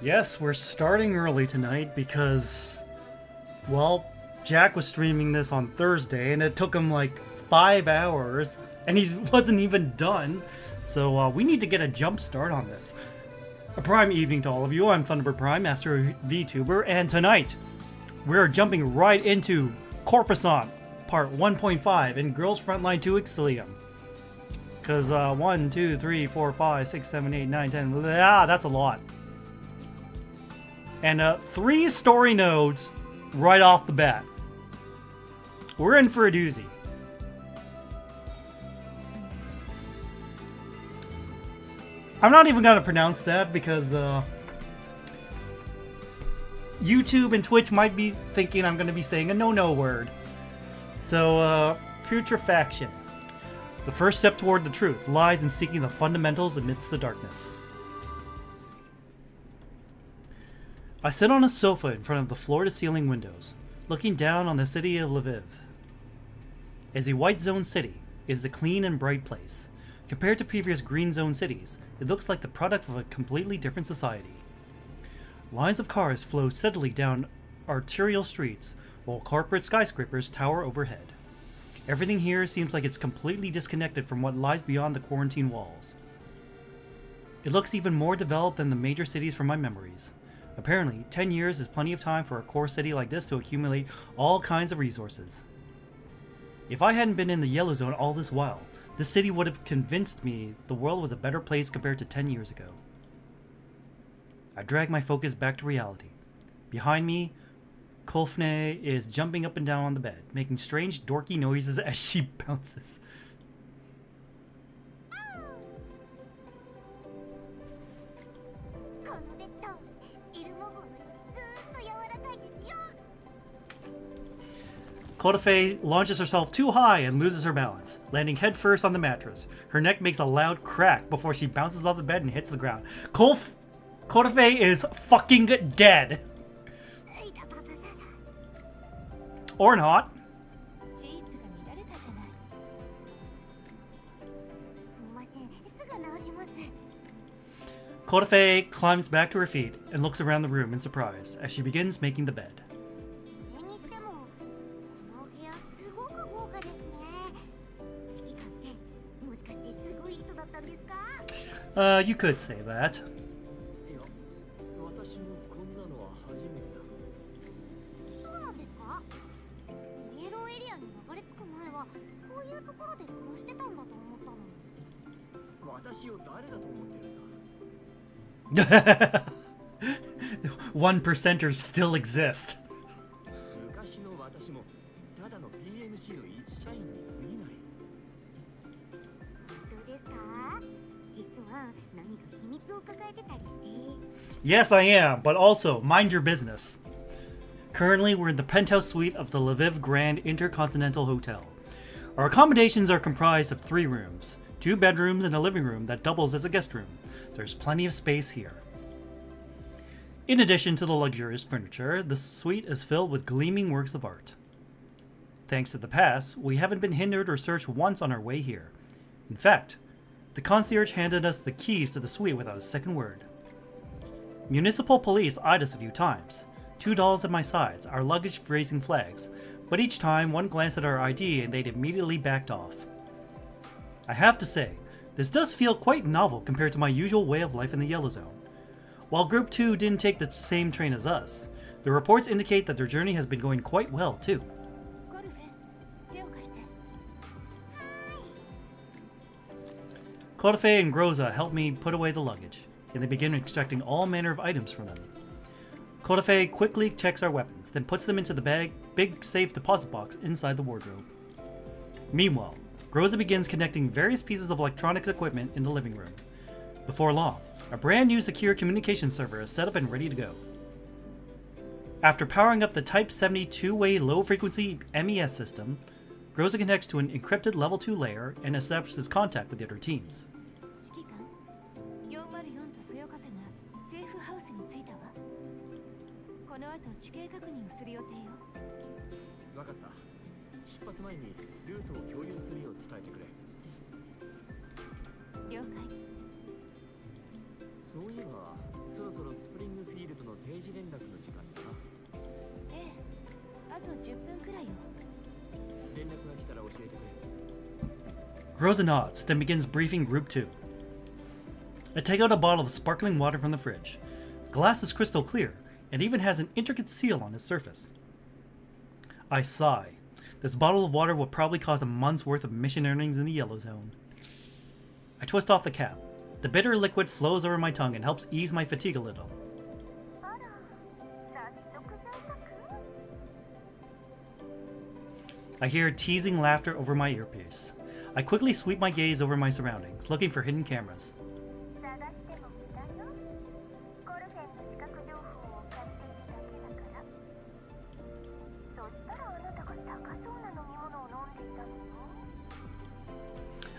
Yes, we're starting early tonight because, well, Jack was streaming this on Thursday and it took him like 5 hours and he wasn't even done. So we need to get a jump start on this. A prime evening to all of you. I'm Thunderbird Prime, Master VTuber, and tonight we're jumping right into Corpusant Part 1.5 in Girls Frontline 2 Exilium. Because 1, 2, 3, 4, 5, 6, 7, 8, 9, 10, that's a lot. And 3 story nodes right off the bat. We're in for a doozy. I'm not even gonna pronounce that because YouTube and Twitch might be thinking I'm gonna be saying a no-no word. So, putrefaction. The first step toward the truth lies in seeking the fundamentals amidst the darkness. I sit on a sofa in front of the floor-to-ceiling windows, looking down on the city of Lviv. As a white zone city, it is a clean and bright place. Compared to previous green zone cities, it looks like the product of a completely different society. Lines of cars flow steadily down arterial streets, while corporate skyscrapers tower overhead. Everything here seems like it's completely disconnected from what lies beyond the quarantine walls. It looks even more developed than the major cities from my memories. Apparently, 10 years is plenty of time for a core city like this to accumulate all kinds of resources. If I hadn't been in the Yellow Zone all this while, this city would have convinced me the world was a better place compared to 10 years ago. I drag my focus back to reality. Behind me, Kolfne is jumping up and down on the bed, making strange dorky noises as she bounces. Kodafe launches herself too high and loses her balance, landing headfirst on the mattress. Her neck makes a loud crack before she bounces off the bed and hits the ground. Kodafe is fucking dead. Or not. Kodafe climbs back to her feet and looks around the room in surprise as she begins making the bed. You could say that. One percenters still exist. Yes, I am, but also, mind your business. Currently, we're in the penthouse suite of the Lviv Grand Intercontinental Hotel. Our accommodations are comprised of 3 rooms, 2 bedrooms and a living room that doubles as a guest room. There's plenty of space here. In addition to the luxurious furniture, the suite is filled with gleaming works of art. Thanks to the pass, we haven't been hindered or searched once on our way here. In fact, the concierge handed us the keys to the suite without a second word. Municipal police eyed us a few times, 2 dolls at my sides, our luggage raising flags, but each time one glanced at our ID and they'd immediately backed off. I have to say, this does feel quite novel compared to my usual way of life in the Yellow Zone. While Group 2 didn't take the same train as us, the reports indicate that their journey has been going quite well too. Kodafe and Groza help me put away the luggage, and they begin extracting all manner of items from them. Kodafe quickly checks our weapons, then puts them into the big safe deposit box inside the wardrobe. Meanwhile, Groza begins connecting various pieces of electronics equipment in the living room. Before long, a brand new secure communication server is set up and ready to go. After powering up the Type 70 two-way low-frequency MES system, Groza connects to an encrypted Level 2 layer and establishes contact with the other teams. そういえばそろそろスプリングフィールドの定時連絡の時間だな。ええ、あと10分くらいよ。連絡が来たら教えてくれ。Groza nods, then begins briefing Group 2. I take out a bottle of sparkling water from the fridge. Glass is crystal clear, and even has an intricate seal on its surface. I sigh. This bottle of water will probably cost a month's worth of mission earnings in the yellow zone. I twist off the cap. The bitter liquid flows over my tongue and helps ease my fatigue a little. I hear teasing laughter over my earpiece. I quickly sweep my gaze over my surroundings, looking for hidden cameras.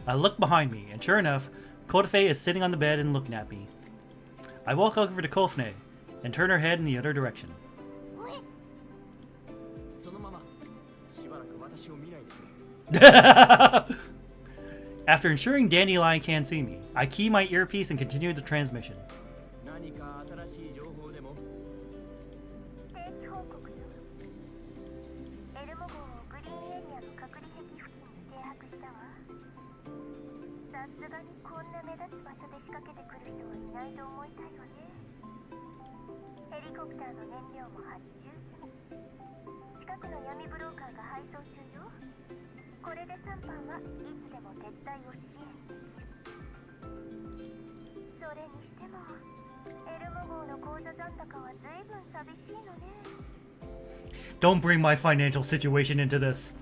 I look behind me, and sure enough, Kotefe is sitting on the bed and looking at me. I walk over to Kofne and turn her head in the other direction. After ensuring Dandelion can't see me, I key my earpiece and continue the transmission. Don't bring my financial situation into this.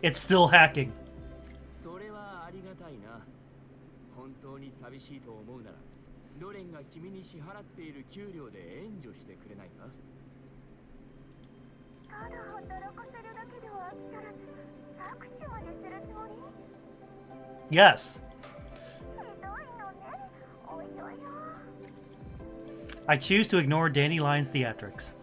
It's still hacking. Yes. I choose to ignore Dandelion's theatrics.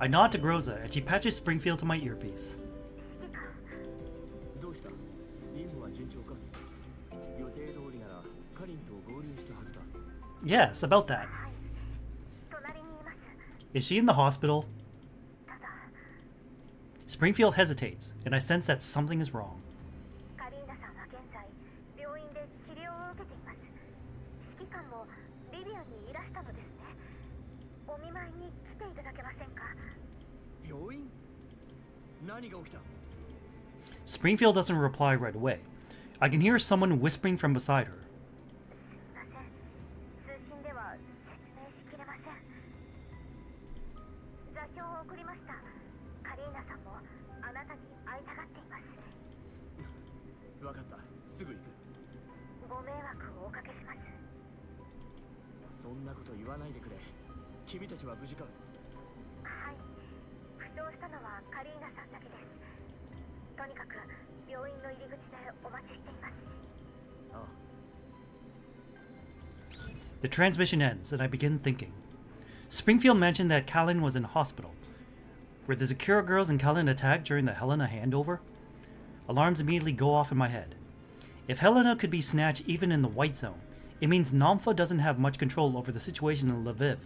I nod to Groza and she patches Springfield to my earpiece. Yes, about that. Is she in the hospital? Springfield hesitates, and I sense that something is wrong. Springfield doesn't reply right away. I can hear someone whispering from beside her. The transmission ends, and I begin thinking. Springfield mentioned that Kalin was in hospital. Were the Zakura girls and Kalin attacked during the Helena handover? Alarms immediately go off in my head. If Helena could be snatched even in the White Zone, it means Namfa doesn't have much control over the situation in Lviv.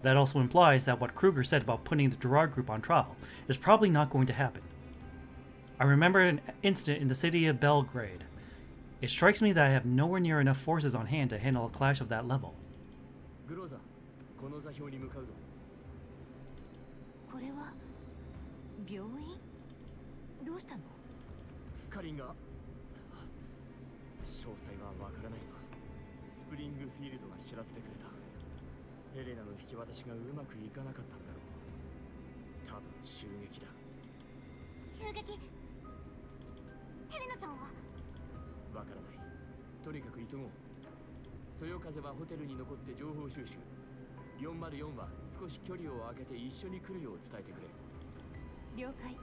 That also implies that what Kruger said about putting the Gerard group on trial is probably not going to happen. I remember an incident in the city of Belgrade. It strikes me that I have nowhere near enough forces on hand to handle a clash of that level. 多分襲撃だ。襲撃。ヘレナちゃんは。わからない。とにかく急ごう。そよ風はホテルに残って情報収集。404は少し距離を空けて一緒に来るよう伝えてくれ。了解。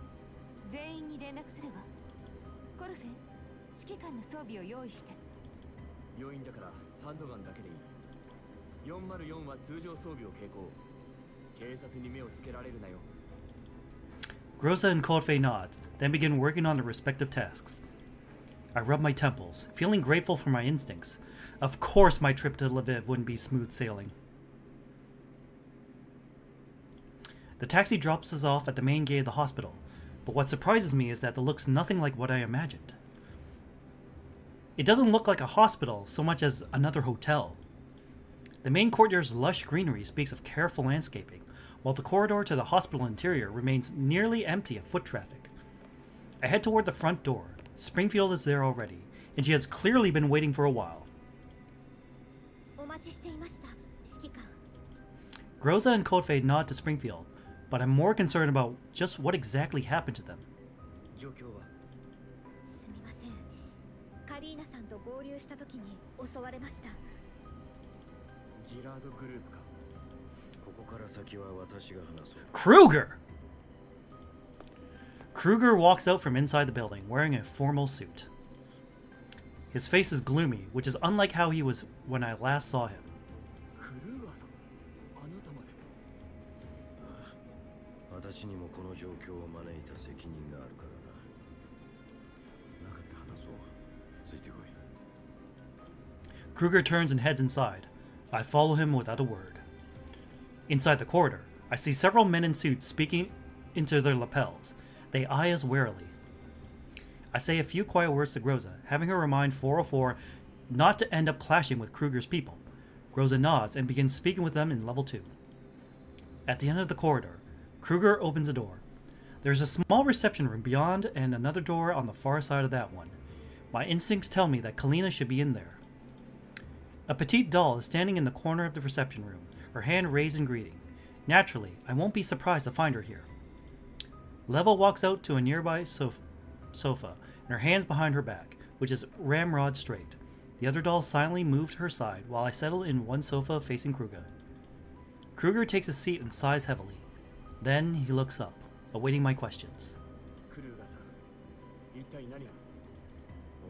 全員に連絡するわ。コルフェ、指揮官の装備を用意して。病院だからハンドガンだけでいい。404は通常装備を携行。警察に目をつけられるなよ。Groza and Coldfey nod, then begin working on their respective tasks. I rub my temples, feeling grateful for my instincts. Of course my trip to Lviv wouldn't be smooth sailing. The taxi drops us off at the main gate of the hospital, but what surprises me is that it looks nothing like what I imagined. It doesn't look like a hospital so much as another hotel. The main courtyard's lush greenery speaks of careful landscaping, while the corridor to the hospital interior remains nearly empty of foot traffic. I head toward the front door. Springfield is there already, and she has clearly been waiting for a while. Groza and Coldfade nod to Springfield, but I'm more concerned about just what exactly happened to them. 状況は。すみません。カリーナさんと合流した時に襲われました。ジラードグループか。ここから先は私が話そう。Kruger! Kruger walks out from inside the building, wearing a formal suit. His face is gloomy, which is unlike how he was when I last saw him. クルーガーさん、あなたまで。ああ、私にもこの状況を招いた責任があるからな。中で話そう。ついてこい。Kruger turns and heads inside. I follow him without a word. Inside the corridor, I see several men in suits speaking into their lapels. They eye us warily. I say a few quiet words to Groza, having her remind 404 not to end up clashing with Kruger's people. Groza nods and begins speaking with them in level 2. At the end of the corridor, Kruger opens a door. There's a small reception room beyond and another door on the far side of that one. My instincts tell me that Kalina should be in there. A petite doll is standing in the corner of the reception room, her hand raised in greeting. Naturally, I won't be surprised to find her here. Level walks out to a nearby sofa, and her hands behind her back, which is ramrod straight. The other doll silently moved to her side while I settle in one sofa facing Kruger. Kruger takes a seat and sighs heavily. Then he looks up, awaiting my questions. クルーガーさん、一体何が。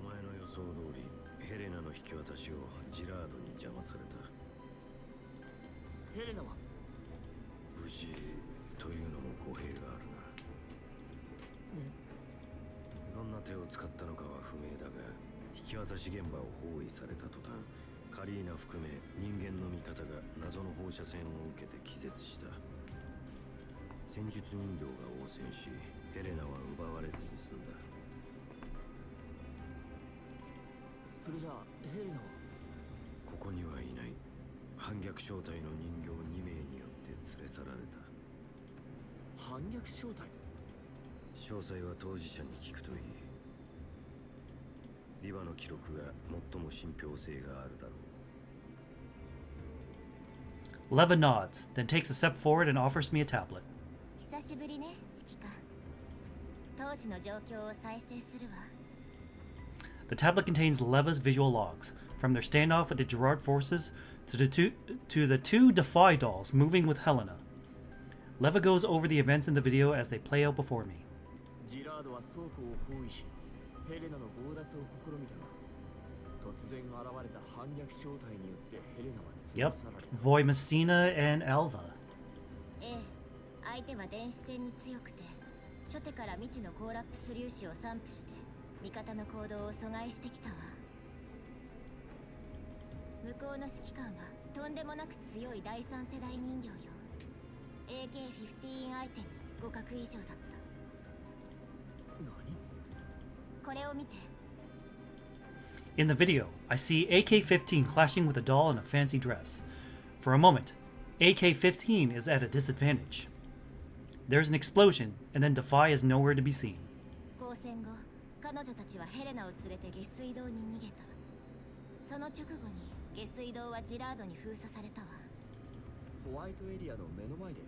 お前の予想通り、ヘレナの引き渡しをジラードに邪魔された。ヘレナは無事というのも語弊があるな。どんな手を使ったのかは不明だが、引き渡し現場を包囲された途端、カリーナ含め人間の味方が謎の放射線を受けて気絶した。戦術人形が応戦し、ヘレナは奪われずに済んだ。それじゃあヘレナは。ここにはいない。反逆正体の人形2名によって連れ去られた。反逆正体。詳細は当事者に聞くといい。リバの記録が最も信憑性があるだろう。Leva nods, then takes a step forward and offers me a tablet. 久しぶりね、指揮官。当時の状況を再生するわ。The tablet contains Leva's visual logs, from their standoff with the Gerard forces to the two Defy dolls moving with Helena. Leva goes over the events in the video as they play out before me. ジラードは倉庫を包囲し、ヘレナの強奪を試みたが、突然現れた反逆正体によってヘレナは連れ Yep, 去られた。Voy Mestina and Alva. ええ、相手は電子戦に強くて、初手から未知のコーラップス粒子を散布して、味方の行動を阻害してきたわ。向こうの指揮官はとんでもなく強い第三世代人形よ。AK-15 相手に互角以上だった。何？これを見て。In the video, I see AK-15 clashing with a doll in a fancy dress. For a moment, AK-15 is at a disadvantage. There's an explosion, and then Defy is nowhere to be seen. 交戦後、彼女たちはヘレナを連れて下水道に逃げた。その直後に下水道はジラードに封鎖されたわ。ホワイトエリアの目の前で。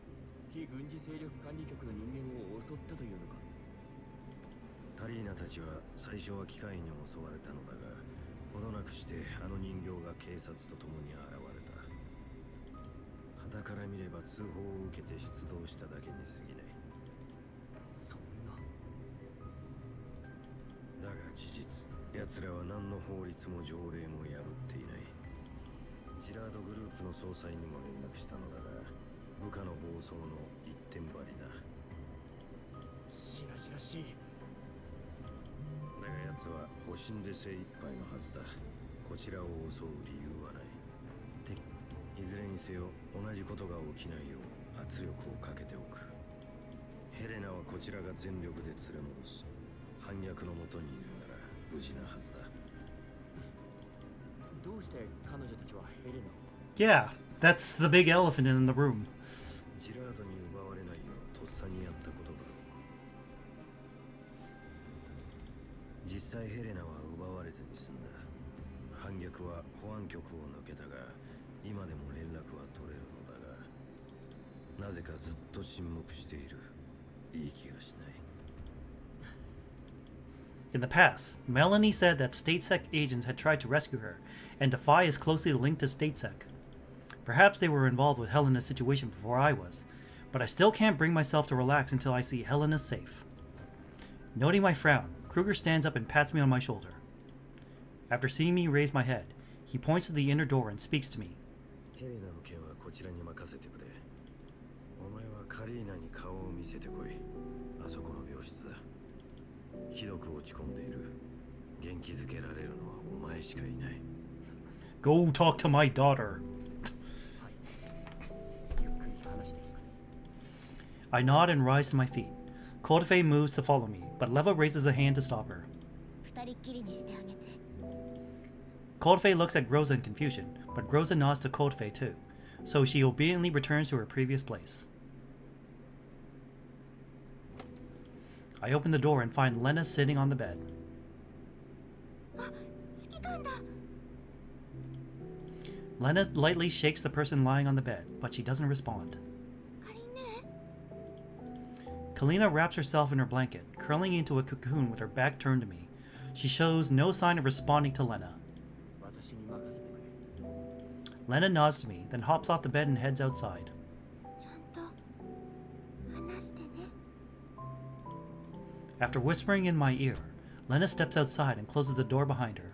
非軍事勢力管理局の人間を襲ったというのか。カリーナたちは最初は機械に襲われたのだが、ほどなくしてあの人形が警察と共に現れた。傍から見れば通報を受けて出動しただけに過ぎない。そんな。だが事実、奴らは何の法律も条例も破っていない。ジラードグループの総裁にも連絡したのだが、部下の暴走の一点張りだ。しらしらしい。だが奴は保身で精一杯のはずだ。こちらを襲う理由はない。いずれにせよ同じことが起きないよう圧力をかけておく。ヘレナはこちらが全力で連れ戻す。反逆のもとにいるなら無事なはずだ。どうして彼女たちはヘレナを。 Yeah, that's the big elephant in the room. ジラードに奪われないようとっさにやったことだろう。実際ヘレナは奪われずに済んだ。反逆は保安局を抜けたが、今でも連絡は取れるのだが、なぜかずっと沈黙している。いい気がしない。In the past, Melanie said that StateSec agents had tried to rescue her, and DeFi is closely linked to StateSec. Perhaps they were involved with Helena's situation before I was, but I still can't bring myself to relax until I see Helena safe. Noting my frown, Kruger stands up and pats me on my shoulder. After seeing me raise my head, he points to the inner door and speaks to me. ヘレナの件はこちらに任せてくれ。お前はカリーナに顔を見せてこい。あそこの病室だ。ひどく落ち込んでいる。元気づけられるのはお前しかいない。Go talk to my daughter. ゆっくり話してきます。 I nod and rise to my feet. Kodafe moves to follow me, but Leva raises a hand to stop her. 二人っきりにしてあげて。 Kodafe looks at Groza in confusion, but Groza nods to Kodafe too, so she obediently returns to her previous place. I open the door and find Lena sitting on the bed. あ、指揮官だ。 Lena lightly shakes the person lying on the bed, but she doesn't respond. カリンね。 Kalina wraps herself in her blanket, curling into a cocoon with her back turned to me. She shows no sign of responding to Lena. 私に任せてくれ。 Lena nods to me, then hops off the bed and heads outside. ちゃんと話してね。 After whispering in my ear, Lena steps outside and closes the door behind her.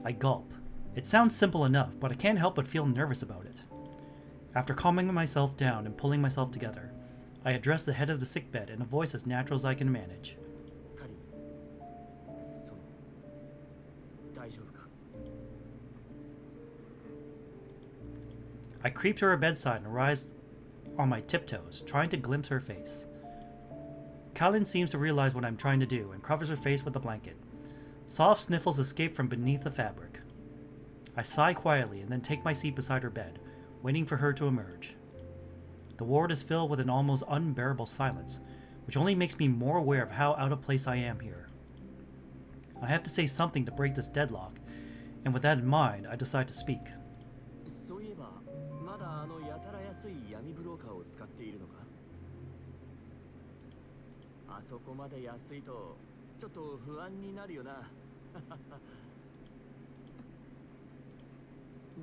I gulp. It sounds simple enough, but I can't help but feel nervous about it. After calming myself down and pulling myself together, I address the head of the sickbed in a voice as natural as I can manage. カリン、大丈夫か。 I creep to her bedside and rise on my tiptoes, trying to glimpse her face. Kalin seems to realize what I'm trying to do and covers her face with a blanket. Soft sniffles escape from beneath the fabric. I sigh quietly and then take my seat beside her bed, waiting for her to emerge. The ward is filled with an almost unbearable silence, which only makes me more aware of how out of place I am here. I have to say something to break this deadlock, and with that in mind, I decide to speak. そういえば、まだあのやたら安い闇ブローカーを使っているのか。あそこまで安いとちょっと不安になるよな。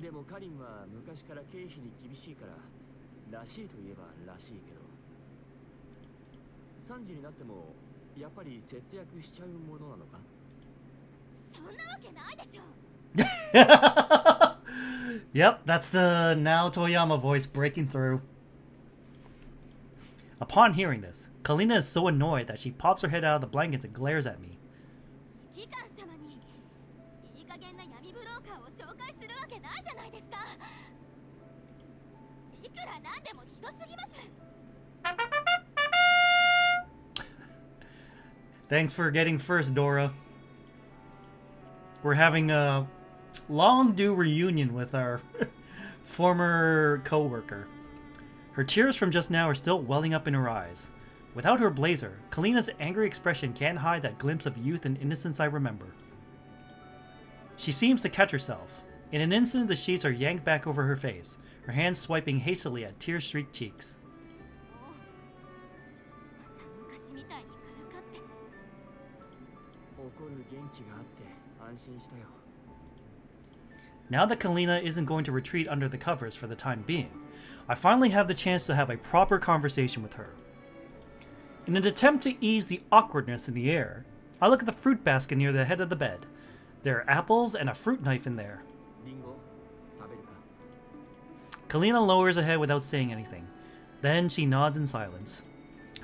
でもカリンは昔から経費に厳しいかららしいといえばらしいけど、3時になってもやっぱり節約しちゃうものなのか。そんなわけないでしょ。 Yep, that's the Nao Toyama voice breaking through. Upon hearing this, Kalina is so annoyed that she pops her head out of the blankets and glares at me. 指揮官様にいい加減な闇ブローカーを紹介するわけないじゃないですか。いくらなんでもひどすぎます。 Thanks for getting first, Dora. We're having a long due reunion with our former co-worker. Her tears from just now are still welling up in her eyes. Without her blazer, Kalina's angry expression can't hide that glimpse of youth and innocence I remember. She seems to catch herself. In an instant, the sheets are yanked back over her face, her hands swiping hastily at tear-streaked cheeks. 元気があって安心したよ。 Now that Kalina isn't going to retreat under the covers for the time being, I finally have the chance to have a proper conversation with her. In an attempt to ease the awkwardness in the air, I look at the fruit basket near the head of the bed. There are apples and a fruit knife in there. リンゴ食べるか？ Kalina lowers her head without saying anything. Then she nods in silence.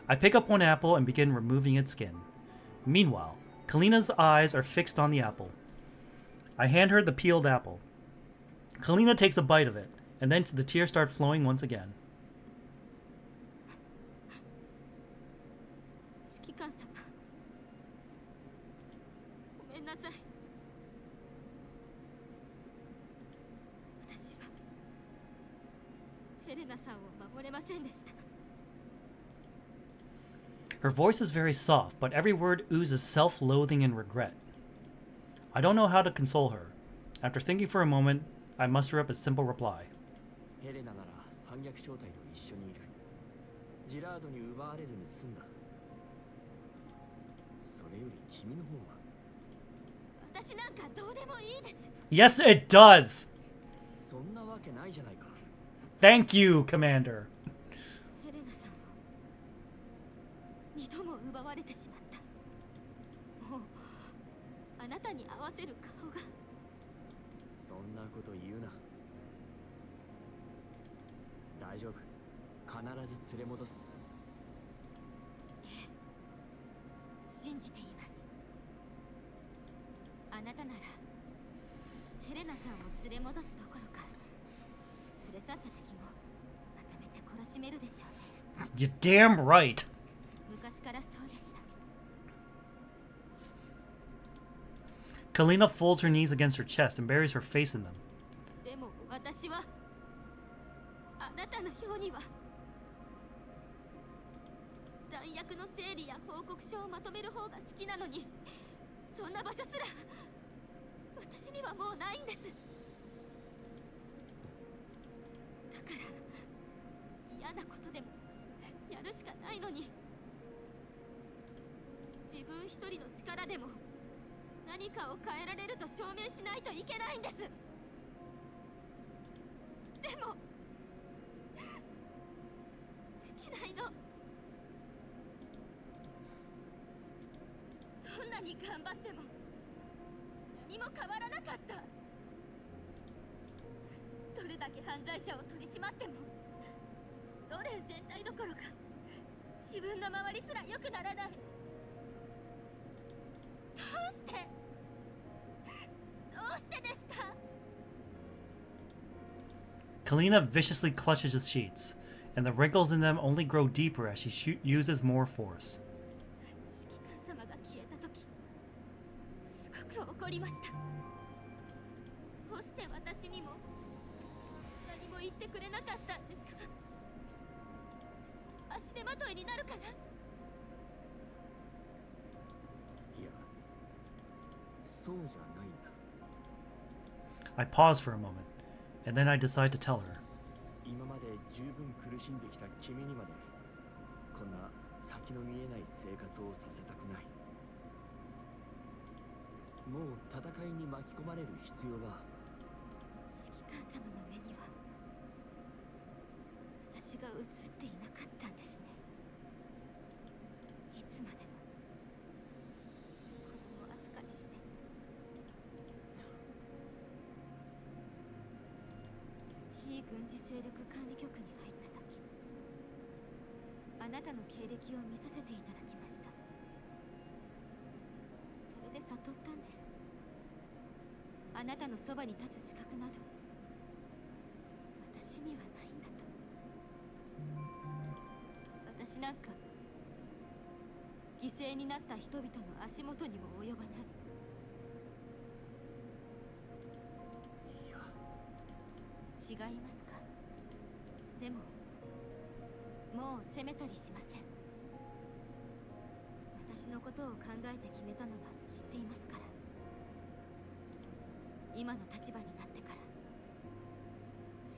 I pick up one apple and begin removing its skin. Meanwhile, Kalina's eyes are fixed on the apple. I hand her the peeled apple. Kalina takes a bite of it, and then the tears start flowing once again. 指揮官様、ごめんなさい。私はヘレナさんを守れませんでした。 Her voice is very soft, but every word oozes self-loathing and regret. I don't know how to console her. After thinking for a moment, I muster up a simple reply. ヘレナなら反逆正体と一緒にいる。ジラードに奪われずに済んだ。それより君の方は。私なんかどうでもいいです。 Yes, it does! そんなわけないじゃないか。 Thank you, Commander. ヘレナさんを二度も奪われてしまった。もうあなたに合わせる顔が。そんなこと言うな。大丈夫。必ず連れ戻す。信じています。あなたならヘレナさんを連れ戻すどころか、連れ去った敵もまとめて殺しめるでしょうね。 You're damn right. 昔からそうでした。 Kalina folds her knees against her chest and buries her face in them. でも私はあなたのようには弾薬の整理や報告書をまとめる方が好きなのに、そんな場所すら私にはもうないんです。だから嫌なことでもやるしかないのに、自分一人の力でも何かを変えられると証明しないといけないんです。でもできないの。どんなに頑張っても何も変わらなかった。どれだけ犯罪者を取り締まってもロレン全体どころか自分の周りすら良くならない。どうしてですか？ Kalina viciously clutches the sheets, and the wrinkles in them only grow deeper as she uses more force. 指揮官様が消えた時、すごく怒りました。どうして私にも何も言ってくれなかったんですか？足手まといになるから？いや、そうじゃないんだ。 I pause for a moment, and then I decide to tell her. 今まで十分苦しんできた君にまでこんな先の見えない生活をさせたくない。もう戦いに巻き込まれる必要は。指揮官様の目には私が映っていなかったんですね。いつまでも子供扱いして。非軍事勢力管理局に入った時、あなたの経歴を見させていただきました。それで悟ったんです。あなたのそばに立つ資格など私にはないんだと。私なんか犠牲になった人々の足元にも及ばない。いや、違いますか？でももう責めたりしません。私のことを考えて決めたのは知っていますから。今の立場になってから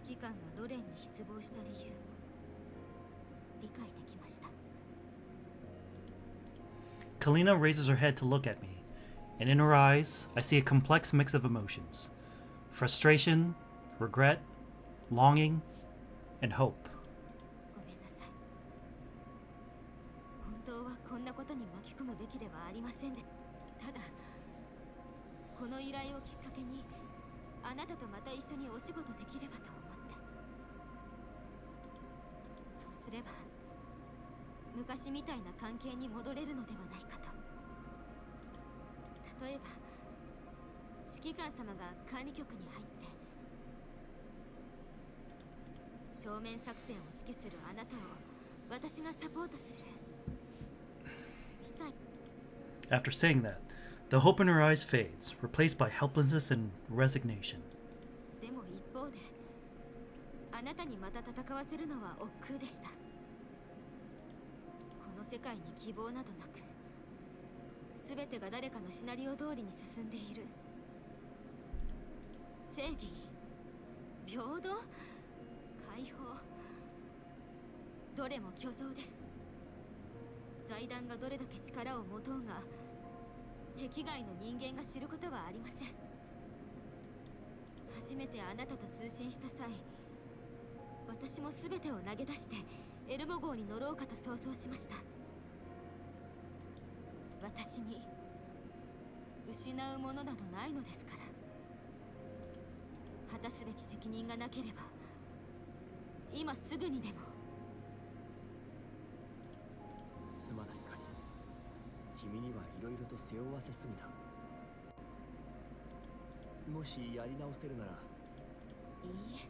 指揮官がロレンに失望した理由も理解できました。 Kalina raises her head to look at me. and in her eyes, I see a complex mix of emotions: frustration, regret, longing, and hope. ごめんなさい。本当はこんなことに巻き込むべきではありませんで、ただこの依頼をきっかけにあなたとまた一緒にお仕事できればと思って。そうすれば昔みたいな関係に戻れるのではないかと。例えば指揮官様が管理局に入って正面作戦を指揮するあなたを私がサポートするみたい。 After saying that, the hope in her eyes fades, replaced by helplessness and resignation. でも一方であなたにまた戦わせるのは億劫でした。この世界に希望などなく、全てが誰かのシナリオ通りに進んでいる。正義、平等、解放、どれも虚像です。財団がどれだけ力を持とうが、壁外の人間が知ることはありません。初めてあなたと通信した際、私も全てを投げ出してエルモ号に乗ろうかと想像しました。私に失うものなどないのですから。果たすべき責任がなければ今すぐにでも。すまないかり、君にはいろいろと背負わせすぎた。もしやり直せるなら。いいえ、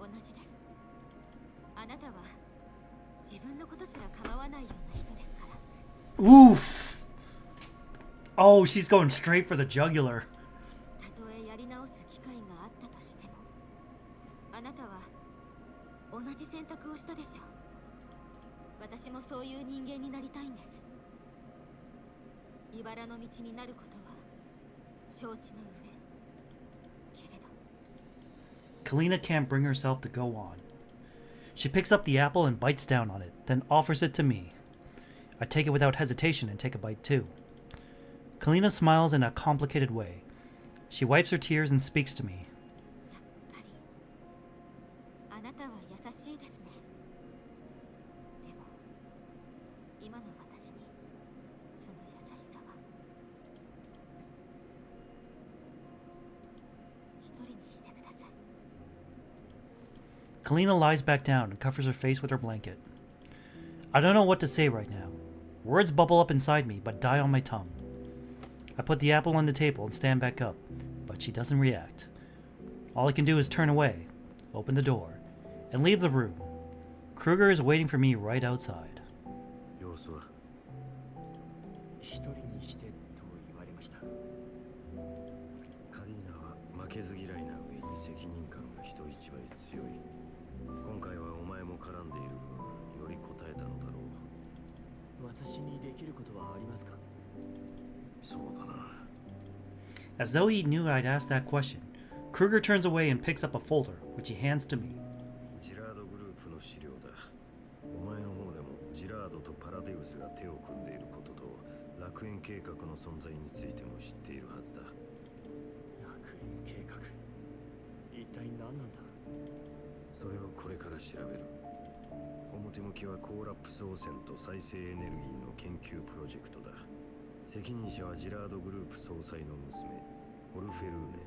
同じです。あなたは自分のことすら構わないような人ですから。 Oof! Oh, she's going straight for the jugular. たとえやり直す機会があったとしても、あなたは同じ選択をしたでしょう。私もそういう人間になりたいんです。茨の道になることは承知の上。けれど Kalina can't bring herself to go on. She picks up the apple and bites down on it, then offers it to me. I take it without hesitation and take a bite too. Kalina smiles in a complicated way. She wipes her tears and speaks to me. やっぱりあなたは優しいですね。でも今の私にその優しさは一人にしてください。 Kalina lies back down and covers her face with her blanket. I don't know what to say right now. Words bubble up inside me but die on my tongue. I put the apple on the table and stand back up, but she doesn't react. All I can do is turn away, open the door, and leave the room. Kruger is waiting for me right outside. 様子は？一人にしてと言われました。カリーナは負けず嫌いな上に責任感が人一倍強い。今回はお前も絡んでいる分、より答えたのだろう。私にできることはありますか？そうだな。 As though he knew I'd ask that question, Kruger turns away and picks up a folder, which he hands to me. ジラードグループの資料だ。お前の方でもジラードとパラデウスが手を組んでいることと楽園計画の存在についても知っているはずだ。楽園計画、一体何なんだ？それをこれから調べる。表向きはコーラップス汚染と再生エネルギーの研究プロジェクトだ。責任者はジラードグループ総裁の娘、オルフェルーネ。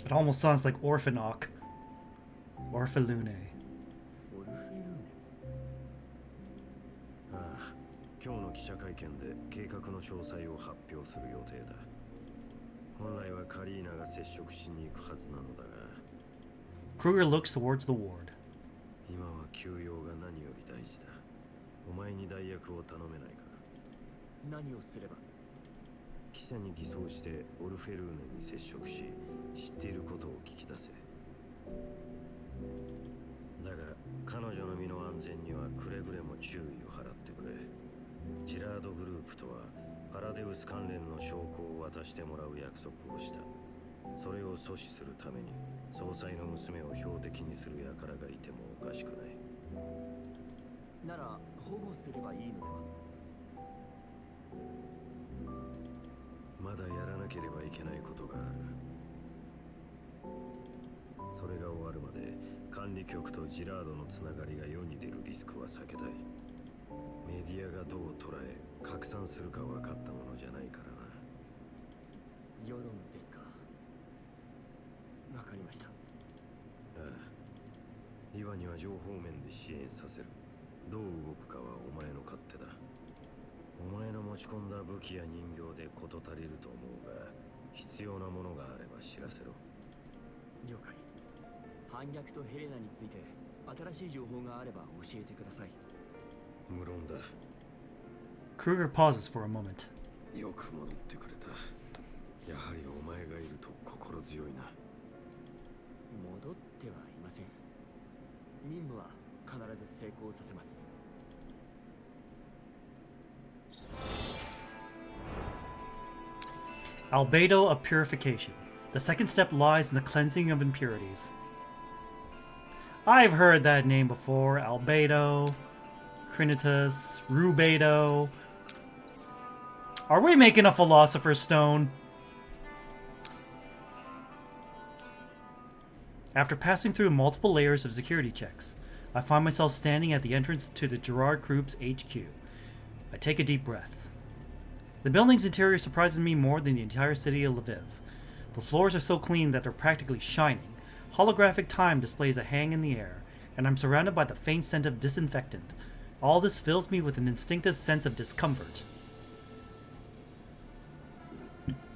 It almost sounds like Orphanok. Orphalune. オルフェルーネ。ああ、今日の記者会見で計画の詳細を発表する予定だ。本来はカリーナが接触しに行くはずなのだが。 Kruger looks towards the ward. 今は休養が何より大事だ。お前に代役を頼めないか。何をすれば？記者に偽装してオルフェルーネに接触し、知っていることを聞き出せ。だが彼女の身の安全にはくれぐれも注意を払ってくれ。ジラードグループとはパラデウス関連の証拠を渡してもらう約束をした。それを阻止するために総裁の娘を標的にする輩がいてもおかしくない。なら保護すればいいのでは？まだやらなければいけないことがある。それが終わるまで管理局とジラードのつながりが世に出るリスクは避けたい。メディアがどう捉え拡散するか分かったものじゃないからな。世論ですか。わかりました。ああ、イワには情報面で支援させる。どう動くかはお前の勝手だ。お前の持ち込んだ武器や人形で事足りると思うが、必要なものがあれば知らせろ。了解。反逆とヘレナについて新しい情報があれば教えてください。無論だ。 Kruger pauses for a moment. よく戻ってくれた。やはりお前がいると心強いな。戻ってはいません。任務は必ず成功させます。Albedo of Purification. The second step lies in the cleansing of impurities. I've heard that name before. Albedo, Crinitus, Rubedo. Are we making a Philosopher's Stone? After passing through multiple layers of security checks, I find myself standing at the entrance to the Gerard Group's HQ. I take a deep breath. The building's interior surprises me more than the entire city of Lviv. The floors are so clean that they're practically shining. Holographic time displays hang in the air, and I'm surrounded by the faint scent of disinfectant. All this fills me with an instinctive sense of discomfort.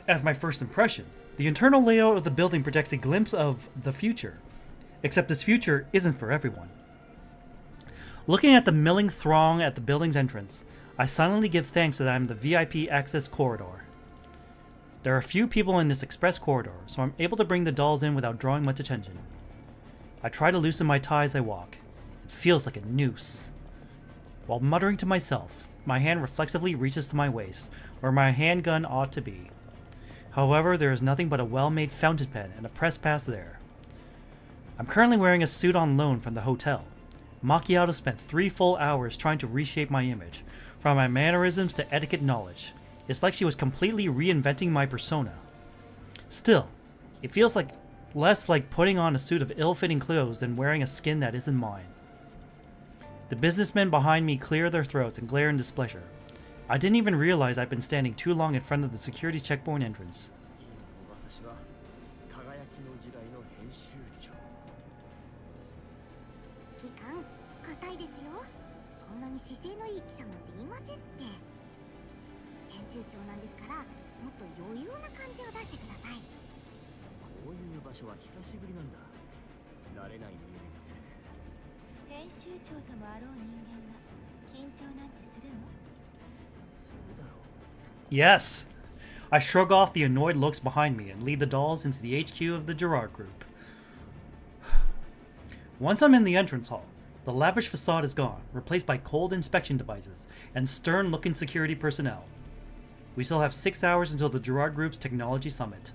As my first impression, the internal layout of the building projects a glimpse of the future. Except this future isn't for everyone. Looking at the milling throng at the building's entrance, I silently give thanks that I'm the VIP access corridor. There are few people in this express corridor, so I'm able to bring the dolls in without drawing much attention. I try to loosen my tie as I walk. It feels like a noose. While muttering to myself, my hand reflexively reaches to my waist, where my handgun ought to be. However, there is nothing but a well-made fountain pen and a press pass there. I'm currently wearing a suit on loan from the hotel. Macchiato spent 3 full hours trying to reshape my image, from my mannerisms to etiquette knowledge. It's like she was completely reinventing my persona. Still, it feels like less like putting on a suit of ill-fitting clothes than wearing a skin that isn't mine. The businessmen behind me clear their throats and glare in displeasure. I didn't even realize I'd been standing too long in front of the security checkpoint entrance. 私は輝きの時代の編集長。指揮官、硬いですよ。そんなに姿勢のいい記者なんていませんって。編集長なんですから、もっと余裕な感じを出してください。こういう場所は久しぶりなんだ。慣れない匂いがする。編集長ともあろう人間が緊張なんてするの？ Yes! I shrug off the annoyed looks behind me and lead the dolls into the HQ of the Gerard Group. Once I'm in the entrance hall, the lavish facade is gone, replaced by cold inspection devices and stern-looking security personnel. We still have 6 hours until the Gerard Group's Technology Summit.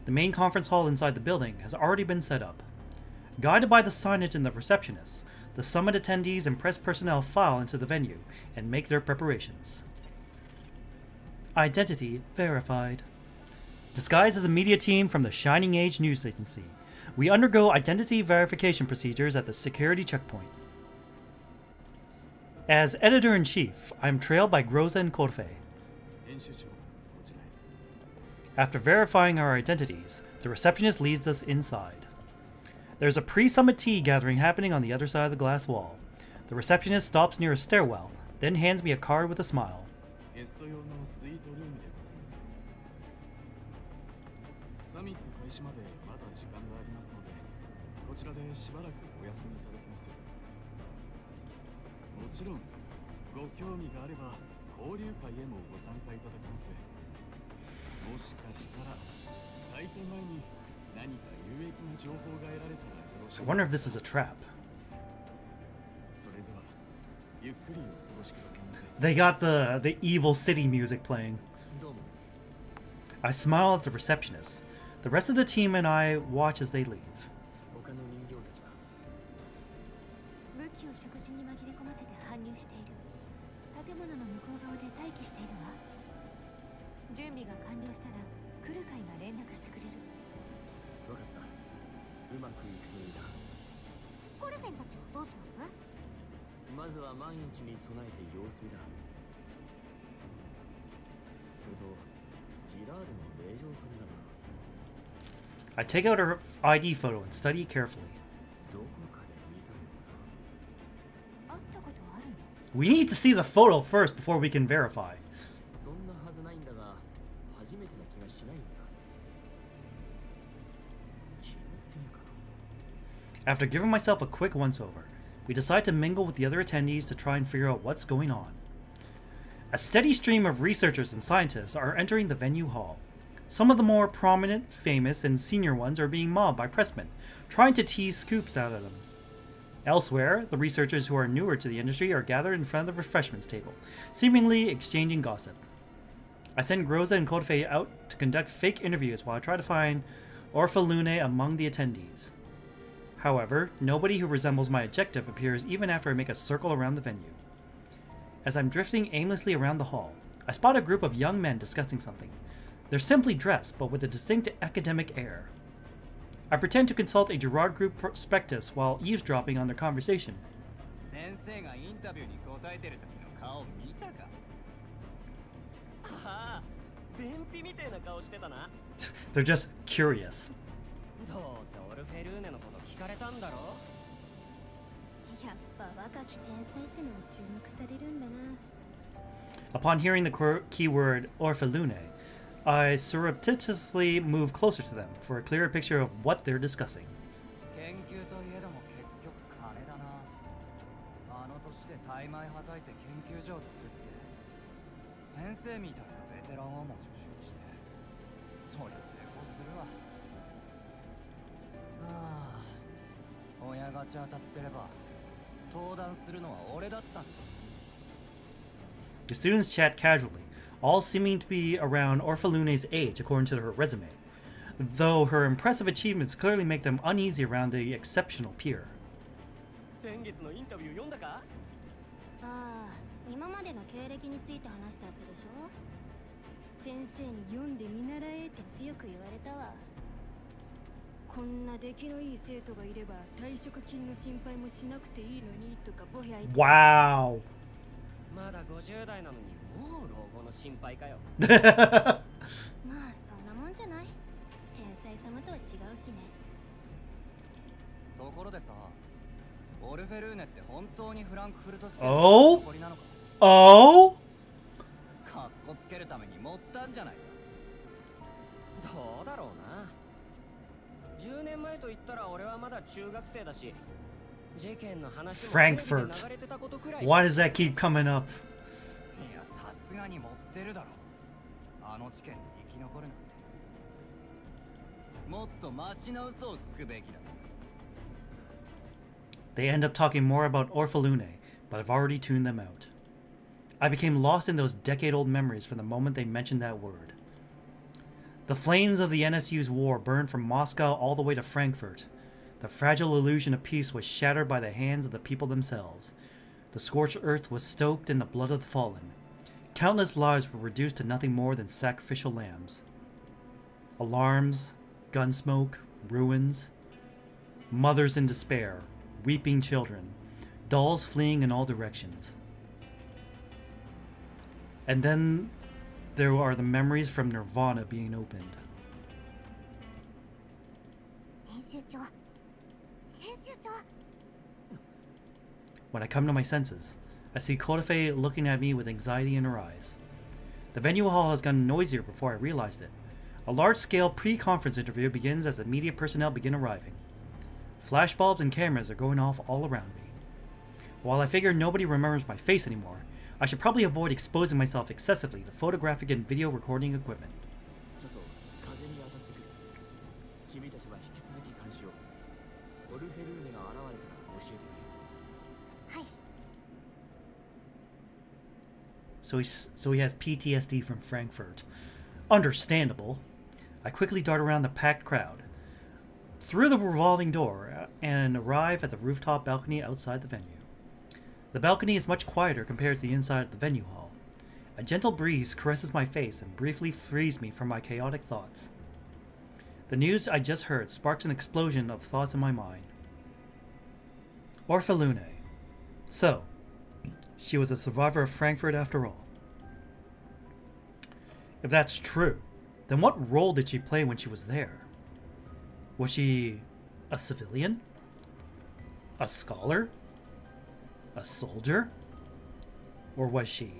The main conference hall inside the building has already been set up. Guided by the signage and the receptionists, the summit attendees and press personnel file into the venue and make their preparations. Identity verified. Disguised as a media team from the Shining Age news agency, we undergo identity verification procedures at the security checkpoint. As editor-in-chief, I am trailed by Groza and Corfe. After verifying our identities, the receptionist leads us inside. There's a pre-summit tea gathering happening on the other side of the glass wall. The receptionist stops near a stairwell, then hands me a card with a smile. ゲスト用のスイートルームでございます。サミット開始までまだ時間がありますので、こちらでしばらくお休みいただきます。もちろん、ご興味があれば交流会へもご参加いただけます。もしかしたら、開店前に何か有益な情報が得られたらよろしい。 I wonder if this is a trap. それでは、ゆっくりお過ごしください。 They got the evil city music playing. I smile at the receptionist. The rest of the team and I watch as they leave. 他の人形たちは武器を食事に紛れ込ませて搬入している。建建物の向こう側で待機しているわ。準備が完了したら来る会が連絡してくれる。分かった。うまくいくといいな。コルフェンたちはどうします？まずは万一に備えて様子見だ。それとジラーデの令嬢さんだな。I take out her ID photo and study it carefully. どこかで見たよ会ったことあるの？ We need to see the photo first before we can verify. な。そんなはずないんだが、初めてな気がしないんだ。気のせいかな。 After giving myself a quick once-over, we decide to mingle with the other attendees to try and figure out what's going on. A steady stream of researchers and scientists are entering the venue hall. Some of the more prominent, famous, and senior ones are being mobbed by pressmen, trying to tease scoops out of them. Elsewhere, the researchers who are newer to the industry are gathered in front of the refreshments table, seemingly exchanging gossip. I send Groza and Kotefe out to conduct fake interviews while I try to find Orphalune among the attendees. However, nobody who resembles my objective appears even after I make a circle around the venue. As I'm drifting aimlessly around the hall, I spot a group of young men discussing something. They're simply dressed, but with a distinct academic air. I pretend to consult a Gerard Group prospectus while eavesdropping on their conversation. 先生がインタビューに答えてる時の顔見たか？ああ、便秘みてえな顔してたな。They're just curious. どうせオルフェルーネのこと聞かれたんだろ。やっぱ若き天才ってのも注目されるんだな。 Upon hearing the keyword Orphalune, I surreptitiously move closer to them for a clearer picture of what they're discussing. 研究といえども結局金だな。あの年で大枚はたいて研究所を作って先生みたいなベテランをも受賞して、そりゃ成功するわ。ああ、親がち当たってれば登壇するのは俺だったんだ。 The students chat casually, all seeming to be around Orphalune's age according to her resume, though her impressive achievements clearly make them uneasy around the exceptional peer. 先月のインタビュー読んだか？ああ、今までの経歴について話したやつでしょ。先生に読んで見習えって強く言われたわ。こんな出来のいい生徒がいれば退職金の心配もしなくていいのにとかぼやいて。 Wow. まだ50代なのにもう老後の心配かよ。まあそんなもんじゃない。天才様とは違うしね。ところでさ、オルフェルーネって本当にフランクフルト試験おの残りなのか？ Oh? かっこつけるために持ったんじゃないか。どうだろうな。10年前と言ったら俺はまだ中学生だし、事件の話もテレビで Frankfurt. 流れてたことくらい。 Why does that keep coming up? いや、さすがに持ってるだろ。あの試験に生き残るなんて。もっとマシな嘘をつくべきだ。 They end up talking more about Orphalune, but I've already tuned them out. I became lost in those decade-old memories from the moment they mentioned that word. The flames of the NSU's war burned from Moscow all the way to Frankfurt. The fragile illusion of peace was shattered by the hands of the people themselves. The scorched earth was stoked in the blood of the fallen. Countless lives were reduced to nothing more than sacrificial lambs. Alarms, gunsmoke, ruins. Mothers in despair, weeping children, dolls fleeing in all directions. And then there are the memories from Nirvana being opened. 編集長、編集長。 When I come to my senses, I see Kotefe looking at me with anxiety in her eyes. The venue hall has gotten noisier before I realized it. A large-scale pre-conference interview begins as the media personnel begin arriving. Flashbulbs and cameras are going off all around me. While I figure nobody remembers my face anymore, I should probably avoid exposing myself excessively to photographic and video recording equipment. ちょっと風に当たってくる。君たちは引き続き監視を。オルフェルーネが現れたら教えてくれ。はい。 So he has PTSD from Frankfurt. Understandable. I quickly dart around the packed crowd, through the revolving door, and arrive at the rooftop balcony outside the venue. The balcony is much quieter compared to the inside of the venue hall. A gentle breeze caresses my face and briefly frees me from my chaotic thoughts. The news I just heard sparks an explosion of thoughts in my mind. Orphalune. So, she was a survivor of Frankfurt after all. If that's true, then what role did she play when she was there? Was she a civilian? A scholar? A soldier? Or was she...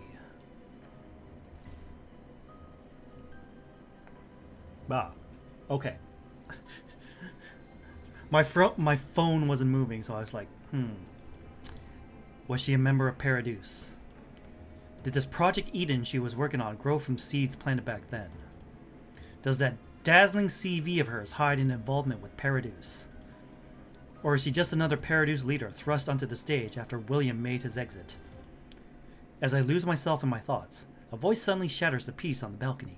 okay. My phone wasn't moving, so I was like, Was she a member of Paradise? Did this Project Eden she was working on grow from seeds planted back then? Does that dazzling CV of hers hide an involvement with Paradise? Or is she just another Paradise leader thrust onto the stage after William made his exit? As I lose myself in my thoughts, a voice suddenly shatters the peace on the balcony.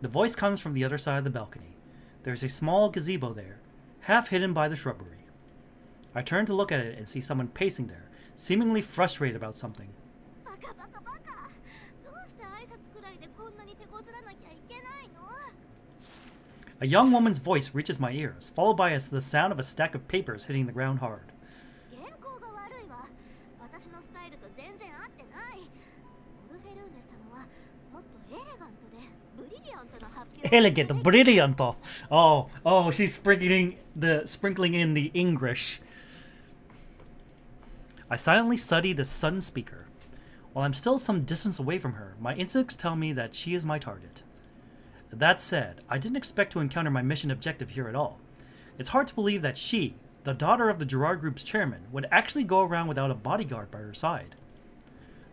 The voice comes from the other side of the balcony. There's a small gazebo there, half hidden by the shrubbery. I turn to look at it and see someone pacing there, seemingly frustrated about something. A young woman's voice reaches my ears, followed by the sound of a stack of papers hitting the ground hard. Elegant, brilliant. Oh, she's sprinkling in the English. I silently study the sudden speaker. While I'm still some distance away from her, my instincts tell me that she is my target. That said, I didn't expect to encounter my mission objective here at all. It's hard to believe that she, the daughter of the Gerard Group's chairman, would actually go around without a bodyguard by her side.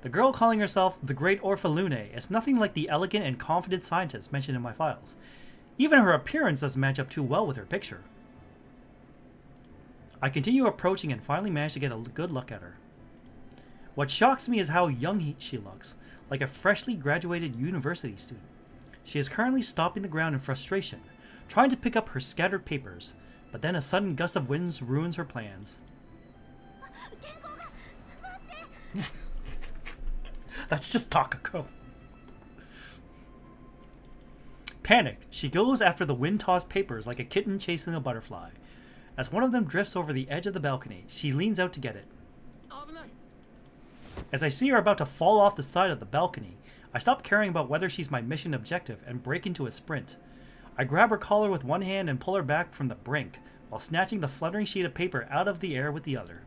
The girl calling herself the Great Orphalune is nothing like the elegant and confident scientist mentioned in my files. Even her appearance doesn't match up too well with her picture. I continue approaching and finally manage to get a good look at her. What shocks me is how young she looks, like a freshly graduated university student. She is currently stomping the ground in frustration, trying to pick up her scattered papers, but then a sudden gust of winds ruins her plans. That's just Takako. Panicked, she goes after the wind-tossed papers like a kitten chasing a butterfly. As one of them drifts over the edge of the balcony, she leans out to get it. As I see her about to fall off the side of the balcony, I stop caring about whether she's my mission objective and break into a sprint. I grab her collar with one hand and pull her back from the brink, while snatching the fluttering sheet of paper out of the air with the other.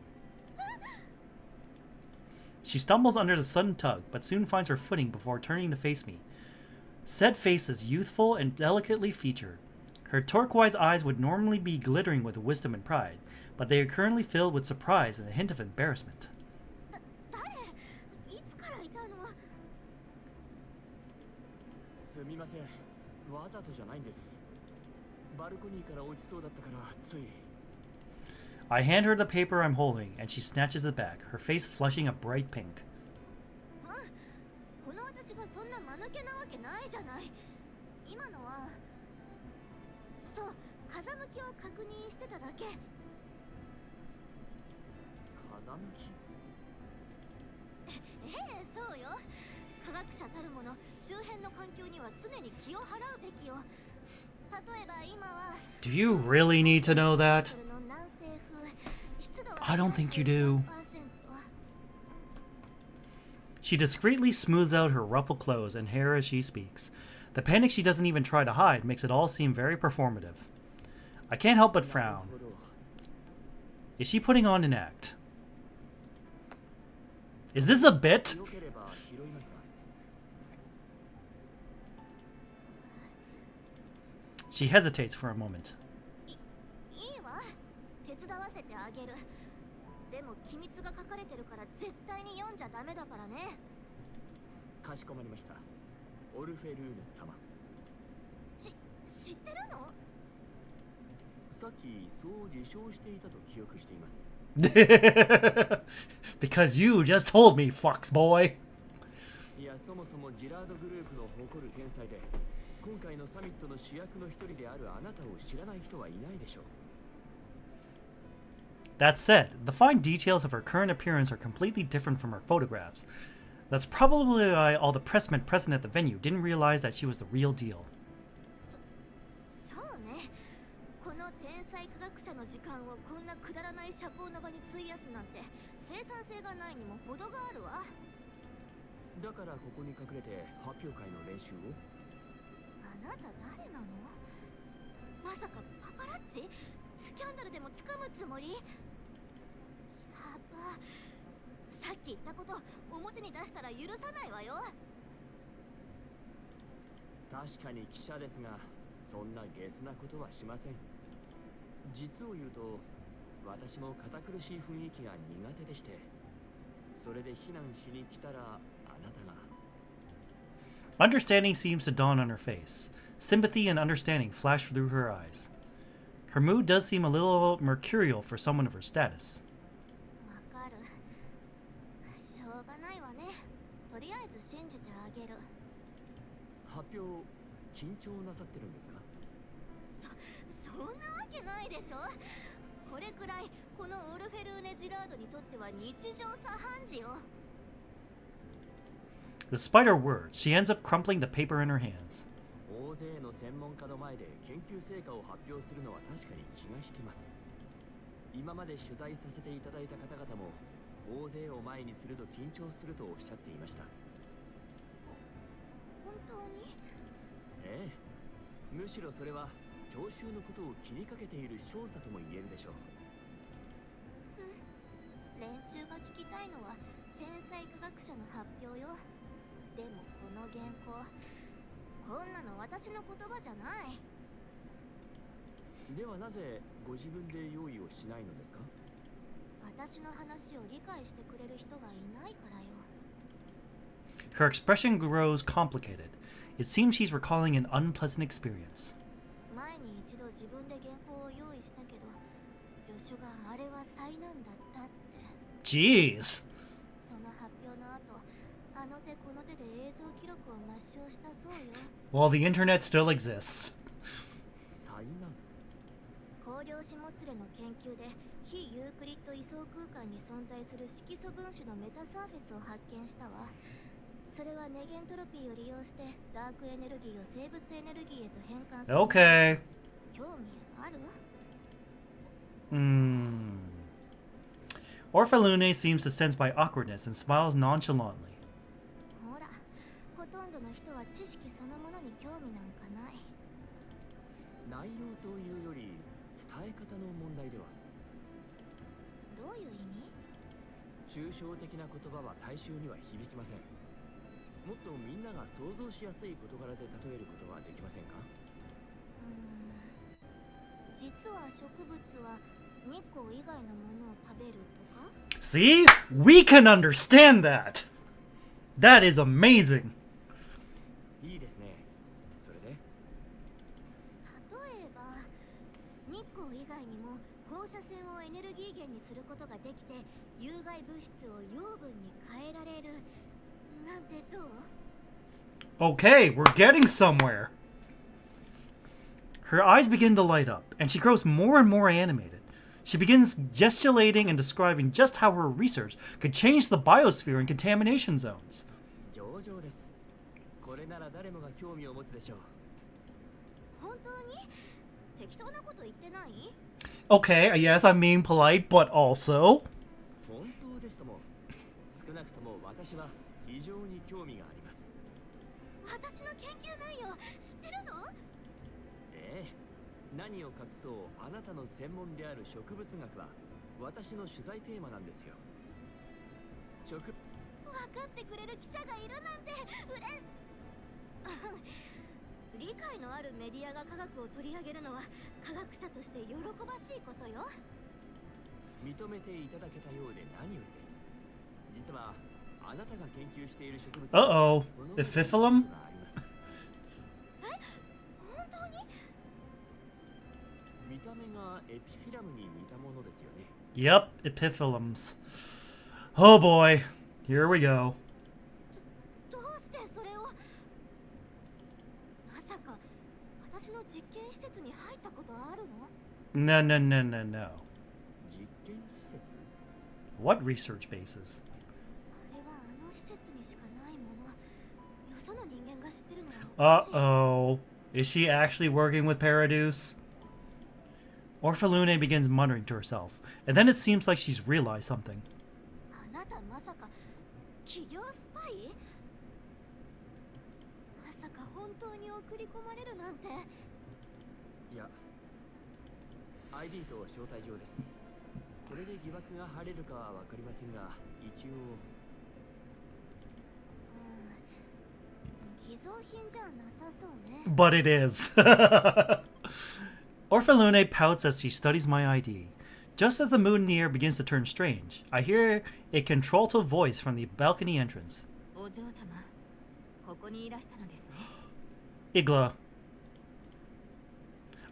She stumbles under the sudden tug, but soon finds her footing before turning to face me. Said face is youthful and delicately featured. Her turquoise eyes would normally be glittering with wisdom and pride, but they are currently filled with surprise and a hint of embarrassment. I hand her the paper I'm holding, and she snatches it back, her face flushing a bright pink. Do you really need to know that? I don't think you do. She discreetly smooths out her ruffled clothes and hair as she speaks. The panic she doesn't even try to hide makes it all seem very performative. I can't help but frown. Is she putting on an act? Is this a bit? She hesitates for a moment. オルフェルーヌ様。知ってるの？さっきそう自称していたと記憶しています。Because you just told me, fox boy. いや、そもそもジラードグループの誇る天才で、今回のサミットの主役の一人であるあなたを知らない人はいないでしょう。That said, the fine details of her current appearance are completely different from her photographs. That's probably why all the pressmen present at the venue didn't realize that she was the real deal. そうね。この天才科学者の時間をこんなくだらない社交の場に費やすなんて生産性がないにも程があるわ。だからここに隠れて発表会の練習を。あなた誰なの？まさかパパラッチ？スキャンダルでもつかむつもり？やば。さっき言ったこと表に出したら許さないわよ。確かに記者ですが、そんなゲスなことはしません。実を言うと、私も堅苦しい雰囲気が苦手でして、それで避難しに来たらあなたが。Understanding seems to dawn on her face. Sympathy and understanding flash through her eyes. Her mood does seem a little mercurial for someone of her status. わかる。しょうがないわね。とりあえず信じてあげる。発表、緊張なさってるんですか？そんなわけないでしょ。これくらいこのオルフェルーネ・ジラードにとっては日常茶飯事よ。Despite her words, she ends up crumpling the paper in her hands. 大勢の専門家の前で研究成果を発表するのは確かに気が引けます。今まで取材させていただいた方々も大勢を前にすると緊張するとおっしゃっていました。本当に？ええ、むしろそれは聴衆のことを気にかけている少佐とも言えるでしょう。連中が聞きたいのは天才科学者の発表よ。でもこの原稿、こんなの私の言葉じゃない。ではなぜご自分で用意をしないのですか？私の話を理解してくれる人がいないからよ。Her expression grows complicated. It seems she's recalling an unpleasant experience. 前に一度自分で原稿を用意したけど、助手があれは災難だったって。Jeez. その発表の後、あの手この手で映像記録を抹消したそうよ。While the internet still exists. 災難。光量子もつれの研究で非ユークリッド位相空間に存在する色素分子のメタサーフェスを発見したわ。それはネゲントロピーを利用してダークエネルギーを生物エネルギーへと変換する。Okay. 興味ある？ Orphalune seems to sense my awkwardness and smiles nonchalantly. ほら、ほとんどの人は知識そのものに興味なんかない。内容というより伝え方の問題では。どういう意味？抽象的な言葉は大衆には響きません。もっとみんなが想像しやすい事柄で例えることはできませんか？実は植物は日光以外のものを食べるとか？ See? We can understand that! That is amazing! いいですね。それで？例えば、日光以外にも放射線をエネルギー源にすることができて有害物質を養分に変えられるなんてどう？ Okay, we're getting somewhere. Her eyes begin to light up, and she grows more and more animated. She begins gesticulating and describing just how her research could change the biosphere and contamination zones. 上々です。これなら誰もが興味を持つでしょう。本当に？適当なこと言ってない？ Okay, yes, I'm being polite, but also... 本当ですとも、少なくとも私は非常に興味があります。私の研究内容知ってるの？ええ、何を隠そう、あなたの専門である植物学は私の取材テーマなんですよ。分かってくれる記者がいるなんて理解のあるメディアが科学を取り上げるのは科学者として喜ばしいことよ。認めていただけたようで何よりです。実はあなたが研究している植物Uh-oh. Epiphyllum? があります。た目がエピフィラムに似たものですよね。 Yep, epiphyllums. Oh boy, here we go. どうしてそれを。まさか私の実験施設に入ったことあるの？ No, no, no, no, no. 実験施設？ What research bases? あれはあの施設にしかないもの。よその人間が知ってるのはおかしい。 Uh-oh. Is she actually working with Paradise? Orphalune begins muttering to herself, and then it seems like she's realized something. あなたまさか企業スパイ？まさか本当に送り込まれるなんて。いや、ID と招待状です。これで疑惑が晴れるかはわかりませんが、一応。偽造品じゃなさそうね。 But it is. Orphalune pouts as she studies my ID. Just as the mood in the air begins to turn strange, I hear a contralto voice from the balcony entrance. お嬢様、ここにいらしたのですね。 Igla.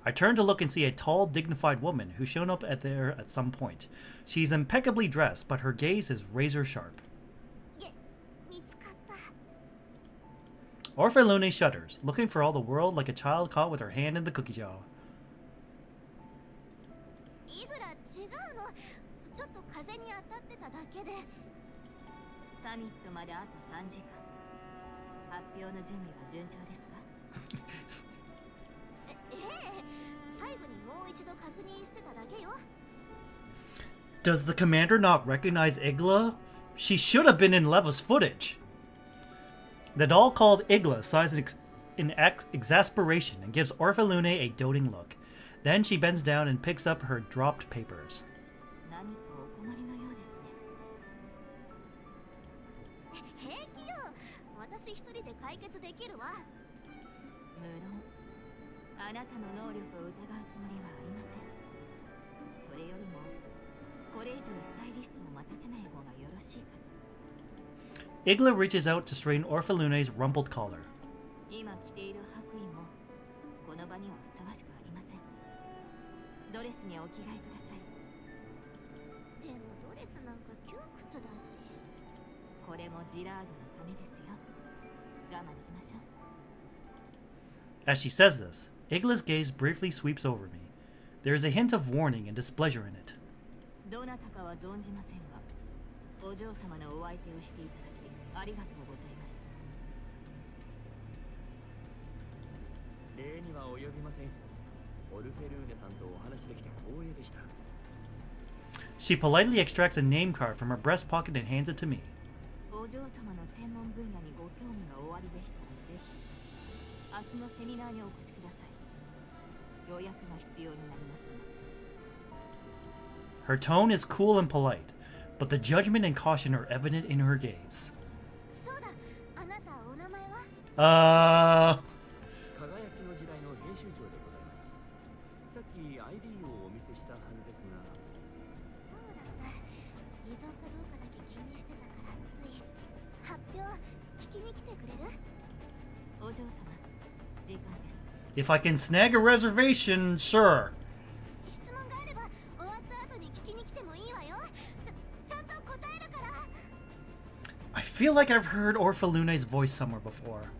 I turn to look and see a tall, dignified woman who's shown up there at some point. She's impeccably dressed, but her gaze is razor sharp. 見つかった。 Orphalune shudders, looking for all the world like a child caught with her hand in the cookie jar. イグラ違うの。ちょっと風に当たってただけで。サミットまであと3時間。発表の準備は順調ですか？ええ、最後にもう一度確認してただけよ。 Does the commander not recognize Igla? She should have been in Leva's footage. The doll called Igla sighs in exasperation and gives Orphalune a doting look. Then she bends down and picks up her dropped papers. 何かお困りのようですね。平気よ。私一人で解決できるわ。無論、あなたの能力を疑うつもりはありません。それよりも、これ以上スタイリストを待たせない方がよろしいかと。 Igla reaches out to straighten Orphalune's rumpled collar. 今着ている白衣も、この場にはふさわしくありません。ドレスにお着替えください。でもドレスなんか窮屈だし。これもジラードのためですよ。我慢しましょう。 As she says this, Igla's gaze briefly sweeps over me. There is a hint of warning and displeasure in it. どなたかは存じませんが、お嬢様のお相手をしていただきありがとうございました。礼には及びません。オルフェルーネさんとお話できて光栄でした。 She politely extracts a name card from her breast pocket and hands it to me. お嬢様の専門分野にご興味がおありでしたらぜひ明日のセミナーにお越しください。予約が必要になりますが。 Her tone is cool and polite, but the judgment and caution are evident in her gaze. そうだ、あなたお名前は？輝きの時代の編集長でございます。さっき ID をお見せしたはずですが。そうだった。偽造かどうかだけ気にしてたからつい。発表聞きに来てくれる？お嬢様、時間です。 If I can snag a reservation, sure. 質問があれば終わった後に聞きに来てもいいわよ。ちゃんと答えるから。 I feel like I've heard Orphalune's voice somewhere before.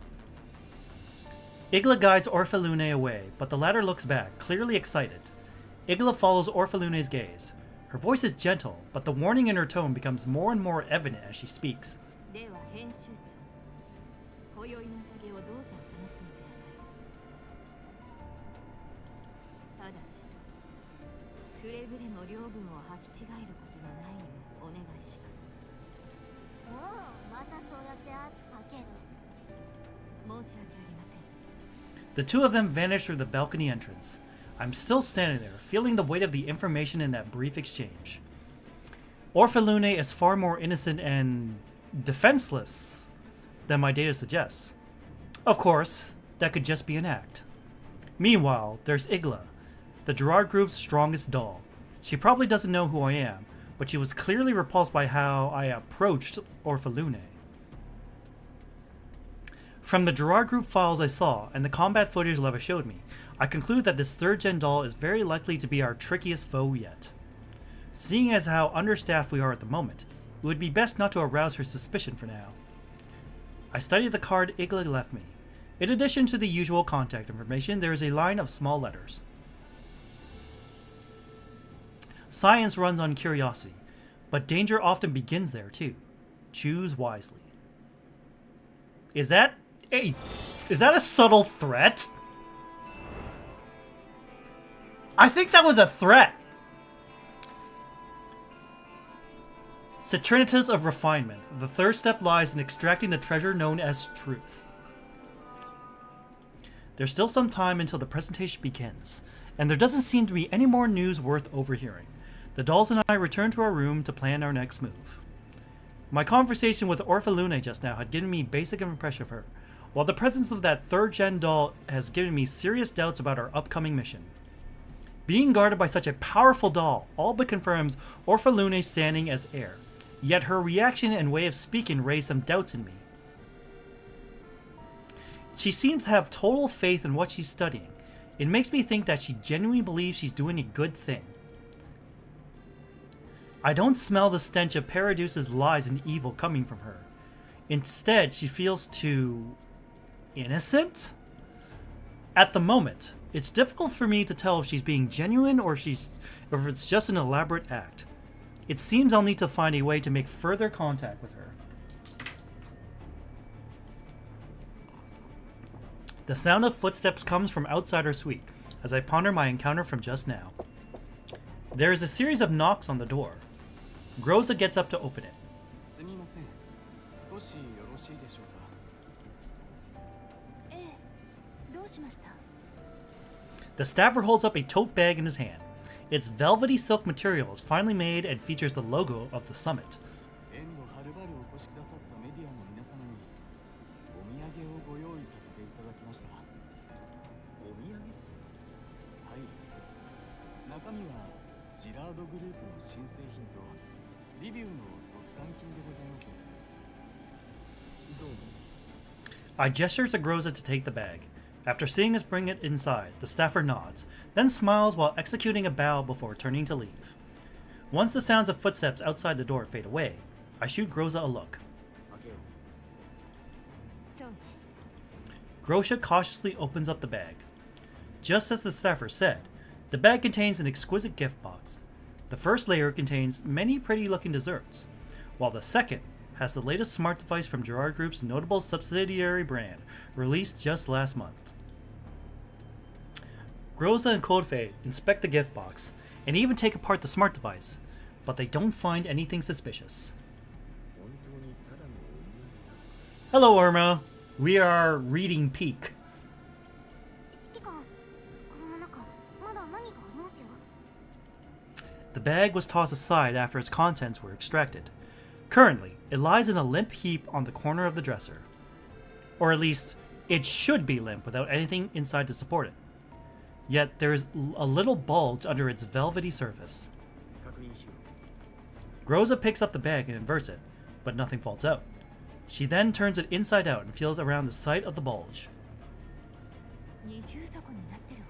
Igla guides Orphalune away, but the latter looks back, clearly excited. Igla follows Orphalune's gaze. Her voice is gentle, but the warning in her tone becomes more and more evident as she speaks. では編集長、今宵の宴をどうぞお楽しみください。ただし、くれぐれも領分を履き違えることのないようお願いします。もうまたそうやって圧かける。申し訳ありません。 The two of them vanish through the balcony entrance. I'm still standing there, feeling the weight of the information in that brief exchange. Orphalune is far more innocent and defenseless than my data suggests. Of course, that could just be an act. Meanwhile, there's Igla, the Gerard Group's strongest doll. She probably doesn't know who I am, but she was clearly repulsed by how I approached Orphalune. From the Gerard Group files I saw and the combat footage Leva showed me, I conclude that this 3rd gen doll is very likely to be our trickiest foe yet. Seeing as how understaffed we are at the moment, it would be best not to arouse her suspicion for now. I studied the card Igla left me. In addition to the usual contact information, there is a line of small letters. Science runs on curiosity, but danger often begins there too. Choose wisely. Is that a subtle threat? I think that was a threat. Citrinitas of refinement. The 3rd step lies in extracting the treasure known as truth. There's still some time until the presentation begins, and there doesn't seem to be any more news worth overhearing. The dolls and I return to our room to plan our next move. My conversation with Orphalune just now had given me basic impression of her, while the presence of that 3rd gen doll has given me serious doubts about our upcoming mission. Being guarded by such a powerful doll all but confirms Orphalune's standing as heir, yet her reaction and way of speaking raised some doubts in me. She seems to have total faith in what she's studying. It makes me think that she genuinely believes she's doing a good thing. I don't smell the stench of Paradeuce's lies and evil coming from her. Instead, she feels too innocent? At the moment, it's difficult for me to tell if she's being genuine or if it's just an elaborate act. It seems I'll need to find a way to make further contact with her. The sound of footsteps comes from outside our suite as I ponder my encounter from just now. There is a series of knocks on the door. Groza gets up to open it. すみません。少しよろしいでしょうか。ええ、どうしました？ The staffer holds up a tote bag in his hand. Its velvety silk material is finely made and features the logo of the summit. 縁をはるばるお越しくださったメディアの皆様にお土産をご用意させていただきました。お土産？はい。中身はジラードグループの新製品とリビウの特産品でございます。どうも。I gesture to Groza to take the bag. After seeing us bring it inside, the staffer nods, then smiles while executing a bow before turning to leave. Once the sounds of footsteps outside the door fade away, I shoot Groza a look. そうね。 Groza cautiously opens up the bag. Just as the staffer said, the bag contains an exquisite gift box. The first layer contains many pretty-looking desserts, while the second has the latest smart device from Gerard Group's notable subsidiary brand, released just last month. Groza and Kodfe inspect the gift box and even take apart the smart device, but they don't find anything suspicious. Hello, Irma. We are reading Peak. 指揮官、この中まだ何かありますよ。 The bag was tossed aside after its contents were extracted. Currently, it lies in a limp heap on the corner of the dresser. Or at least, it should be limp without anything inside to support it. Yet there is a little bulge under its velvety surface. Groza picks up the bag and inverts it, but nothing falls out. She then turns it inside out and feels around the site of the bulge. 二重底になってる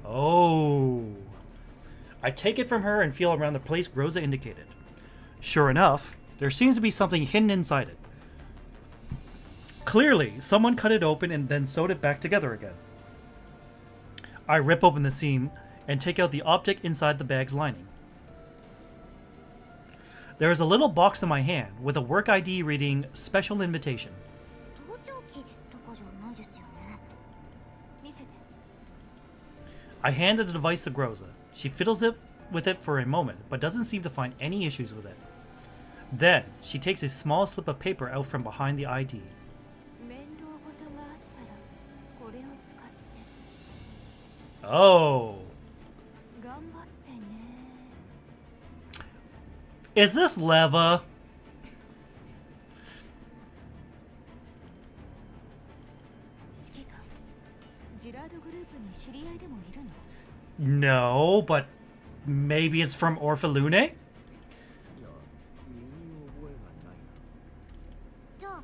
わ。 Oh. I take it from her and feel around the place Groza indicated. Sure enough, there seems to be something hidden inside it. Clearly, someone cut it open and then sewed it back together again. I rip open the seam and take out the object inside the bag's lining. There is a little box in my hand with a work ID reading Special Invitation. 盗聴器とかじゃないですよね。見せて。 I hand the device to Groza. She fiddles with it for a moment, but doesn't seem to find any issues with it. Then, she takes a small slip of paper out from behind the ID. 面倒事があったらこれを使って。 Oh. 頑張ってね。 Is this Leva? 指揮官、ジラードグループに知り合いでもいるの？ No, but maybe it's from Orphalune? いや、身に覚えがないな。じゃあ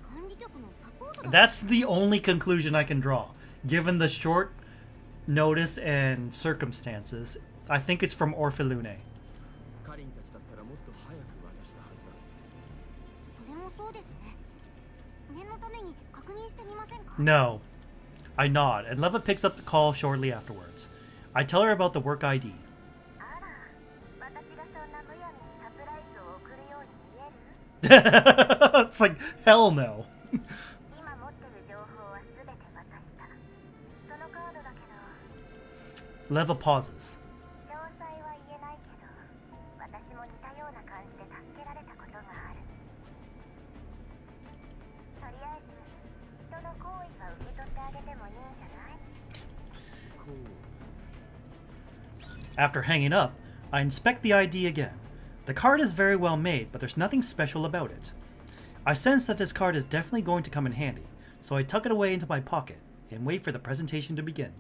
管理局のサポートだ。 That's the only conclusion I can draw. Given the short notice and circumstances, I think it's from Orphelune. カリンたちだったらもっと早く渡したはずだ。それもそうですね。念のために確認してみませんか？ No. I nod, and Leva picks up the call shortly afterwards. I tell her about the work ID. あら、私がそんなむやみにサプライズを送るように見える？ It's like, hell no. 今持ってる情報はすべて渡した。そのカードだけど、 Leva pauses. 詳細は言えないけど、私も似たような感じで助けられたことがある。とりあえず、人の行為は受け取ってあげてもいいんじゃない？ After hanging up, I inspect the ID again. The card is very well made, but there's nothing special about it. I sense that this card is definitely going to come in handy, so I tuck it away into my pocket and wait for the presentation to begin.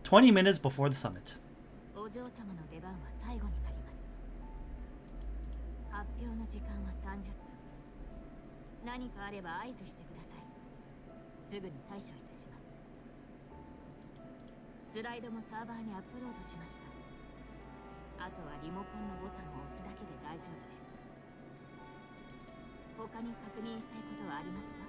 20 minutes before the summit. お嬢様の出番は最後になります。発表の時間は30分。何かあれば合図してください。すぐに対処いたします。スライドもサーバーにアップロードしました。あとはリモコンのボタンを押すだけで大丈夫です。他に確認したいことはありますか？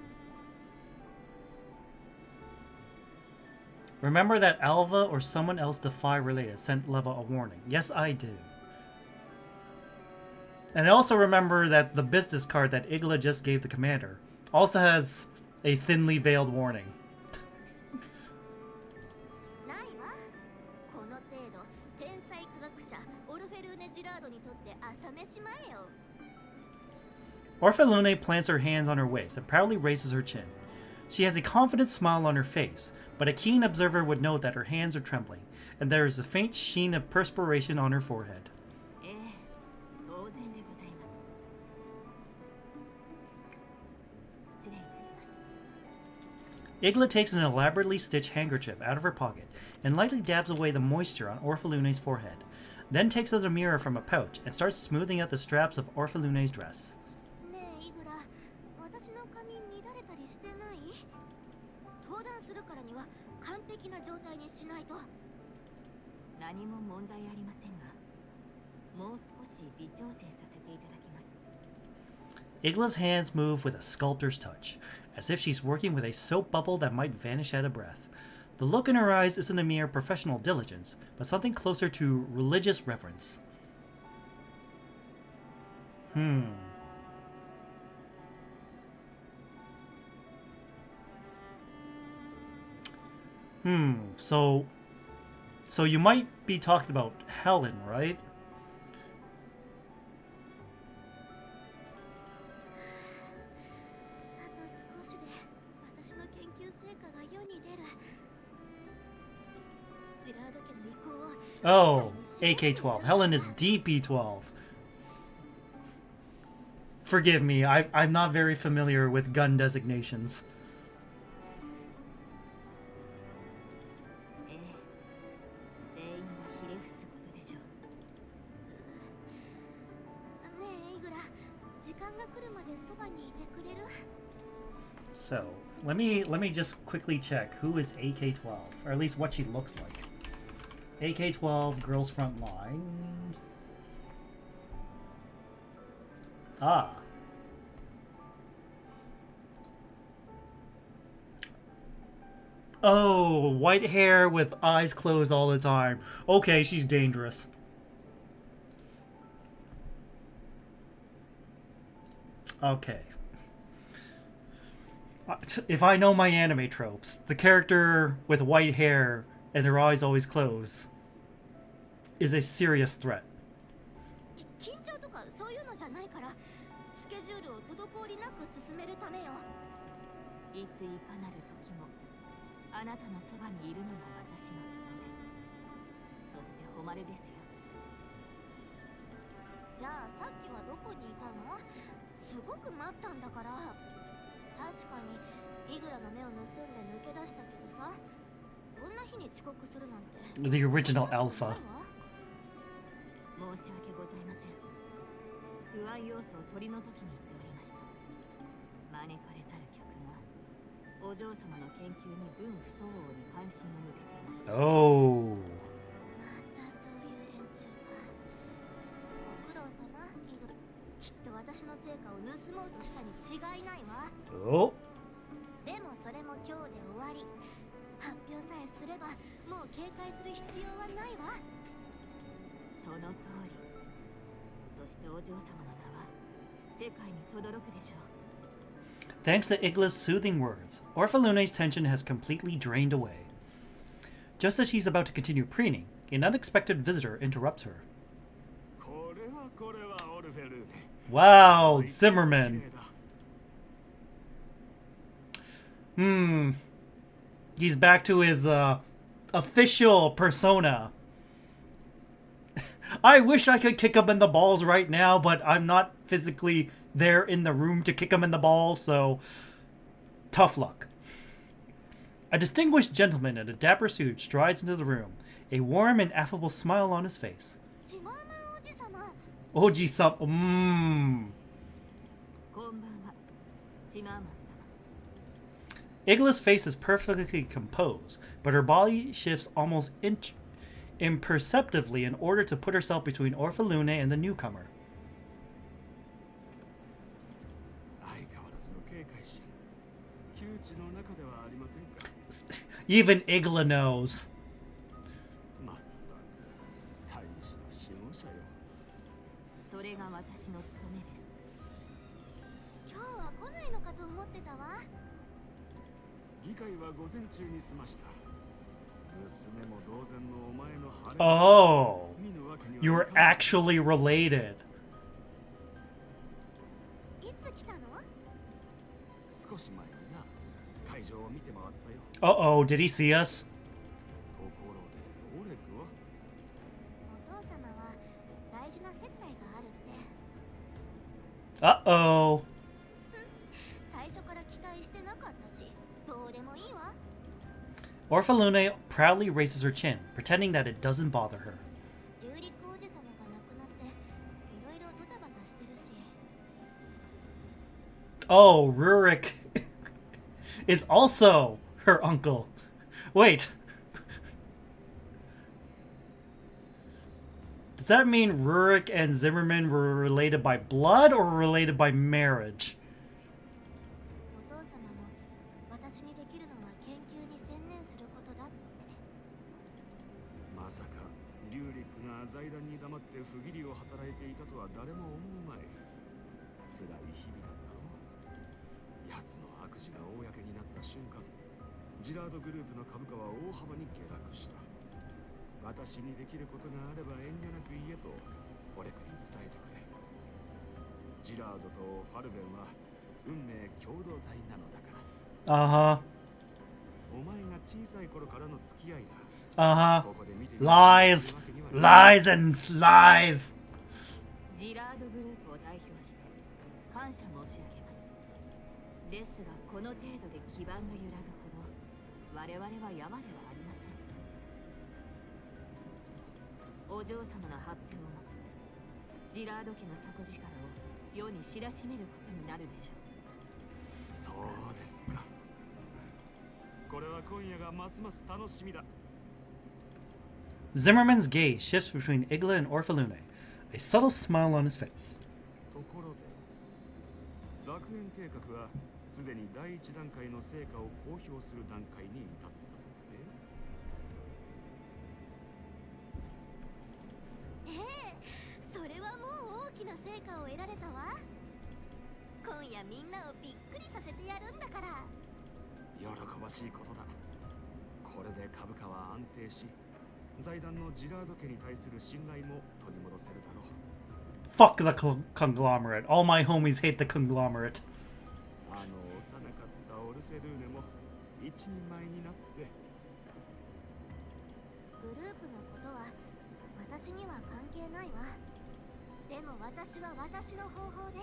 Remember that Alva or someone else Defy related sent Leva a warning. Yes, I do. And I also remember that the business card that Igla just gave the commander also has a thinly veiled warning. ないわ。この程度、天才科学者オルフェルーネ・ジラードにとって朝飯前よ。 Orphelune plants her hands on her waist and proudly raises her chin. She has a confident smile on her face, but a keen observer would note that her hands are trembling, and there is a faint sheen of perspiration on her forehead. ええ、当然でございます。失礼いたします。 Igla takes an elaborately stitched handkerchief out of her pocket and lightly dabs away the moisture on Orphelune's forehead, then takes out a mirror from a pouch and starts smoothing out the straps of Orphelune's dress. ねえイグラ、私の髪乱れたりしてない？登壇するからには完璧な状態にしないと。何も問題ありませんが、もう少し微調整させていただきます。 Igla's hands move with a sculptor's touch, as if she's working with a soap bubble that might vanish at a breath. The look in her eyes isn't a mere professional diligence, but something closer to religious reverence. So you might be talking about Helen, right? あと少しで私の研究成果が世に出る。ジラード家の意向を Oh, AK-12. Helen is DP-12. Forgive me, I'm not very familiar with gun designations. ええ、全員がひれ伏すことでしょう。ねえイグラ、時間が来るまでそばにいてくれる？ So, let me just quickly check who is AK-12, or at least what she looks like. AK-12, Girls Frontline. Ah. Oh, white hair with eyes closed all the time. Okay, she's dangerous. Okay. If I know my anime tropes, the character with white hair and their eyes always closed is a serious threat. 緊張とかそういうのじゃないから、スケジュールを滞りなく進めるためよ。いついかなる時もあなたのそばにいるのが私の務め。そして誉れですよ。じゃあさっきはどこにいたの？すごく待ったんだから。確かにイグラの目を盗んで抜け出したけどさ、こんな日に遅刻するなんて。 The original Alpha. 申し訳ございません。不安要素を取り除きに行っておりました。招かれざる客がお嬢様の研究に分不相応に関心を向けていました。 Oh. またそういう連中か。ご苦労様イグ。きっと私の成果を盗もうとしたに違いないわ。 Oh. でもそれも今日で終わり。発表さえすればもう警戒する必要はないわ。その通り。そしてお嬢様の名は世界に轟くでしょう。 Thanks to Igla's soothing words, Orphalune's tension has completely drained away. Just as she's about to continue preening, an unexpected visitor interrupts her. これはオルフェルーネ。 Wow, Zimmerman. He's back to his official persona. I wish I could kick him in the balls right now, but I'm not physically there in the room to kick him in the balls, so tough luck. A distinguished gentleman in a dapper suit strides into the room, a warm and affable smile on his face. ジマーマンおじさま。 Oji-san, こんばんは、ジマーマン様。 Igla's face is perfectly composed, but her body shifts almost imperceptibly in order to put herself between Orphalune and the newcomer. 相変わらずの警戒心。窮地の中ではありませんか。 Even Igla knows. まったく大した使用者よ。それが私の務めです。今日は来ないのかと思ってたわ。議会は午前中に済ました。娘も同然のお前の晴れ。 Oh, 見ぬわけには you were いかない。 actually related. いつ来たの？少し前にな、会場を見て回ったよ。 Uh-oh, did he see us? ところで、オレクはお父様は大事な接待があるって。 Uh-oh. 最初から期待してなかったし、どうでもいいわ。 Orphalune proudly raises her chin, pretending that it doesn't bother her. リュウリックおじ様が亡くなっていろいろドタバタしてるし。 Oh, Rurik is also her uncle. Wait. Does that mean Rurik and Zimmerman were related by blood or related by marriage? お父様も私にできるのは研究に専念することだって。まさかリュウリックが財団に黙って不義理を働いていたとは誰も思うまい。辛い日々だったろう。奴の悪事が公になった瞬間、ジラードグループの株価は大幅に下落した。私にできることがあれば遠慮なく言えとオレクに伝えてくれ。ジラードとファルベンは運命共同体なのだから。 Uh-huh. お前が小さい頃からの付き合いだ。 Uh-huh. ここで見てみる Lies. わけにはいかない。 Lies and lies. ジラードグループを代表して感謝申し上げます。ですがこの程度で基盤が揺らぐほど我々は山ではありません。お嬢様の発表をもってジラード家の底力を世に知らしめることになるでしょう。そうですか。これは今夜がますます楽しみだ。 Zimmerman's gaze shifts between Igla and Orphalune, a subtle smile on his face. ところで、楽園計画はすでに第一段階の成果を公表する段階に至ったので。それはもう大きな成果を得られたわ。今夜みんなをびっくりさせてやるんだから。喜ばしいことだ。これで株価は安定し、財団のジラード家に対する信頼も取り戻せるだろう。 Fuck the conglomerate. All my homies hate the conglomerate. あの幼かったオルフェルーネも一人前になって。グループのことは私には関係ないわ。でも私は私の方法で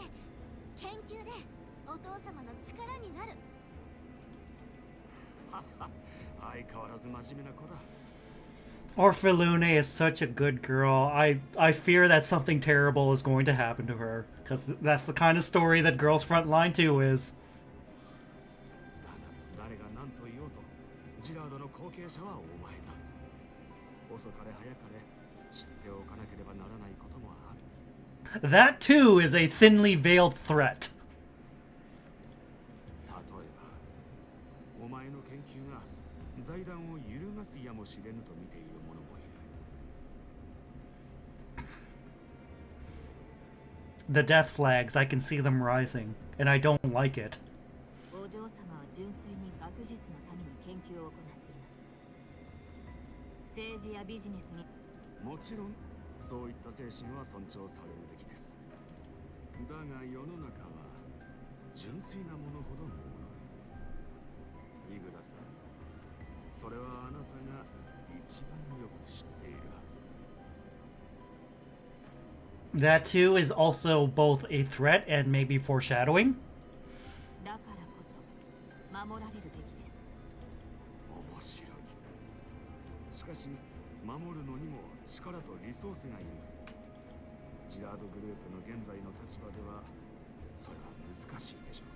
研究でお父様の力になる。相変わらず真面目な子だ。 Orphalune is such a good girl. I fear that something terrible is going to happen to her, because that's the kind of story that Girls Frontline 2 is. 係者はお前だ。遅かれ早かれ知っておかなければならないこともある。 That too is a thinly veiled threat. 例えば、お前の研究が財団を揺るがすやもしれぬと見ている者もいる。 The death flags, I can see them rising, and I don't like it. お嬢様は純粋に学術のために研究を行っています。政治やビジネスにもちろんそういった精神は尊重されるべきです。だが世の中は純粋なものほどもイグラさん、それはあなたが一番よく知っているはず。 That too is also both a threat and maybe foreshadowing. だからこそ守られるべきです。面白い。しかし守るのにも力とリソースがいる。ジラードグループの現在の立場ではそれは難しいでしょう。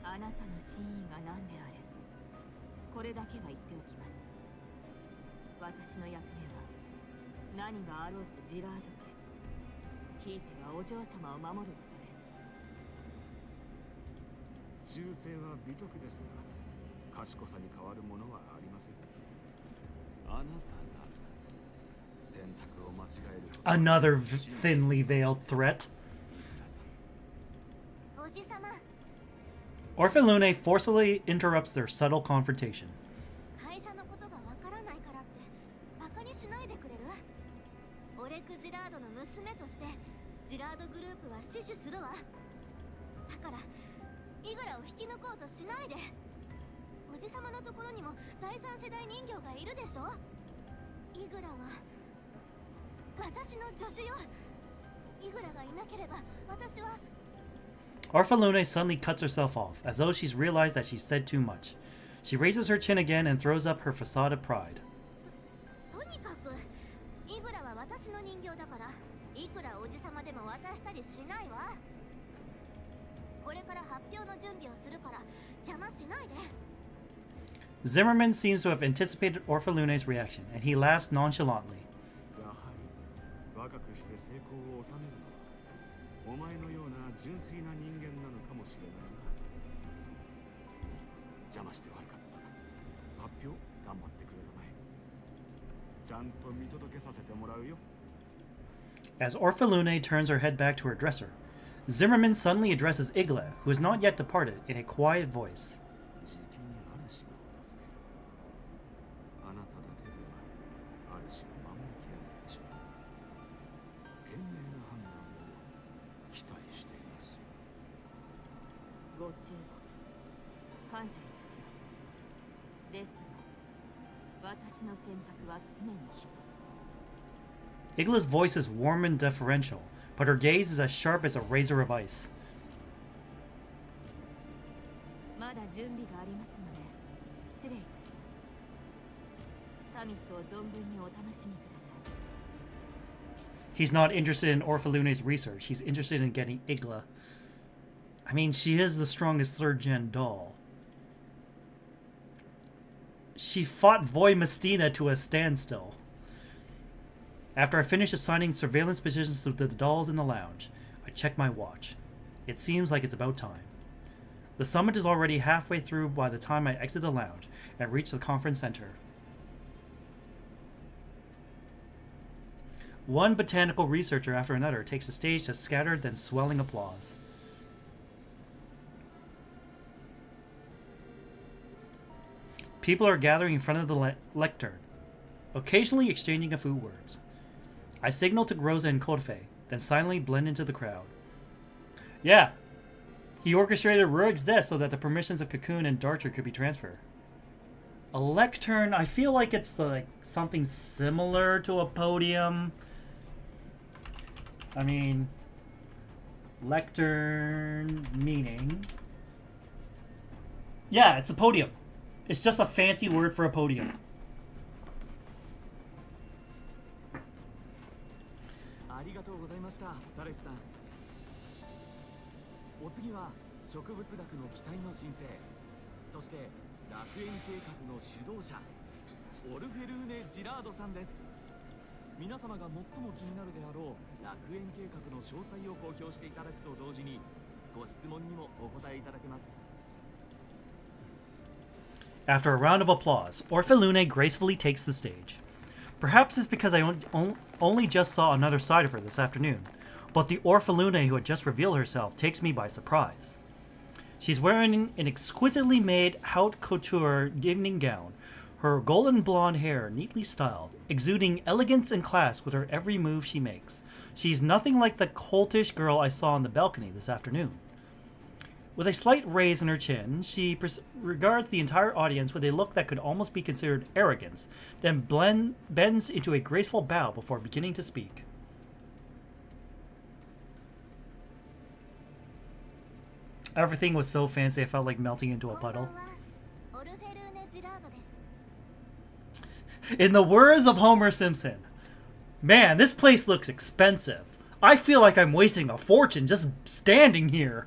あなたの真意が何であれ、これだけは言っておきます。私の役目は何があろうとジラード家、ひいてはお嬢様を守ることです。忠誠は美徳ですが、賢さに変わるものはありません。あなたが選択を間違える。 Another thinly veiled threat. おじさま、 Orphalune forcefully interrupts their subtle confrontation. 会社のことがわからないからってバカにしないでくれる？オレク・ジラードの娘としてジラードグループは死守するわ。だからイグラを引き抜こうとしないで。おじさまのところにも第三世代人形がいるでしょ。イグラは私の助手よ。イグラがいなければ私は。 Orphalune suddenly cuts herself off, as though she's realized that she's said too much. She raises her chin again and throws up her facade of pride. とにかくイグラは私の人形だから、いくらおじさまでも渡したりしないわ。これから発表の準備をするから邪魔しないで。 Zimmerman seems to have anticipated Orphalune's reaction, and he laughs nonchalantly. やはり若くして成功を収めるのはお前のような純粋な人間なのかもしれないな。邪魔して悪かった。発表頑張ってくれたまえ。ちゃんと見届けさせてもらうよ。 As Orphalune turns her head back to her dresser, Zimmerman suddenly addresses Igla, who has not yet departed, in a quiet voice. じきに嵐が訪れる。あなただけでは嵐を守りきれないでしょう。賢明な判断を期待していますよ。ご忠告感謝いたします。ですが、私の選択は常に一つ。 Igla's voice is warm and deferential, but her gaze is as sharp as a razor of ice. まだ準備がありますので失礼いたします。サミットを存分にお楽しみください。 He's not interested in Orphalune's research. He's interested in getting Igla. I mean, she is the strongest third-gen doll. She fought Voy Mestina to a standstill. After I finish assigning surveillance positions to the dolls in the lounge, I check my watch. It seems like it's about time. The summit is already halfway through by the time I exit the lounge and reach the conference center. One botanical researcher after another takes the stage to scattered then swelling applause. People are gathering in front of the lectern, occasionally exchanging a few words. I signal to Groza and Kotefe, then silently blend into the crowd. Yeah, he orchestrated Rueg's death so that the permissions of Cocoon and Darcher could be transferred. A lectern, I feel like it's like something similar to a podium. I mean, lectern meaning... Yeah, it's a podium. It's just a fancy word for a podium. ありがとうございました、タレスさん。お次は植物学の期待の新星、そして楽園計画の主導者、オルフェルーネ・ジラードさんです。皆様が最も気になるであろう楽園計画の詳細を公表していただくと同時にご質問にもお答えいただけます。 After a round of applause, Orphalune gracefully takes the stage. Perhaps it's because I only just saw another side of her this afternoon, but the Orphalune who had just revealed herself takes me by surprise. She's wearing an exquisitely made haute couture evening gown, her golden blonde hair neatly styled, exuding elegance and class with her every move she makes. She's nothing like the coltish girl I saw on the balcony this afternoon. With a slight raise in her chin, she regards the entire audience with a look that could almost be considered arrogance, then bends into a graceful bow before beginning to speak. Everything was so fancy I felt like melting into a puddle. In the words of Homer Simpson, "Man, this place looks expensive. I feel like I'm wasting a fortune just standing here."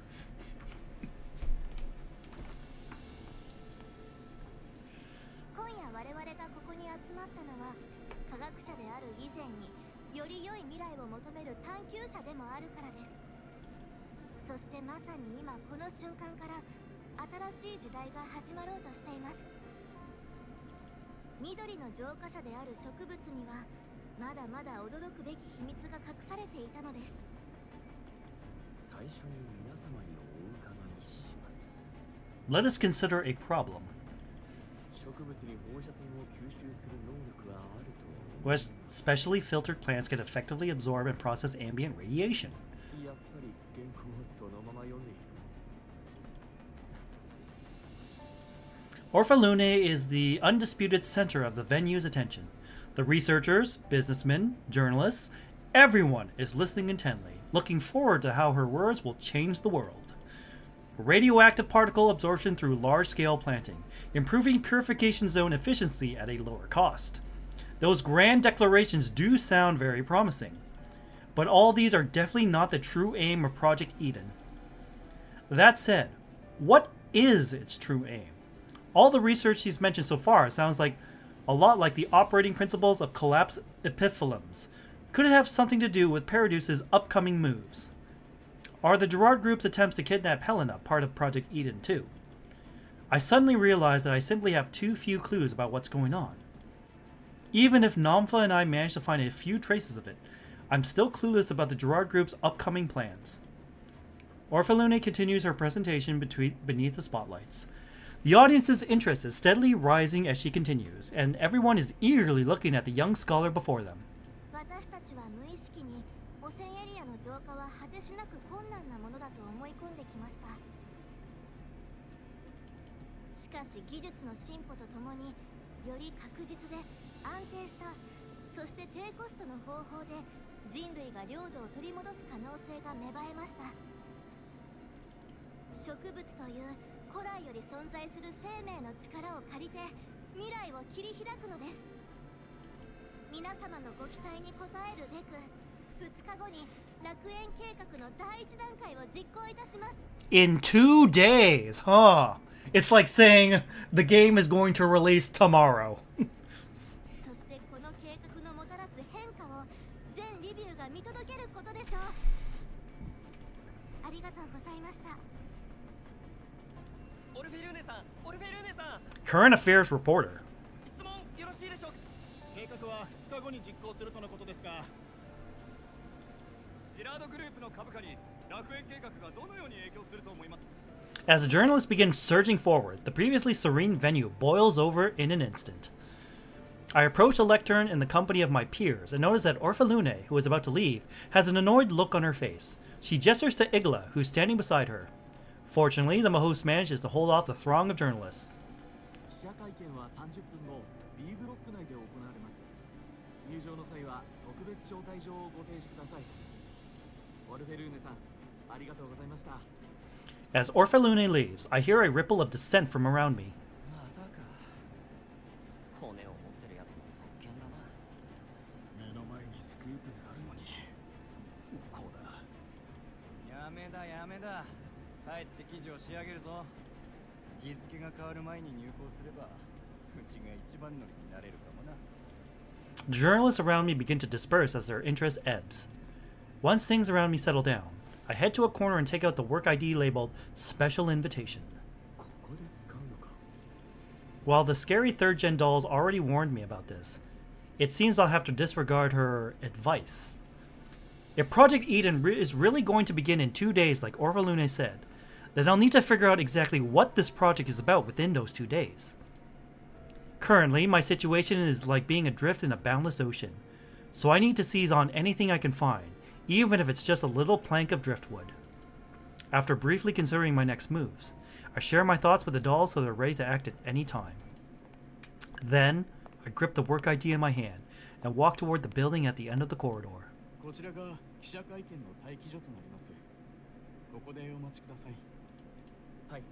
今夜我々がここに集まったのは科学者である以前により良い未来を求める探求者でもあるからです。そしてまさに今この瞬間から新しい時代が始まろうとしています。緑の浄化者である植物にはまだまだ驚くべき秘密が隠されていたのです。最初に皆様にお伺いします。 Let us consider a problem. 植物に放射線を吸収する能力はあると。 Where specially filtered plants can effectively absorb and process ambient radiation. やっぱり原稿をそのまま読んでいる。 Orphalune is the undisputed center of the venue's attention. The researchers, businessmen, journalists, everyone is listening intently, looking forward to how her words will change the world. Radioactive particle absorption through large-scale planting, improving purification zone efficiency at a lower cost. Those grand declarations do sound very promising. But all these are definitely not the true aim of Project Eden. That said, what is its true aim? All the research she's mentioned so far sounds like a lot like the operating principles of collapsed epiphyllums. Could it have something to do with Paradeuce's upcoming moves? Are the Gerard Group's attempts to kidnap Helena part of Project Eden too? I suddenly realize that I simply have too few clues about what's going on. Even if Namfa and I managed to find a few traces of it, I'm still clueless about the Gerard Group's upcoming plans. Orphalune continues her presentation beneath the spotlights. The audience's interest is steadily rising as she continues, and everyone is eagerly looking at the young scholar before them. 私たちは無意識に汚染エリアの浄化は果てしなく困難なものだと思い込んできました。しかし技術の進歩とともにより確実で安定したそして低コストの方法で人類が領土を取り戻す可能性が芽生えました。植物という古来より存在する生命の力を借りて未来を切り開くのです。皆様のご期待に応えるべく2日後に楽園計画の第一段階を実行いたします。 In 2 days, huh? It's like saying the game is going to release tomorrow. そしてこの計画のもたらす変化を全リビューが見届けることでしょう。ありがとうございました。 オルフェルーネさん、オルフェルーネさん、 Current Affairs reporter. 質問よろしいでしょうか。計画は2日後に実行するとのことですが、ジラードグループの株価に楽園計画がどのように影響すると思います。 As the journalist begins surging forward, the previously serene venue boils over in an instant. I approach the lectern in the company of my peers and notice that Orphalune, who is about to leave, has an annoyed look on her face. She gestures to Igla, who's standing beside her. Fortunately, the host manages to hold off the throng of journalists. 記者会見は30分後 B ブロック内で行われます。入場の際は特別招待状をご提示ください。オルフェルーネさん、ありがとうございました。 As Orphalune leaves, I hear a ripple of dissent from around me. またか。骨を持ってるやつの特権だな。目の前にスクープがあるのにいつもこうだ。やめだやめだ。帰って記事を仕上げるぞ。日付が変わる前に入稿すればちが一番乗りになれるかもな。 The journalists around me begin to disperse as their interest ebbs. Once things around me settle down, I head to a corner and take out the work ID labeled Special Invitation. ここで使うのか。 While the scary third-gen dolls already warned me about this, it seems I'll have to disregard her advice. If Project Eden is really going to begin in 2 days like Orvalune said, then I'll need to figure out exactly what this project is about within those 2 days. Currently, my situation is like being adrift in a boundless ocean, so I need to seize on anything I can find, even if it's just a little plank of driftwood. After briefly considering my next moves, I share my thoughts with the dolls so they're ready to act at any time. Then, I grip the work ID in my hand and walk toward the building at the end of the corridor. こちらが記者会見の待機所となります。ここでお待ちください。はい。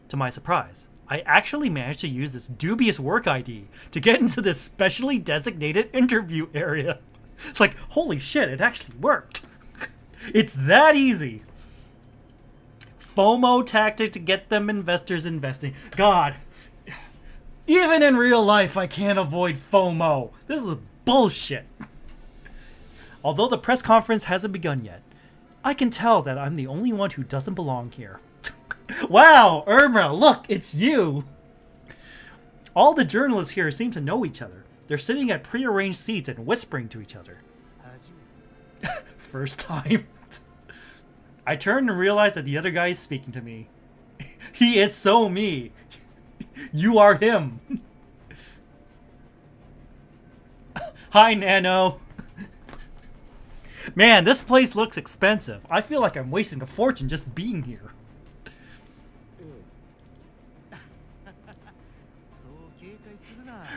To my surprise, I actually managed to use this dubious work ID to get into this specially designated interview area. It's like, holy shit, it actually worked. It's that easy. FOMO tactic to get them investors investing. God, even in real life, I can't avoid FOMO. This is bullshit. Although the press conference hasn't begun yet, I can tell that I'm the only one who doesn't belong here. Wow, Irma, look, it's you! All the journalists here seem to know each other. They're sitting at prearranged seats and whispering to each other. First time. I turn and realize that the other guy is speaking to me. He is so me. You are him. Hi, Nano. Man, this place looks expensive. I feel like I'm wasting a fortune just being here.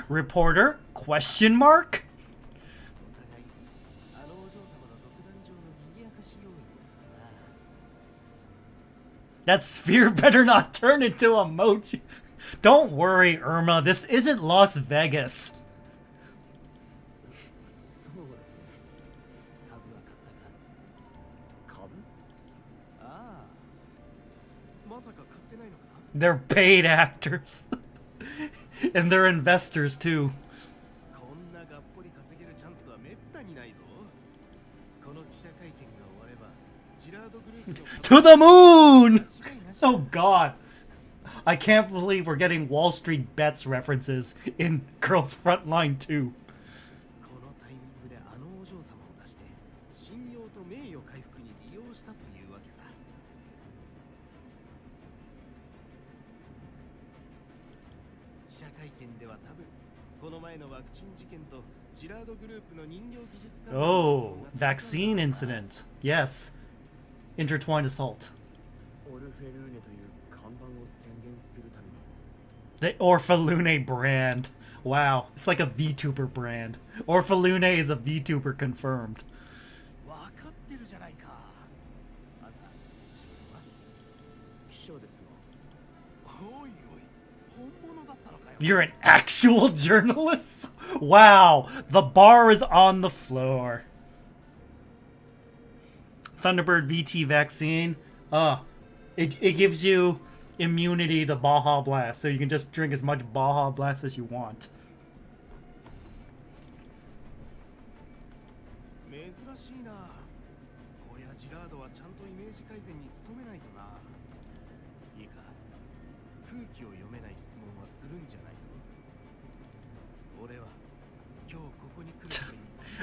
Reporter? Question mark? That sphere better not turn into emoji. Don't worry, Irma. This isn't Las Vegas. They're paid actors. And they're investors too. To the moon! Oh god. I can't believe we're getting Wall Street Bets references in Girls Frontline 2. Oh, vaccine incident. Yes. Intertwined assault. The Orphalune brand. Wow, it's like a VTuber brand. Orphalune is a VTuber confirmed. You're an actual journalist? Wow, the bar is on the floor. Thunderbird VT vaccine. It gives you immunity to Baja Blast, so you can just drink as much Baja Blast as you want.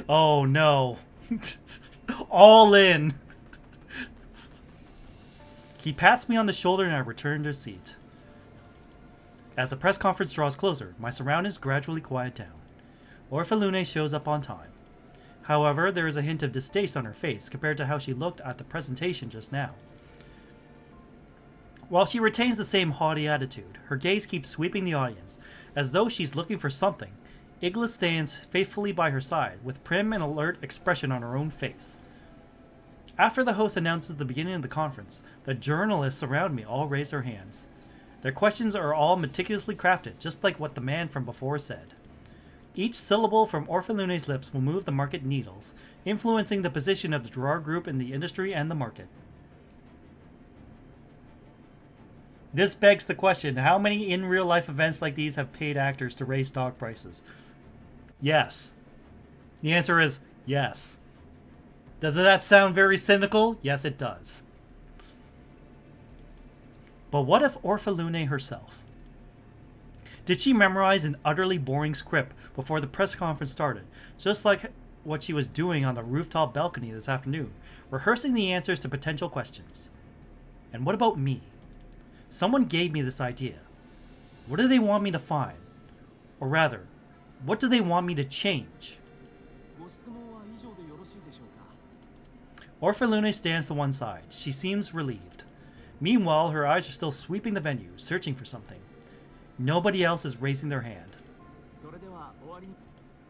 Oh no. All in. He pats me on the shoulder and I return to the seat. As the press conference draws closer, my surroundings gradually quiet down. Orphalune shows up on time. However, there is a hint of distaste on her face compared to how she looked at the presentation just now. While she retains the same haughty attitude, her gaze keeps sweeping the audience, as though she's looking for something. Igla stands faithfully by her side, with prim and alert expression on her own face. After the host announces the beginning of the conference, the journalists around me all raise their hands. Their questions are all meticulously crafted, just like what the man from before said. Each syllable from Orphalune's lips will move the market needles, influencing the position of the Gerard Group in the industry and the market. This begs the question, how many in real life events like these have paid actors to raise stock prices? Yes. The answer is yes. Does that sound very cynical? Yes, it does. But what if Orphalune herself? Did she memorize an utterly boring script before the press conference started, just like what she was doing on the rooftop balcony this afternoon, rehearsing the answers to potential questions? And what about me? Someone gave me this idea. What do they want me to find? Or rather, what do they want me to change? ご質問は以上でよろしいでしょうか。 Orphalune stands to one side. She seems relieved. Meanwhile, her eyes are still sweeping the venue, searching for something. Nobody else is raising their hand. それでは終わりに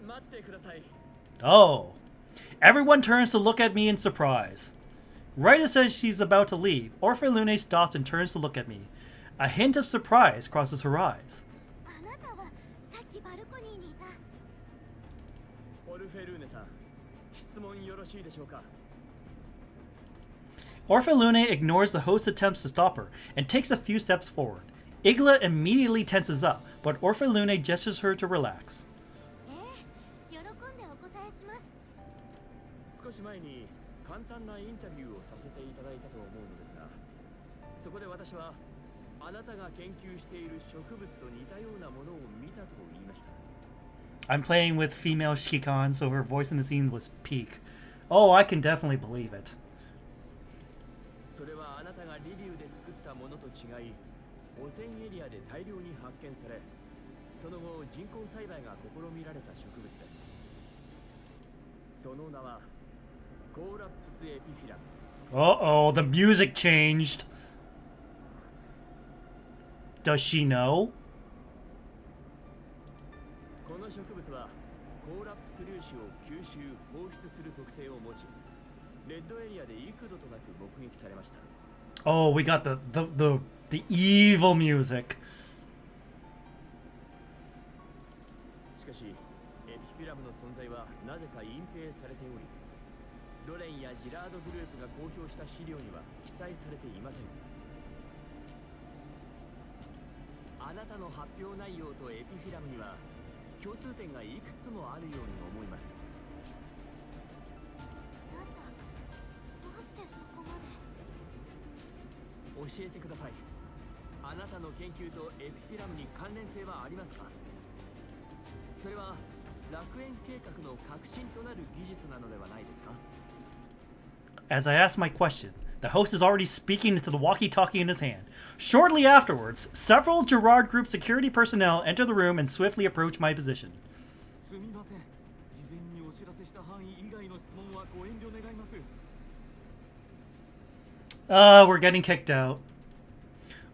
待ってください。 Oh. Everyone turns to look at me in surprise. Right as she's about to leave, Orphalune stops and turns to look at me. A hint of surprise crosses her eyes. あなたはさっきバルコニーにいた。オルフェルーネさん、質問よろしいでしょうか。 Orphalune ignores the host's attempts to stop her and takes a few steps forward. Igla immediately tenses up, but Orphalune gestures her to relax. 喜んでお答えします。少し前に簡単なインタビューをさせていただいたと思うのですが、そこで私はあなたが研究している植物と似たようなものを見たと言いました。 I'm playing with female Shikikan, so her voice in the scene was peak. Oh, I can definitely believe it. それはあなたがリビウで作ったものと違い、汚染エリアで大量に発見され、その後人工栽培が試みられた植物です。その名はコーラップスエピフィラム。 Uh-oh, the music changed. Does she know? この植物はコーラップス粒子を吸収・放出する特性を持ち、レッドエリアで幾度となく目撃されました。 Oh, we got the evil music. しかし、エピフィラムの存在はなぜか隠蔽されており、ロレンやジラードグループが公表した資料には記載されていません。あなたの発表内容とエピフィラムには共通点がいくつもあるように思います。あなた、どうしてそこまで。教えてください。あなたの研究とエピフィラムに関連性はありますか？それは楽園計画の革新となる技術なのではないですか？ As I ask my question, the host is already speaking into the walkie-talkie in his hand. Shortly afterwards, several Gerard Group security personnel enter the room and swiftly approach my position. すみません。事前にお知らせした範囲以外の質問はご遠慮願います。 We're getting kicked out.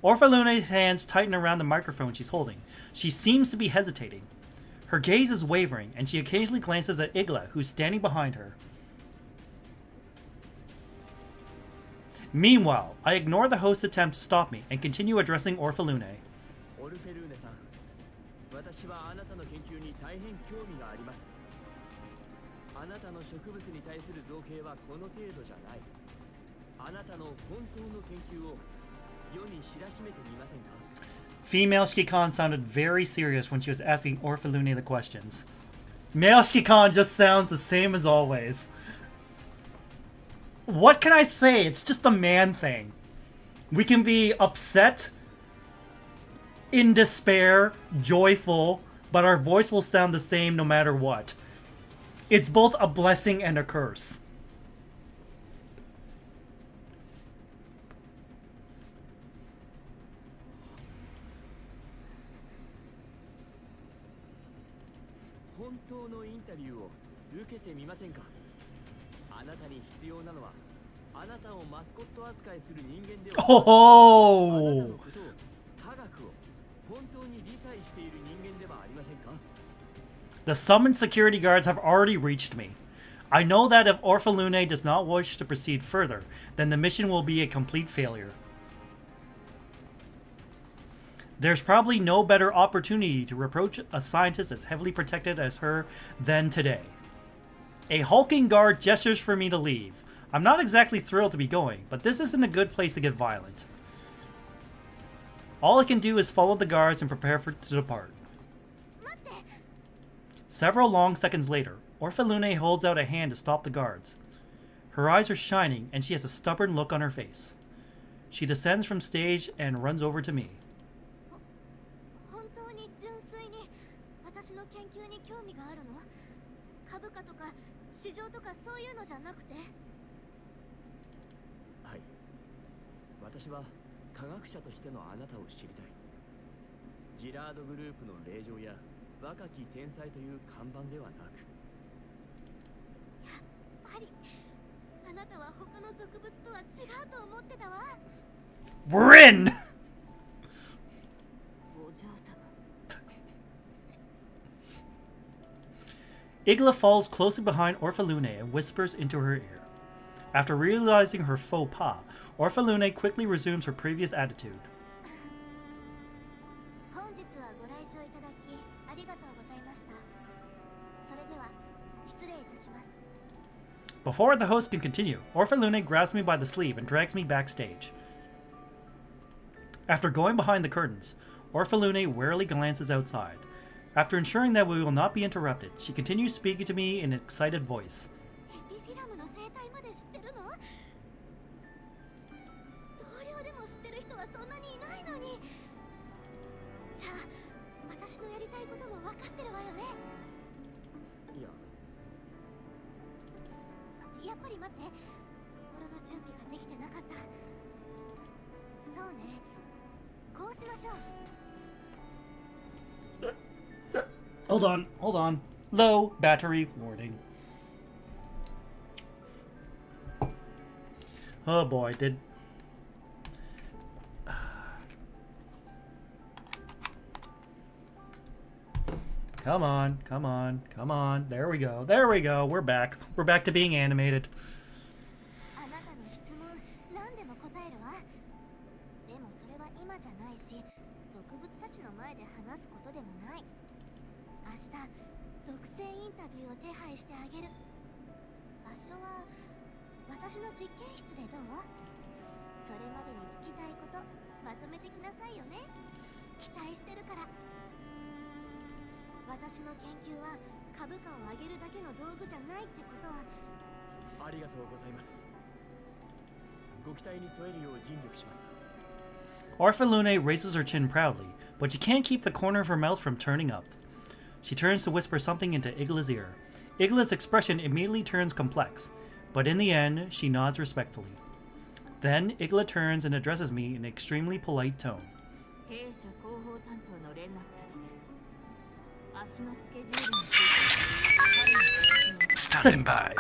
Orphalune's hands tighten around the microphone she's holding. She seems to be hesitating. Her gaze is wavering, and she occasionally glances at Igla, who's standing behind her. Meanwhile, I ignore the host's attempt to stop me and continue addressing Orphalune. オルフェルーネさん、私はあなたの研究に大変興味があります。あなたの植物に対する造形はこの程度じゃない。あなたの本当の研究を世に知らしめてみませんか？ Female Shikikan sounded very serious when she was asking Orphalune the questions. Male Shikikan just sounds the same as always. What can I say? It's just a man thing. We can be upset, in despair, joyful, but our voice will sound the same no matter what. It's both a blessing and a curse. Oh! The summoned security guards have already reached me. I know that if Orphalune does not wish to proceed further, then the mission will be a complete failure. There's probably no better opportunity to reproach a scientist as heavily protected as her than today. A hulking guard gestures for me to leave. I'm not exactly thrilled to be going, but this isn't a good place to get violent. All I can do is follow the guards and prepare to depart. Several long seconds later, Orphalune holds out a hand to stop the guards. Her eyes are shining, and she has a stubborn look on her face. She descends from stage and runs over to me. 本当に純粋に私の研究に興味があるの？株価とか市場とかそういうのじゃなくて？はい。私は科学者としてのあなたを知りたい。ジラードグループの令状や若き天才という看板ではなく。やっぱりあなたは他の俗物とは違うと思ってたわ。We're in! Igla falls closely behind Orphalune and whispers into her ear. After realizing her faux pas, Orphalune quickly resumes her previous attitude. 本日はご来場いただきありがとうございました。それでは失礼いたします。 Before the host can continue, Orphalune grabs me by the sleeve and drags me backstage. After going behind the curtains, Orphalune warily glances outside. After ensuring that we will not be interrupted, she continues speaking to me in an excited voice. エピフィラムの生態まで知ってるの？同僚でも知ってる人はそんなにいないのに。じゃあ私のやりたいことも分かってるわよね。いや。やっぱり待って、心の準備ができてなかった。そうね、こうしましょう。Hold on. Low battery warning. Oh boy, Come on. There we go. We're back. We're back to being animated. あなたの質問、何でも答えるわ。でもそれは今じゃないし、俗物たちの前で話すことでもない。明日、独占インタビューを手配してあげる。場所は私の実験室でどう？それまでに聞きたいことまとめてきなさいよね。期待してるから。私の研究は株価を上げるだけの道具じゃないってことは。ありがとうございます。ご期待に添えるよう尽力します。 Orphalune raises her chin proudly, but she can't keep the corner of her mouth from turning up. She turns to whisper something into Igla's ear. Igla's expression immediately turns complex, but in the end, she nods respectfully. Then Igla turns and addresses me in an extremely polite tone. 弊社広報担当の連絡先です。明日のスケジュールについて彼の確認 Standing by.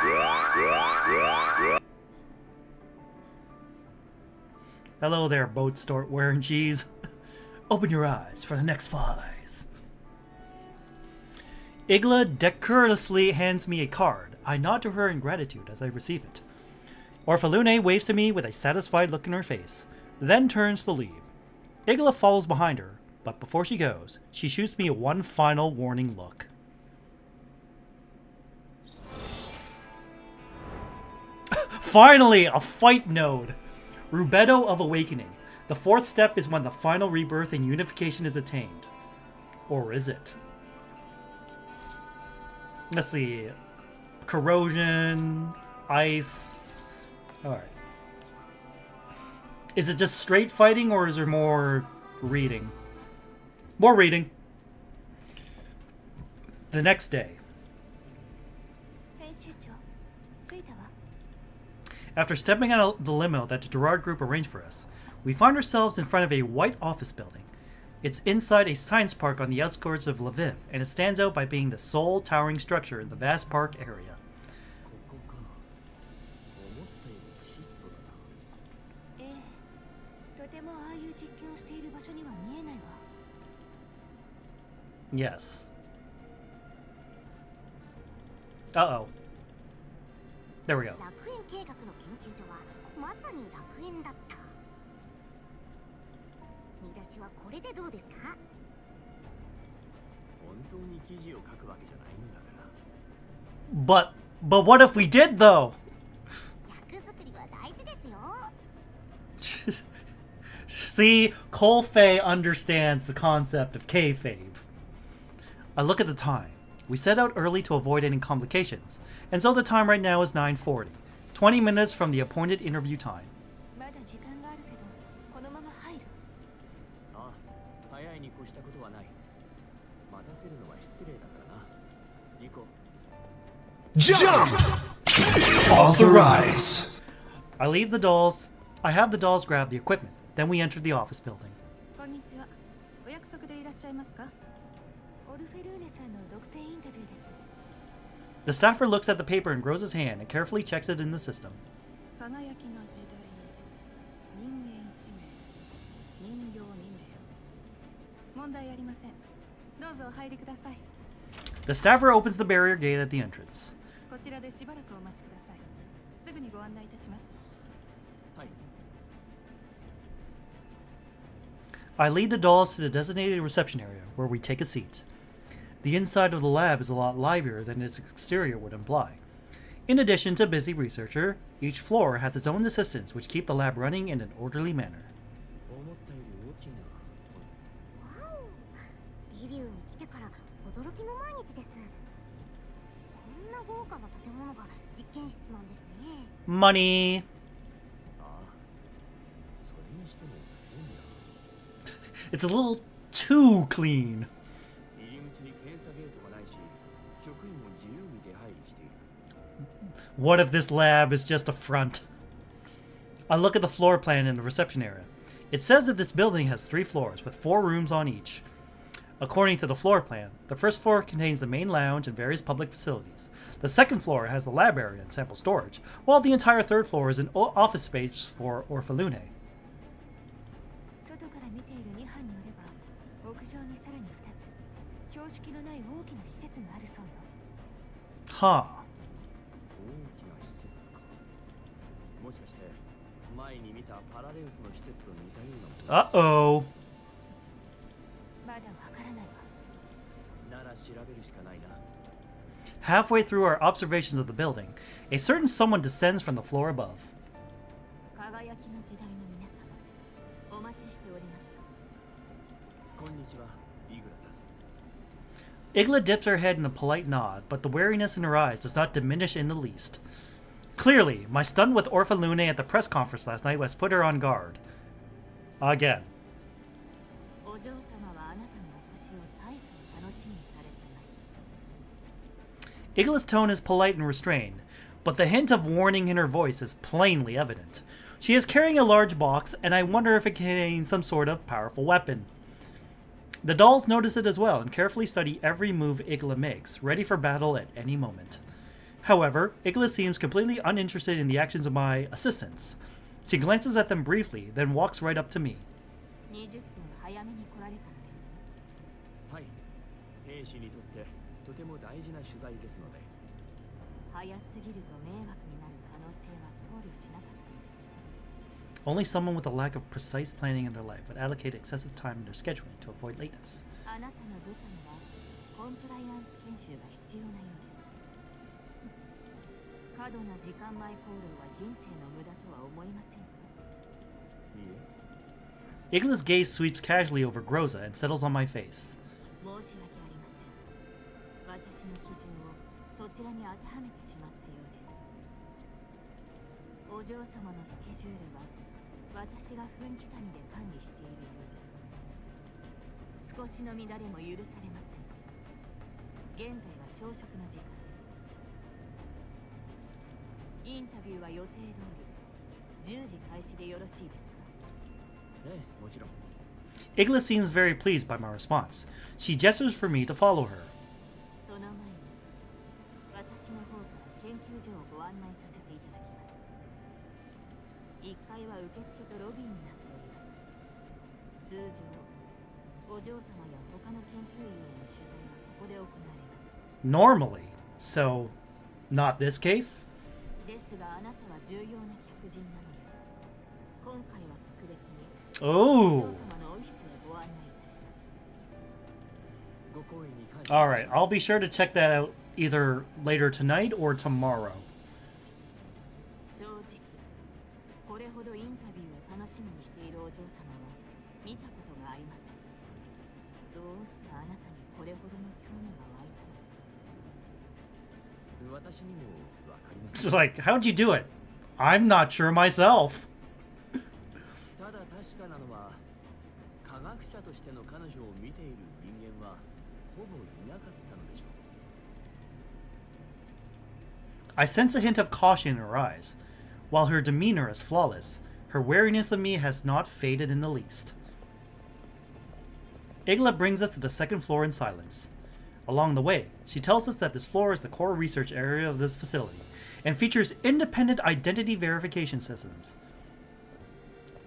Hello there, boat store wearing cheese. Open your eyes for the next flies. Igla decorously hands me a card. I nod to her in gratitude as I receive it. Orphalune waves to me with a satisfied look in her face, then turns to leave. Igla follows behind her, but before she goes, she shoots me one final warning look. Finally, a fight node! Rubedo of Awakening. The fourth step is when the final rebirth and unification is attained. Or is it? Let's see. Corrosion, ice. Alright. Is it just straight fighting or is there more reading? More reading. The next day. 編集長、着いたわ。 After stepping out of the limo that the Gerard Group arranged for us, we find ourselves in front of a white office building. It's inside a science park on the outskirts of Lviv, and it stands out by being the sole towering structure in the vast park area. ここか。思ったより質素だな。ええ、とてもああいう実験をしている場所には見えないわ。Yes. Uh-oh. There we go. 楽園計画の研究所はまさに楽園だった。見出しはこれでどうですか？本当に記事を書くわけじゃないんだから。But what if we did though? 役作りは大事ですよ。See, Cole Fay understands the concept of kayfabe. I look at the time. We set out early to avoid any complications, and so the time right now is 9:40, 20 minutes from the appointed interview time. まだ時間があるけどこのまま入る。ああ、早いに越したことはない。待たせるのは失礼だからな。行こう。 Jump! Authorize! I have the dolls grab the equipment. Then we enter the office building. こんにちは。お約束でいらっしゃいますか？オルフェルーネさんの独占インタビューです。 The staffer looks at the paper and grows his hand and carefully checks it in the system. 輝きの時代、人間1名、人形2名。問題ありません。どうぞお入りください。 The staffer opens the barrier gate at the entrance. こちらでしばらくお待ちください。すぐにご案内いたします。はい。 I lead the dolls to the designated reception area, where we take a seat. The inside of the lab is a lot livelier than its exterior would imply. In addition to busy researcher, each floor has its own assistants which keep the lab running in an orderly manner. 思ったより大きいな。わお、リビウに来てから驚きの毎日です。こんな豪華な建物が実験室なんですね。 Money! ああ、それにしても変だ。 It's a little too clean. 入り口に検査ゲートがないし、職員も自由に出入りしている。 What if this lab is just a front? I look at the floor plan in the reception area. It says that this building has 3 floors, with 4 rooms on each. According to the floor plan, the first floor contains the main lounge and various public facilities. The second floor has the lab area and sample storage, while the entire third floor is an office space for Orphalune. 外から見ている2班によれば、屋上にさらに2つ、標識のない大きな施設があるそうよ。 Huh. 大きな施設か。もしかして前に見たパラデウスの施設と似たようなもの。 Uh-oh. まだわからないわ。なら調べるしかないな。 Halfway through our observations of the building, a certain someone descends from the floor above. 輝きの時代の皆様、お待ちしておりました。こんにちは、イグラさん。 Igla dips her head in a polite nod, but the wariness in her eyes does not diminish in the least. Clearly, my stun with Orphalune at the press conference last night has put her on guard. Again. お嬢様はあなたのお越しを大層楽しみにされていました。 Igla's tone is polite and restrained, but the hint of warning in her voice is plainly evident. She is carrying a large box, and I wonder if it contains some sort of powerful weapon. The dolls notice it as well and carefully study every move Igla makes, ready for battle at any moment. However, Igla seems completely uninterested in the actions of my assistants. She glances at them briefly, then walks right up to me. 20分早めに来られたのですね。はい。兵士にとってとても大事な取材ですので。早すぎると迷惑になる可能性は考慮しなかったのですね。 Only someone with a lack of precise planning in their life would allocate excessive time in their scheduling to avoid lateness. あなたの部下にはコンプライアンス研修が必要なようです。過度な時間前行動は人生の無駄とは思いませんか？いいえ。 Igla's gaze sweeps casually over Groza and settles on my face. 申し訳ありません。私の基準をそちらに当てはめてしまったようです。お嬢様のスケジュールは私が分刻みで管理しているようで、少しの乱れも許されません。現在は朝食の時間です。インタビューは予定通り10時開始でよろしいですか？ええ、もちろん。 Igla seems very pleased by my response. She gestures for me to follow her. その前に私の方から研究所をご案内させていただきます。1階は受付とロビーになっております。通常お嬢様や他の研究員への取材はここで行われます。 Normally. So, not this case? ですがあなたは重要な客人なので、今回は特別にお Oh. 嬢様のオフィスへご案内いたします。ご好意に感謝。 Alright, I'll be sure to check that out either later tonight or tomorrow. 正直これほどインタビューを楽しみにしているお嬢様は見たことがありません。どうしてあなたにこれほどの興味が湧いたの？私にもわかりま It's せん。 like, how'd you do it? I'm not sure myself. ただ確かなのは、科学者としての彼女を見ている人間はほぼいなかったのでしょう。 I sense a hint of caution in her eyes. While her demeanor is flawless, her wariness of me has not faded in the least. Igla brings us to the second floor in silence. Along the way, she tells us that this floor is the core research area of this facility and features independent identity verification systems.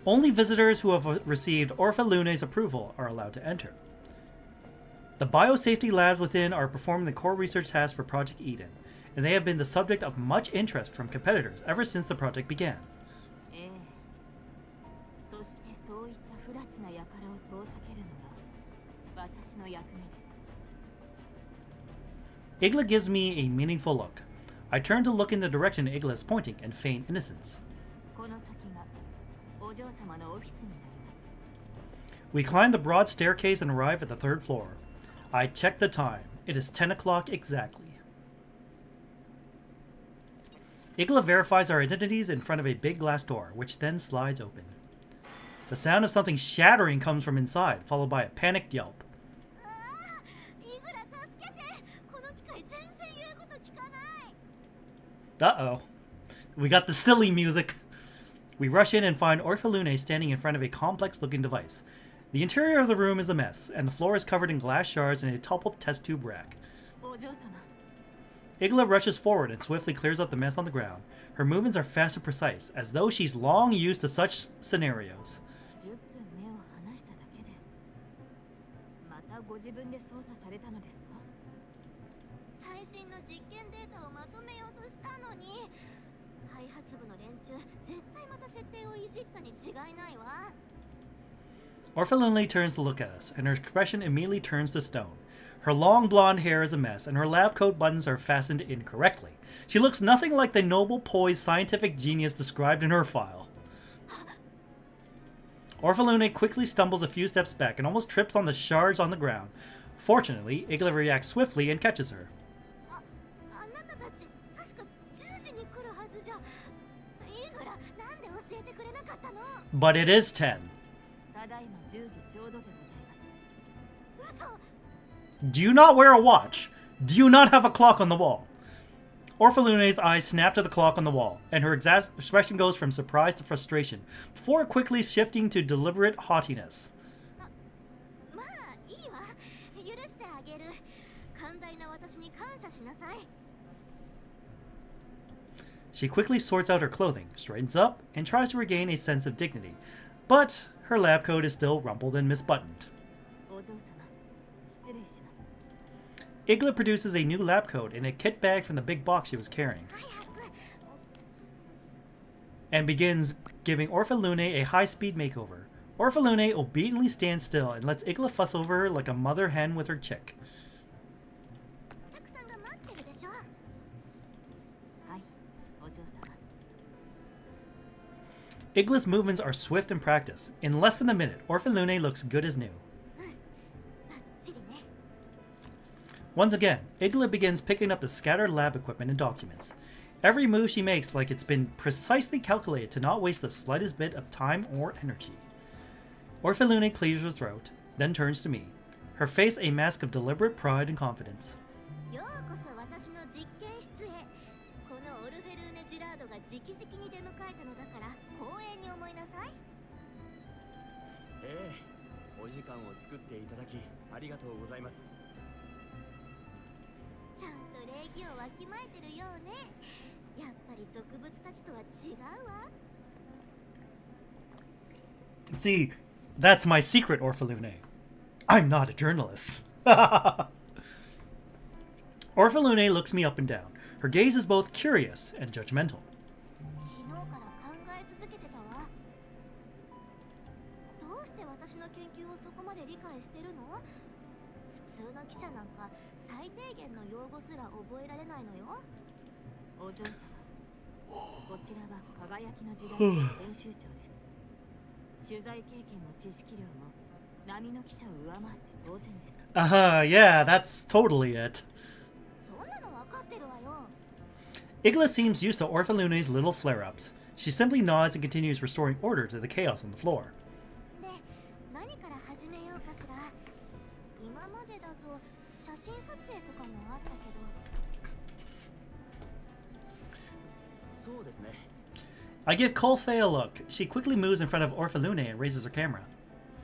Only visitors who have received Orpha Lune's approval are allowed to enter. The biosafety labs within are performing the core research tasks for Project Eden, and they have been the subject of much interest from competitors ever since the project began. ええ。そしてそういった不埒な輩を遠ざけるのが私の役目です。 Igla gives me a meaningful look. I turn to look in the direction Igla is pointing and feign innocence. この先がお嬢様のオフィスになります。 We climb the broad staircase and arrive at the third floor. I check the time. It is 10 o'clock exactly. Igla verifies our identities in front of a big glass door, which then slides open. The sound of something shattering comes from inside, followed by a panicked yelp. イグラ助けて。この機械全然言うこと聞かない。 Uh-oh. We got the silly music. We rush in and find Orphalune standing in front of a complex-looking device. The interior of the room is a mess, and the floor is covered in glass shards and a toppled test tube rack. お嬢様。 Igla rushes forward and swiftly clears up the mess on the ground. Her movements are fast and precise, as though she's long used to such scenarios. 10分目を離しただけでまたご自分で操作されたのですか？最新の実験データをまとめようとしたのに、開発部の連中絶対また設定をいじったに違いないわ。 Orphalune turns to look at us, and her expression immediately turns to stone. Her long blonde hair is a mess, and her lab coat buttons are fastened incorrectly. She looks nothing like the noble, poised, scientific genius described in her file. Orphalune quickly stumbles a few steps back and almost trips on the shards on the ground. Fortunately, Igla reacts swiftly and catches her. あなたたち確か10時に来るはずじゃ。イグラなんで教えてくれなかったの？ But it is 10. ただいま10時ちょうどでございます。嘘。 Do you not wear a watch? Do you not have a clock on the wall? Orphalune's eyes snap to the clock on the wall, and her expression goes from surprise to frustration, before quickly shifting to deliberate haughtiness. まあいいわ。許してあげる。寛大な私に感謝しなさい。 She quickly sorts out her clothing, straightens up, and tries to regain a sense of dignity. But her lab coat is still rumpled and misbuttoned. お嬢様、失礼します。 Igla produces a new lab coat in a kit bag from the big box she was carrying, 早く。 and begins giving Orphalune a high-speed makeover. Orphalune obediently stands still and lets Igla fuss over her like a mother hen with her chick. お客さんが待ってるでしょ。はい、お嬢様。 Igla's movements are swift and practiced. In less than a minute, Orphalune looks good as new. バッチリね。 Once again, Igla begins picking up the scattered lab equipment and documents. Every move she makes like it's been precisely calculated to not waste the slightest bit of time or energy. Orphalune clears her throat, then turns to me, her face a mask of deliberate pride and confidence. ようこそ私の実験室へ。このオルフェルーネ・ジラードが直々に出迎えたのだから光栄に思いなさい。ええ、お時間を作っていただきありがとうございます。ちゃんと礼儀をわきまえてるようね。やっぱり俗物たちとは違うわ。 See, that's my secret, Orphalune. I'm not a journalist. Orphalune looks me up and down. Her gaze is both curious and judgmental. 昨日から考え続けてたわ。どうして私の研究をそこまで理解してるの？普通の記者なんか最低限の用語すら覚えられないのよ。お嬢様、こちらは輝きの時代の編集長です。取材経験も知識量も波の記者を上回って当然です。Yeah, that's totally it. そんなの分かってるわよ。 Igla seems used to Orphalune's little flare-ups. She simply nods and continues restoring order to the chaos on the floor. で、何から始めようかしら。今までだと写真撮影とかもあったけど。そうですね。 I give Colfey a look. She quickly moves in front of Orphalune and raises her camera.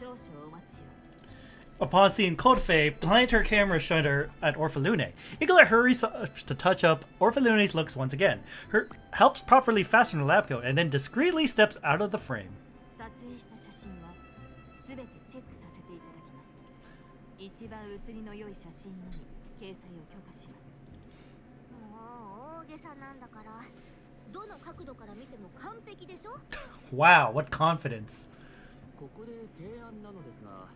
少々お待ちを。 Upon seeing Colfey plant her camera shutter at Orphalune, Igla hurries to touch up Orphalune's looks once again. Her helps properly fasten her lab coat and then discreetly steps out of the frame. 撮影した写真はすべてチェックさせていただきます。一番写りの良い写真のみ掲載を許可します。もう大げさなんだから。どの角度から見ても完璧でしょ。 Wow, what confidence. ここで提案なのですが、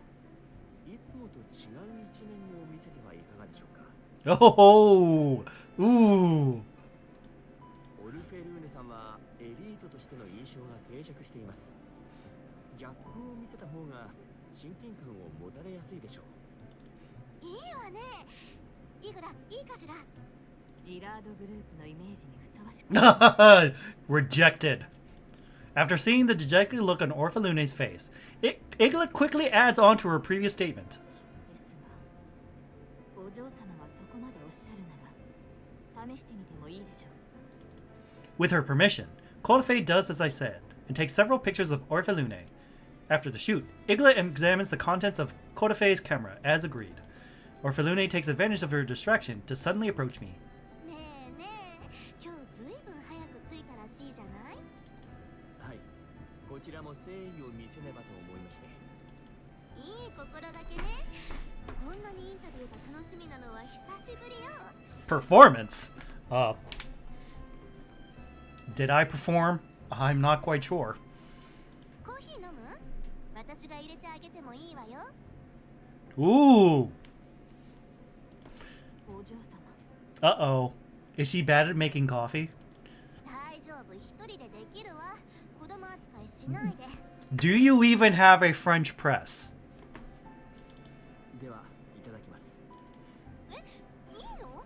いつもと違う一面を見せてはいかがでしょうか。Oh, ooh. オルフェルーネさんはエリートとしての印象が定着しています。ギャップを見せた方が親近感を持たれやすいでしょう。いいわね。イグラ、いいかしら。ジラードグループのイメージにふさわしく。Rejected. After seeing the dejected look on Orphalune's face, Igla quickly adds on to her previous statement. ですが、お嬢様がそこまでおっしゃるなら試してみてもいいでしょう。 With her permission, Colfey does as I said and takes several pictures of Orphalune. After the shoot, Igla examines the contents of Colfey's camera as agreed. Orphalune takes advantage of her distraction to suddenly approach me. ねえねえ、今日ずいぶん早く着いたらしいじゃない。はい。こちらも誠意を見せねばと思いまして。いい心がけね。こんなにインタビューが楽しみなのは久しぶりよ。 Performance? Did I perform? I'm not quite sure. コーヒー飲む？私が入れてあげてもいいわよ。 Ooh. お嬢様。Uh-oh. Is she bad at making coffee? 大丈夫、一人でできるわ。子供扱いしないで。 Do you even have a French press? では、いただきます。え、いいの？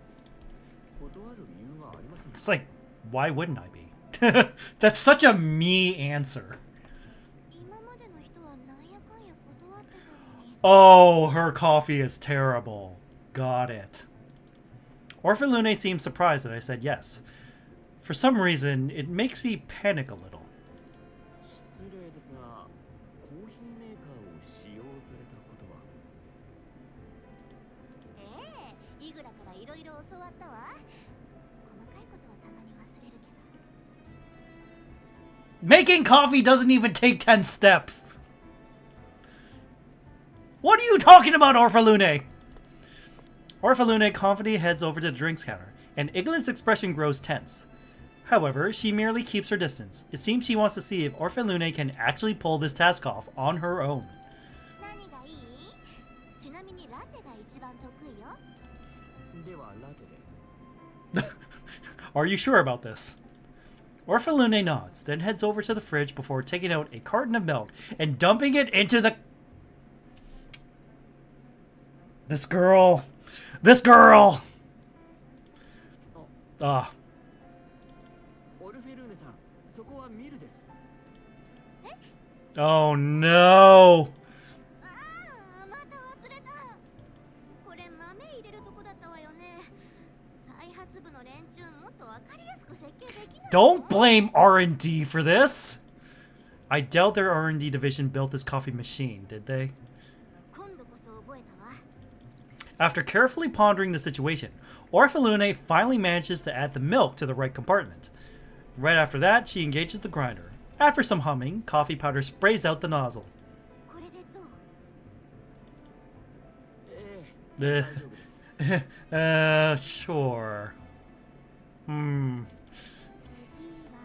断る理由がありません。 It's like, why wouldn't I be? That's such a me answer. 今までの人はなんやかんや断ってたのに。 Oh, her coffee is terrible. Got it. Orphalune seems surprised that I said yes. For some reason, it makes me panic a little. 失礼ですが、コーヒーメーカーを使用されたことは？ええ、イグラからいろいろ教わったわ。細かいことはたまに忘れるけど。 Making coffee doesn't even take 10 steps. What are you talking about, Orphalune? Orphalune confidently heads over to the drinks counter, and Igla's expression grows tense. However, she merely keeps her distance. It seems she wants to see if Orphalune can actually pull this task off on her own. 何がいい？ちなみにラテが一番得意よ。では、ラテで。 Are you sure about this? Orphalune nods, then heads over to the fridge before taking out a carton of milk and dumping it into the... This girl! This girl! オルフェルーネさん、そこはミルです。Oh no! ああ、また忘れた。これ豆入れるとこだったわよね。開発部の連中もっとわかりやすく設計できないの？ Don't blame R&D for this! I doubt their R&D division built this coffee machine, did they? 今度こそ覚えたわ。 After carefully pondering the situation, Orphalune finally manages to add the milk to the right compartment. Right after that, she engages the grinder. After some humming, coffee powder sprays out the nozzle. これでどう？大丈夫です。Sure. Hmm. 次は。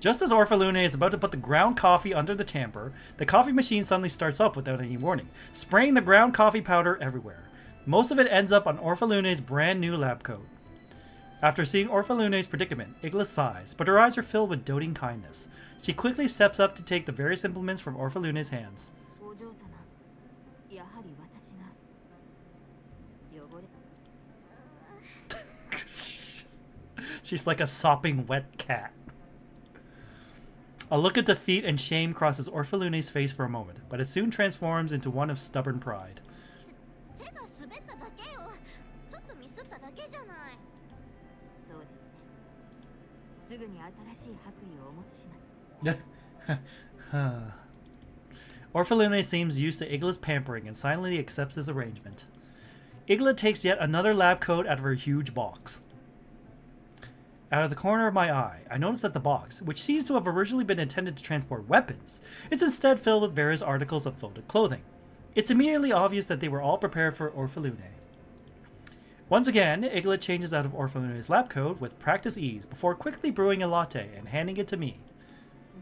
Just as Orphalune is about to put the ground coffee under the tamper, the coffee machine suddenly starts up without any warning, spraying the ground coffee powder everywhere. Most of it ends up on Orphalune's brand new lab coat. After seeing Orphalune's predicament, Iglis sighs, but her eyes are filled with doting kindness. She quickly steps up to take the various implements from Orphalune's hands. お嬢様、やはり私が汚れ She's like a sopping wet cat. A look of defeat and shame crosses Orphalune's face for a moment, but it soon transforms into one of stubborn pride. 手が滑っただけよ。ちょっとミスっただけじゃない。そうですね。すぐに新しい白衣をお持ちします。 Orphalune seems used to Igla's pampering and silently accepts this arrangement. Igla takes yet another lab coat out of her huge box. Out of the corner of my eye, I notice that the box, which seems to have originally been intended to transport weapons, is instead filled with various articles of folded clothing. It's immediately obvious that they were all prepared for Orphalune. Once again, Igla changes out of Orphalune's lab coat with practiced ease before quickly brewing a latte and handing it to me.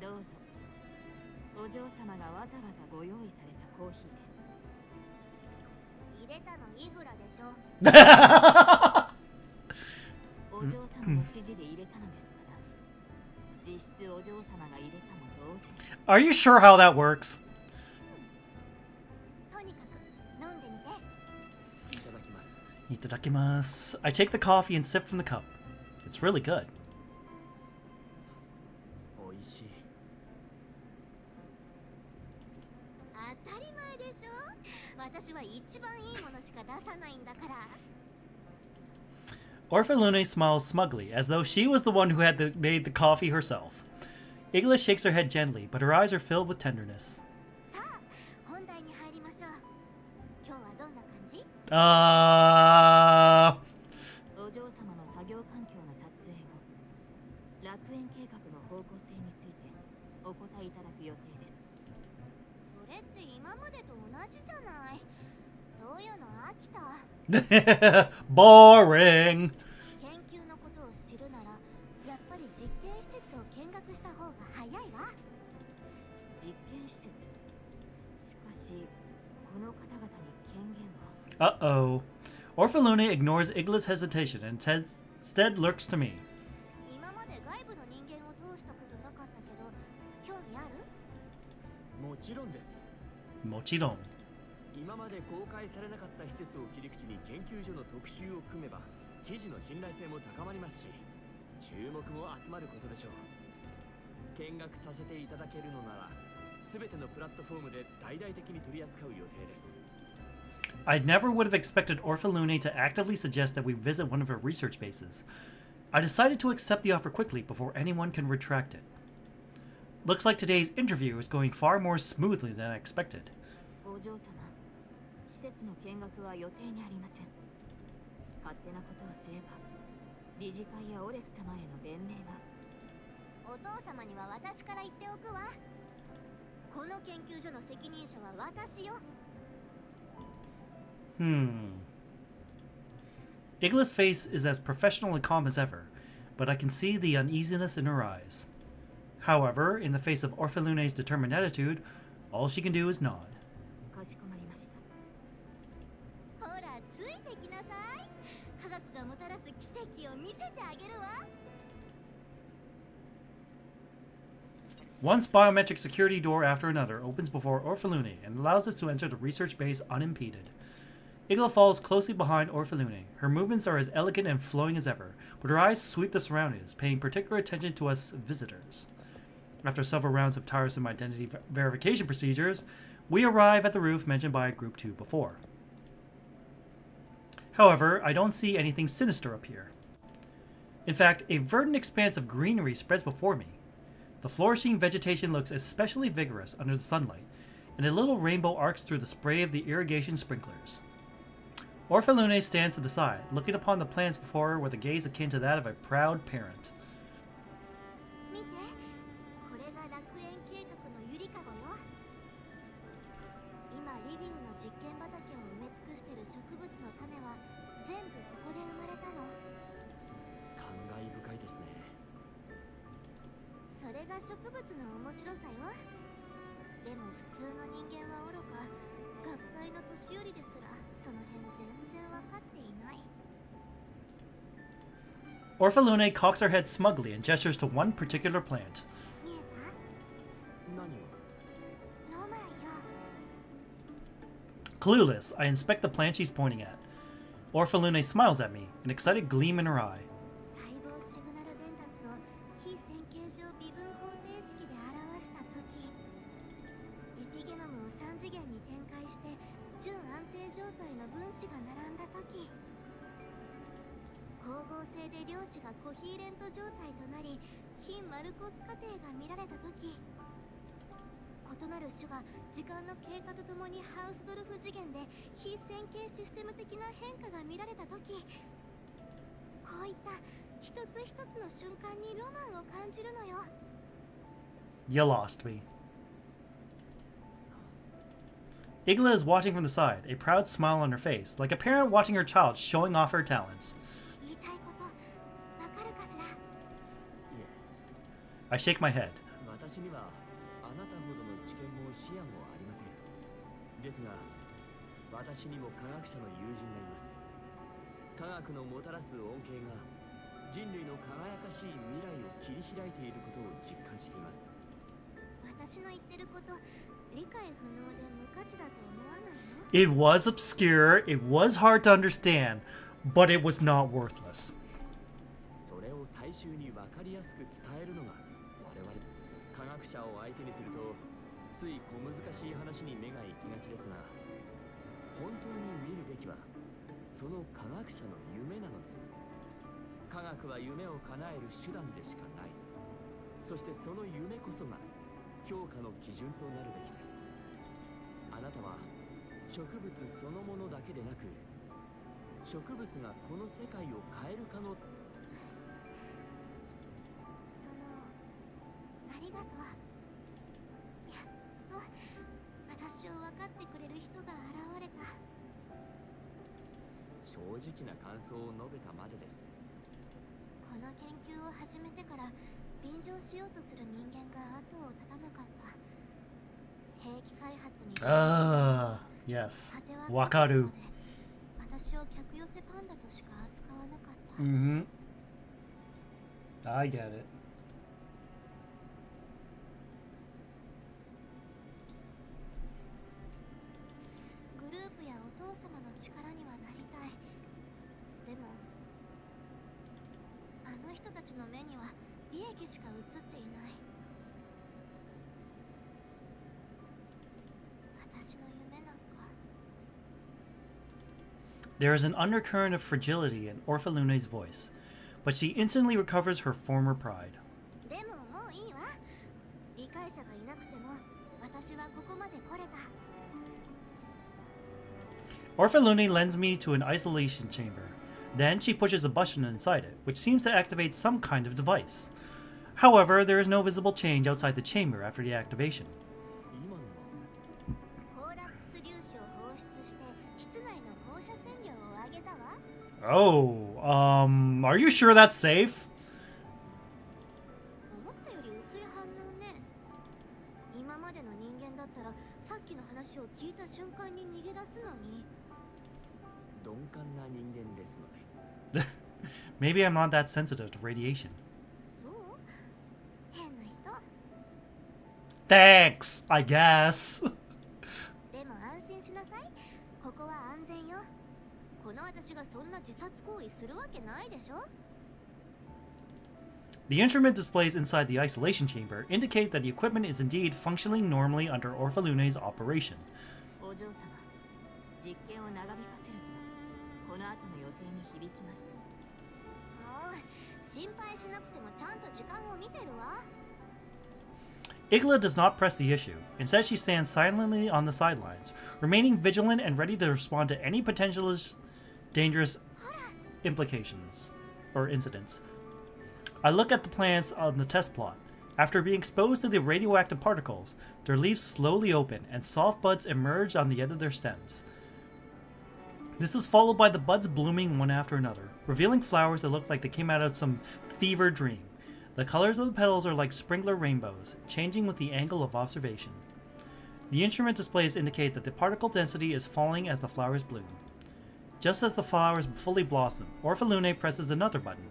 どうぞ。お嬢様がわざわざご用意されたコーヒーです。入れたのイグラでしょ。お嬢様の指示で入れたのですから。実質お嬢様が入れたも同然。 Are you sure how that works? とにかく飲んでみて。いただきます。 Itadakimasu. I take the coffee and sip from the cup. It's really good. おいしい。当たり前でしょ。私は一番いいものしか出さないんだから。 Orphalune smiles smugly, as though she was the one who had made the coffee herself. Igla shakes her head gently, but her eyes are filled with tenderness. さあ、本題に入りましょう。今日はどんな感じ？お嬢様の作業環境の撮影後、楽園計画の方向性についてお答えいただく予定です。それって今までと同じじゃない。そういうの飽きた。 Boring. 研究のことを知るなら、やっぱり実験施設を見学した方が早いわ。実験施設。しかし、この方々に権限は。 Uh-oh. Orphalune ignores Igla's hesitation and instead looks to me. 今まで外部の人間を通したことなかったけど、興味ある？もちろんです。 Mochiron. 今まで公開されなかった施設を切り口に研究所の特集を組めば記事の信頼性も高まりますし注目も集まることでしょう。見学させていただけるのなら全てのプラットフォームで大々的に取り扱う予定です。 I never would have expected Orphalune to actively suggest that we visit one of her research bases. I decided to accept the offer quickly before anyone can retract it. Looks like today's interview is going far more smoothly than I expected. お嬢様、施設の見学は予定にありません。勝手なことをすれば、理事会やオレク様への弁明が。お父様には私から言っておくわ。この研究所の責任者は私よ。Igla's face is as professional and calm as ever, but I can see the uneasiness in her eyes. However, in the face of Orphalune's determined attitude, all she can do is nod. かしこまりました。ほら、ついてきなさい。科学がもたらす奇跡を見せてあげるわ。 One biometric security door after another opens before Orphalune and allows us to enter the research base unimpeded. Igla follows closely behind Orphalune. Her movements are as elegant and flowing as ever, but her eyes sweep the surroundings, paying particular attention to us visitors. After several rounds of tiresome identity verification procedures, we arrive at the roof mentioned by Group 2 before. However, I don't see anything sinister up here. In fact, a verdant expanse of greenery spreads before me. The flourishing vegetation looks especially vigorous under the sunlight, and a little rainbow arcs through the spray of the irrigation sprinklers. Orphalune stands to the side, looking upon the plants before her with a gaze akin to that of a proud parent. 見て、これが楽園計画のゆりかごよ。今リビウの実験畑を埋め尽くしてる植物の種は全部ここで生まれたの。感慨深いですね。それが植物の面白さよ。でも普通の人間はおろか、学会の年寄りですらその辺全然わかっていない。Orphalune cocks her head smugly and gestures to one particular plant. 見えた？何を？ロマンよ。 Clueless, I inspect the plant she's pointing at. Orphalune smiles at me, an excited gleam in her eye. 細胞シグナル伝達を非線形上微分方程式で表したとき、エピゲノムを3次元に展開して準安定状態の分子が並んだとき、光合成で量子がコヒーレント状態となり、非マルコフ過程が見られたとき、異なる種が時間の経過とともにハウスドルフ次元で非線形システム的な変化が見られたとき、こういった一つ一つの瞬間にロマンを感じるのよ。 You lost me. Igla is watching from the side, a proud smile on her face, like a parent watching her child showing off her talents. 言いたいことわかるかしら？ いえ、 I shake my head. 私にはあなたほどの知見も視野もありません。ですが、私にも科学者の友人がいます。科学のもたらす恩恵が人類の輝かしい未来を切り開いていることを実感しています。私の言ってること理解不能で無価値だと思わないの？ It was obscure, it was hard to understand, but it was not worthless. それを大衆に分かりやすく伝えるのが我々科学者を相手にするとつい小難しい話に目が行きがちですが、本当に見るべきはその科学者の夢なのです。科学は夢を叶える手段でしかない。そしてその夢こそが評価の基準となるべきです。あなたは植物そのものだけでなく、植物がこの世界を変える可能ありがとう。やっと私を分かってくれる人が現れた。正直な感想を述べたまでです。この研究を始めてから便乗しようとする人間が後を絶たなかった。兵器開発に Yes. 果てはわかる。私を客寄せパンダとしか扱わなかった。 Mm-hmm. I get it. グループやお父様の力にはなりたい。でもあの人たちの目には利益しか映っていない。私の夢なんか。 There is an undercurrent of fragility in Orphalune's voice, but she instantly recovers her former pride. でももういいわ。理解者がいなくても私はここまで来れた。 Orphalune lends me to an isolation chamber. Then she pushes a button inside it, which seems to activate some kind of device. However, there is no visible change outside the chamber after the activation. 今のはコーラックス粒子を放出して室内の放射線量を上げたわ。 Oh, are you sure that's safe? 思ったより薄い反応ね。今までの人間だったらさっきの話を聞いた瞬間に逃げ出すのに。鈍感な人間ですので。 Maybe I'm not that sensitive to radiation. そう？変な人。 Thanks, I guess. でも安心しなさい。ここは安全よ。この私がそんな自殺行為するわけないでしょ。 The instrument displays inside the isolation chamber indicate that the equipment is indeed functioning normally under Orphalune's operation. お嬢様、実験を長引かせるとこの後の予定に響きます。もう心配しなくてもちゃんと時間を見てるわ。 Igla does not press the issue. Instead, she stands silently on the sidelines, remaining vigilant and ready to respond to any potential dangerous implications or incidents. I look at the plants on the test plot. After being exposed to the radioactive particles, their leaves slowly open and soft buds emerge on the end of their stems. This is followed by the buds blooming one after another, revealing flowers that look like they came out of some fever dream. The colors of the petals are like sprinkler rainbows, changing with the angle of observation. The instrument displays indicate that the particle density is falling as the flowers bloom. Just as the flowers fully blossom, Orphalune presses another button.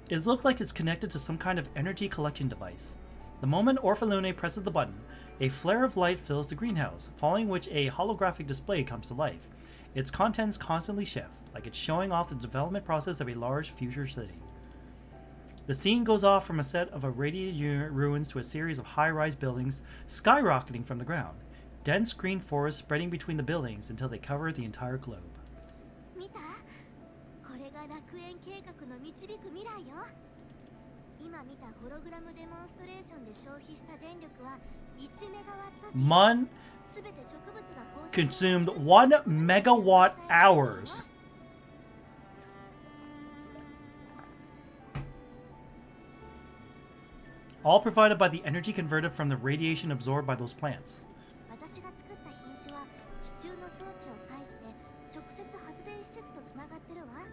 It looks like it's connected to some kind of energy collection device. The moment Orphalune presses the button, a flare of light fills the greenhouse, following which a holographic display comes to life. Its contents constantly shift, like it's showing off the development process of a large future city. The scene goes off from a set of irradiated ruins to a series of high-rise buildings skyrocketing from the ground. Dense green forests spreading between the buildings until they cover the entire globe. 見た？これが楽園計画の導く未来よ。今見たホログラムデモンストレーションで消費した電力は1メガワット時。 Mon 全て植物が放射 consumed 1 megawatt hours. All provided by the energy converted from the radiation absorbed by those plants. 私が作った品種は地中の装置を介して直接発電施設とつながってるわ。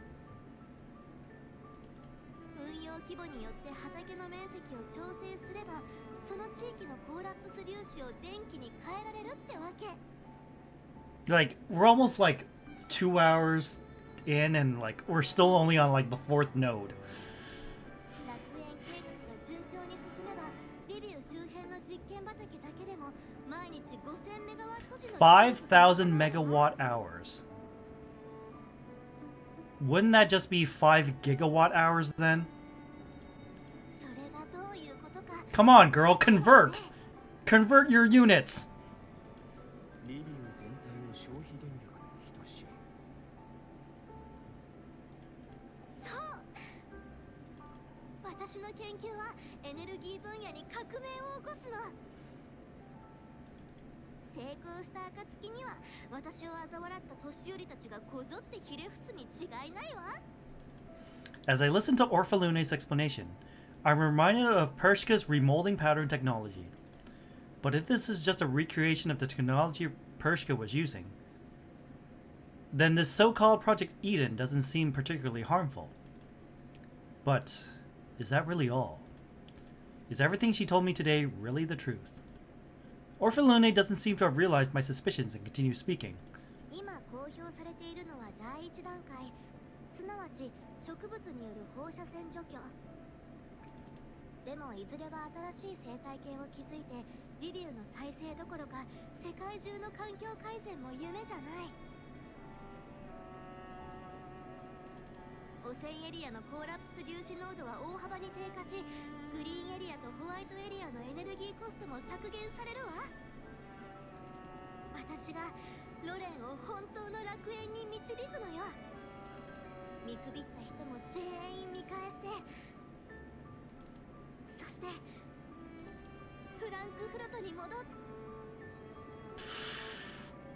運用規模によって畑の面積を調整すればその地域のコーラップス粒子を電気に変えられるってわけ。 Like, we're almost like 2 hours in and like we're still only on like the 4th node. 楽園計画が順調に進めばリビウ周辺の実験畑だけでも毎日5000メガワット時の 5,000 megawatt hours. Wouldn't that just be 5 gigawatt hours then? それがどういうことか。 Come on, girl, convert! Convert your units! リビウ全体の消費電力に等しい。そう。私の研究はエネルギー分野に革命を起こすの。成功した暁には私を嘲笑った年寄りたちがこぞってひれ伏すに違いないわ。 As I listen to Orphalune's explanation, I'm reminded of Pershka's remolding pattern technology. But if this is just a recreation of the technology Pershka was using, then this so-called Project Eden doesn't seem particularly harmful. But is that really all? Is everything she told me today really the truth? Orphalune doesn't seem to have realized my suspicions and continues speaking. 今公表されているのは第一段階、すなわち植物による放射線除去。でもいずれは新しい生態系を築いてリビウの再生どころか世界中の環境改善も夢じゃない。汚染エリアのコーラップス粒子濃度は大幅に低下し、グリーンエリアとホワイトエリアのエネルギーコストも削減されるわ。私がロレンを本当の楽園に導くのよ。見くびった人も全員見返して、そしてフランクフルトに戻っ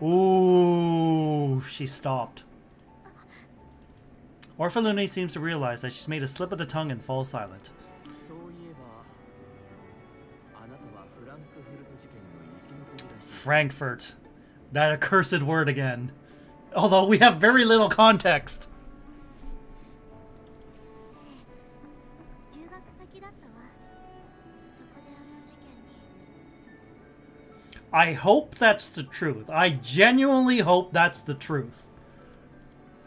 Ooh, she stopped. Orphalune seems to realize that she's made a slip of the tongue and falls silent. そういえば、あなたはフランクフルト事件の生き残りらしい。 Frankfurt. That accursed word again. Although we have very little context. 留学先だったわ。そこであの事件に。 I hope that's the truth. I genuinely hope that's the truth.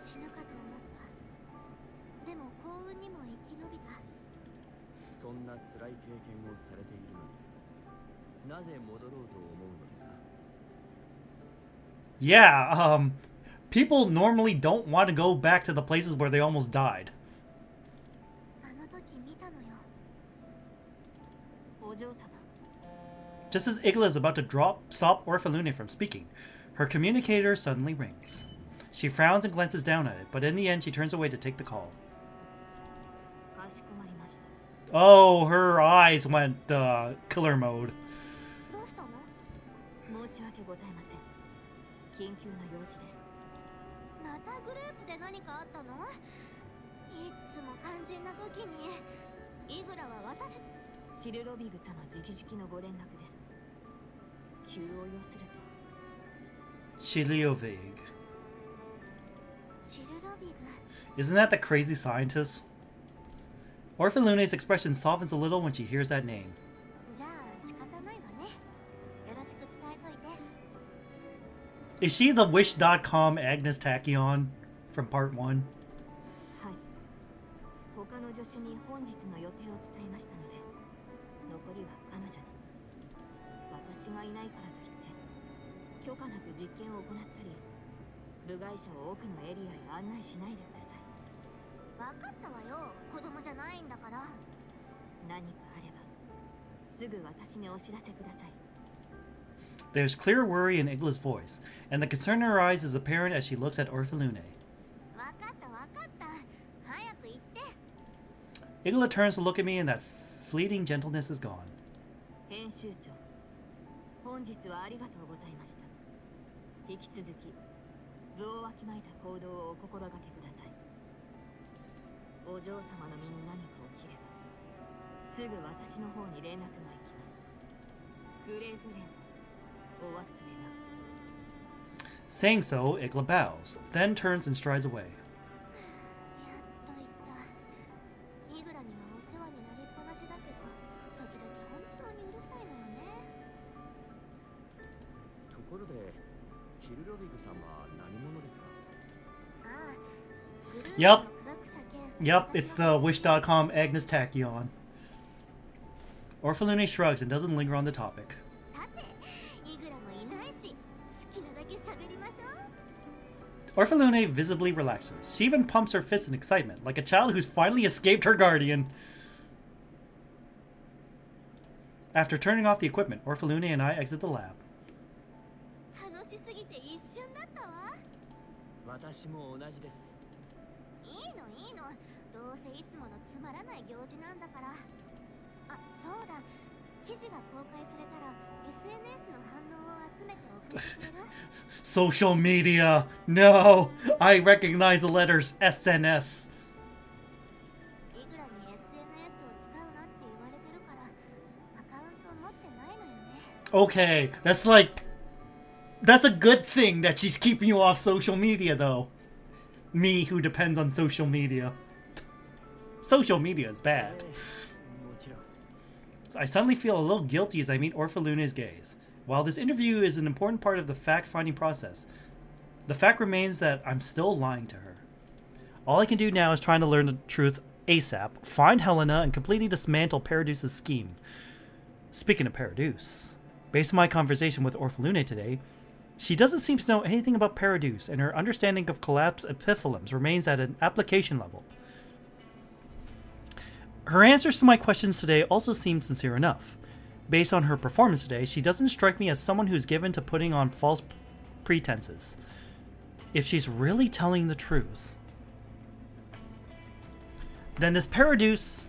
死ぬかと思った。でも幸運にも生き延びた。そんな辛い経験をされているのに、なぜ戻ろうと思うのですか？ Yeah, people normally don't want to go back to the places where they almost died. あの時見たのよ。お嬢様。 Just as Igla is about to stop Orphalune from speaking, her communicator suddenly rings. She frowns and glances down at it, but in the end she turns away to take the call. かしこまりました。 Oh, her eyes went killer mode. どうしたの？申し訳ございません。緊急の用事です。またグループで何かあったの？いつも肝心な時に。イグラは私。シルロビグ様直々のご連絡です。急を要すると。 Chiliovig. シルロビグ。 Isn't that the crazy scientist? Orphalune's expression softens a little when she hears that name. じゃあ仕方ないわね。よろしく伝えといて。 Is she the Wish.com Agnes Tachyon from part 1? はい。他の助手に本日の予定を伝えましたので、残りは彼女に。私がいないからといって許可なく実験を行ったり、部外者を奥のエリアへ案内しないでください。分かったわよ、子供じゃないんだから。何かあればすぐ私にお知らせください。 There's clear worry in Igla's voice, and the concern in her eyes is apparent as she looks at Orphalune. 分かった分かった、早く行って。 Igla turns to look at me, and that fleeting gentleness is gone. 編集長、本日はありがとうございました。引き続き部をわきまえた行動をお心がけください。お嬢様の身に何か起きればすぐ私の方に連絡が行きます。くれぐれもお忘れなく。 Saying so, Igla bows, then turns and strides away. やっと行った。イグラにはお世話になりっぱなしだけど、時々本当にうるさいのよね。ところでチルロビグさんは何者ですか？ああ、グループ Yup. の科学者兼 Yup, it's the Wish.com Agnes Tachyon. Orphalune shrugs and doesn't linger on the topic. さて、イグラもいないし、好きなだけ喋りましょう。 Orphalune visibly relaxes. She even pumps her fists in excitement, like a child who's finally escaped her guardian. After turning off the equipment, Orphalune and I exit the lab. 楽しすぎて一瞬だったわ。私も同じです。いいのいいの、どうせいつものつまらない行事なんだから。あ、そうだ、記事が公開されたら SNS の反応を集めて送ってくれる？ Social media! No! I recognize the letters SNS. イグラに SNS を使うなって言われてるから、アカウント持ってないのよね。Okay, that's a good thing that she's keeping you off social media, though. Me, who depends on social media. Social media is bad. もちろん。 I suddenly feel a little guilty as I meet Orphalune's gaze. While this interview is an important part of the fact-finding process, the fact remains that I'm still lying to her. All I can do now is trying to learn the truth ASAP, find Helena, and completely dismantle Paradeuce's scheme. Speaking of Paradeuce, based on my conversation with Orphalune today, she doesn't seem to know anything about Paradeuce, and her understanding of collapsed epiphyllums remains at an application level. Her answers to my questions today also seem sincere enough. Based on her performance today, she doesn't strike me as someone who's given to putting on false pretenses. If she's really telling the truth, then is Paradeuce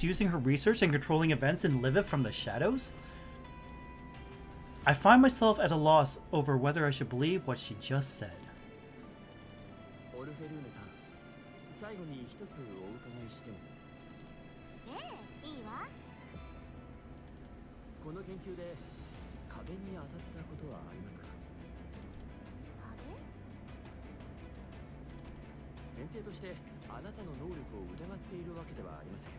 using her research and controlling events in Lviv from the shadows? I find myself at a loss over whether I should believe what she just said. オルフェルーネさん、最後に一つお伺いしても。ええ、いいわ。この研究で壁に当たったことはありますか？壁？前提としてあなたの能力を疑っているわけではありません。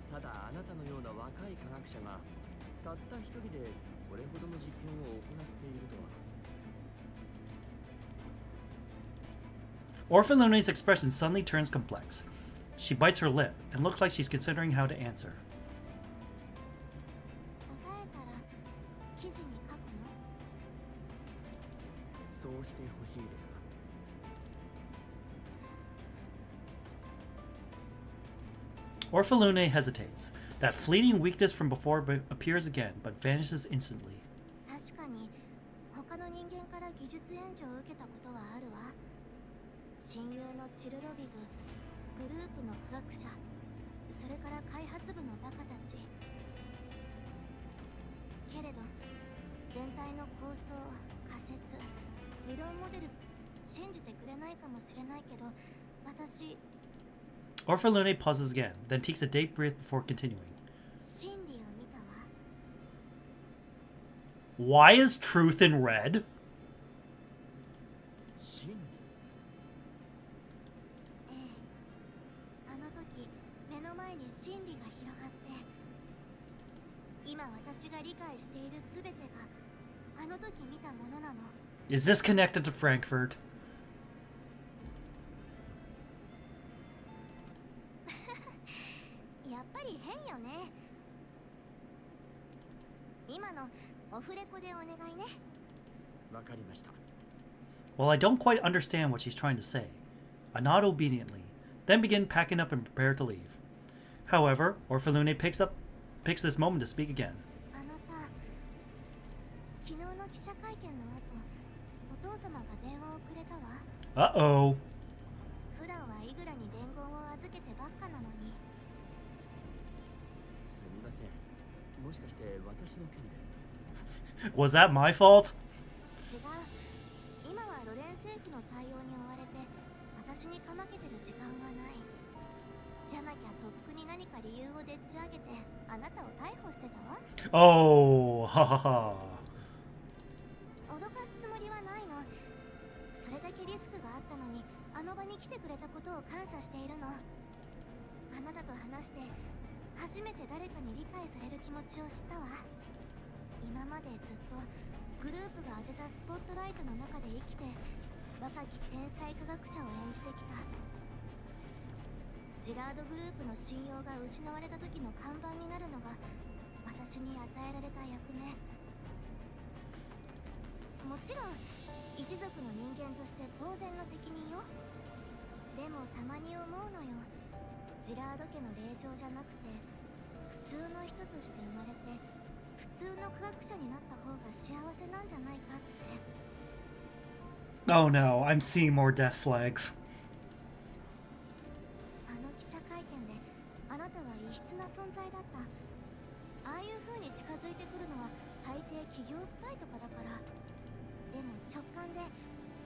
ただあなたのような若い科学者がたった一人でこれほどの実験を行っているとは。 Orphalune's expression suddenly turns complex. She bites her lip and looks like she's considering how to answer. 答えたら記事に書くの？そうしてほしいですか？ Orphalune hesitates. That fleeting weakness from before appears again, but vanishes instantly. 確かに他の人間から技術援助を受けたことはあるわ。親友のチルロビグ、グループの科学者、それから開発部のバカたち。けれど全体の構想、仮説、理論モデル信じてくれないかもしれないけど、私 Orphalune pauses again, then takes a deep breath before continuing. 真理を見たわ。 Why is truth in red? 真理？ええ、あの時目の前に真理が広がって、今私が理解しているすべてがあの時見たものなの。 Is this connected to Frankfurt? 今のオフレコでお願いね。わかりました。 Well, I don't quite understand what she's trying to say. I nod obediently, then begin packing up and prepare to leave. However, Orphalune picks this moment to speak again. あのさ、昨日の記者会見の後、お父様が電話をくれたわ。Uh-oh. 普段はイグラに伝言を預けてばっかなのに。すみません。もしかして私の件で。 Was that my fault? 違う。今はロレン政府の対応に追われて、私にかまけてる時間はない。じゃなきゃとっくに何か理由をでっち上げて、あなたを逮捕してたわ。Oh, ha ha ha. 脅かすつもりはないの。それだけリスクがあったのに、あの場に来てくれたことを感謝しているの。あなたと話して、初めて誰かに理解される気持ちを知ったわ。今までずっとグループが当てたスポットライトの中で生きて、若き天才科学者を演じてきた。ジラードグループの信用が失われた時の看板になるのが私に与えられた役目。もちろん一族の人間として当然の責任よ。でもたまに思うのよ。ジラード家の霊障じゃなくて普通の人として生まれて普通の科学者になった方が幸せなんじゃないかって。 Oh no, I'm seeing more death flags. あの記者会見であなたは異質な存在だった。ああいう風に近づいてくるのは大抵企業スパイとかだから。でも直感で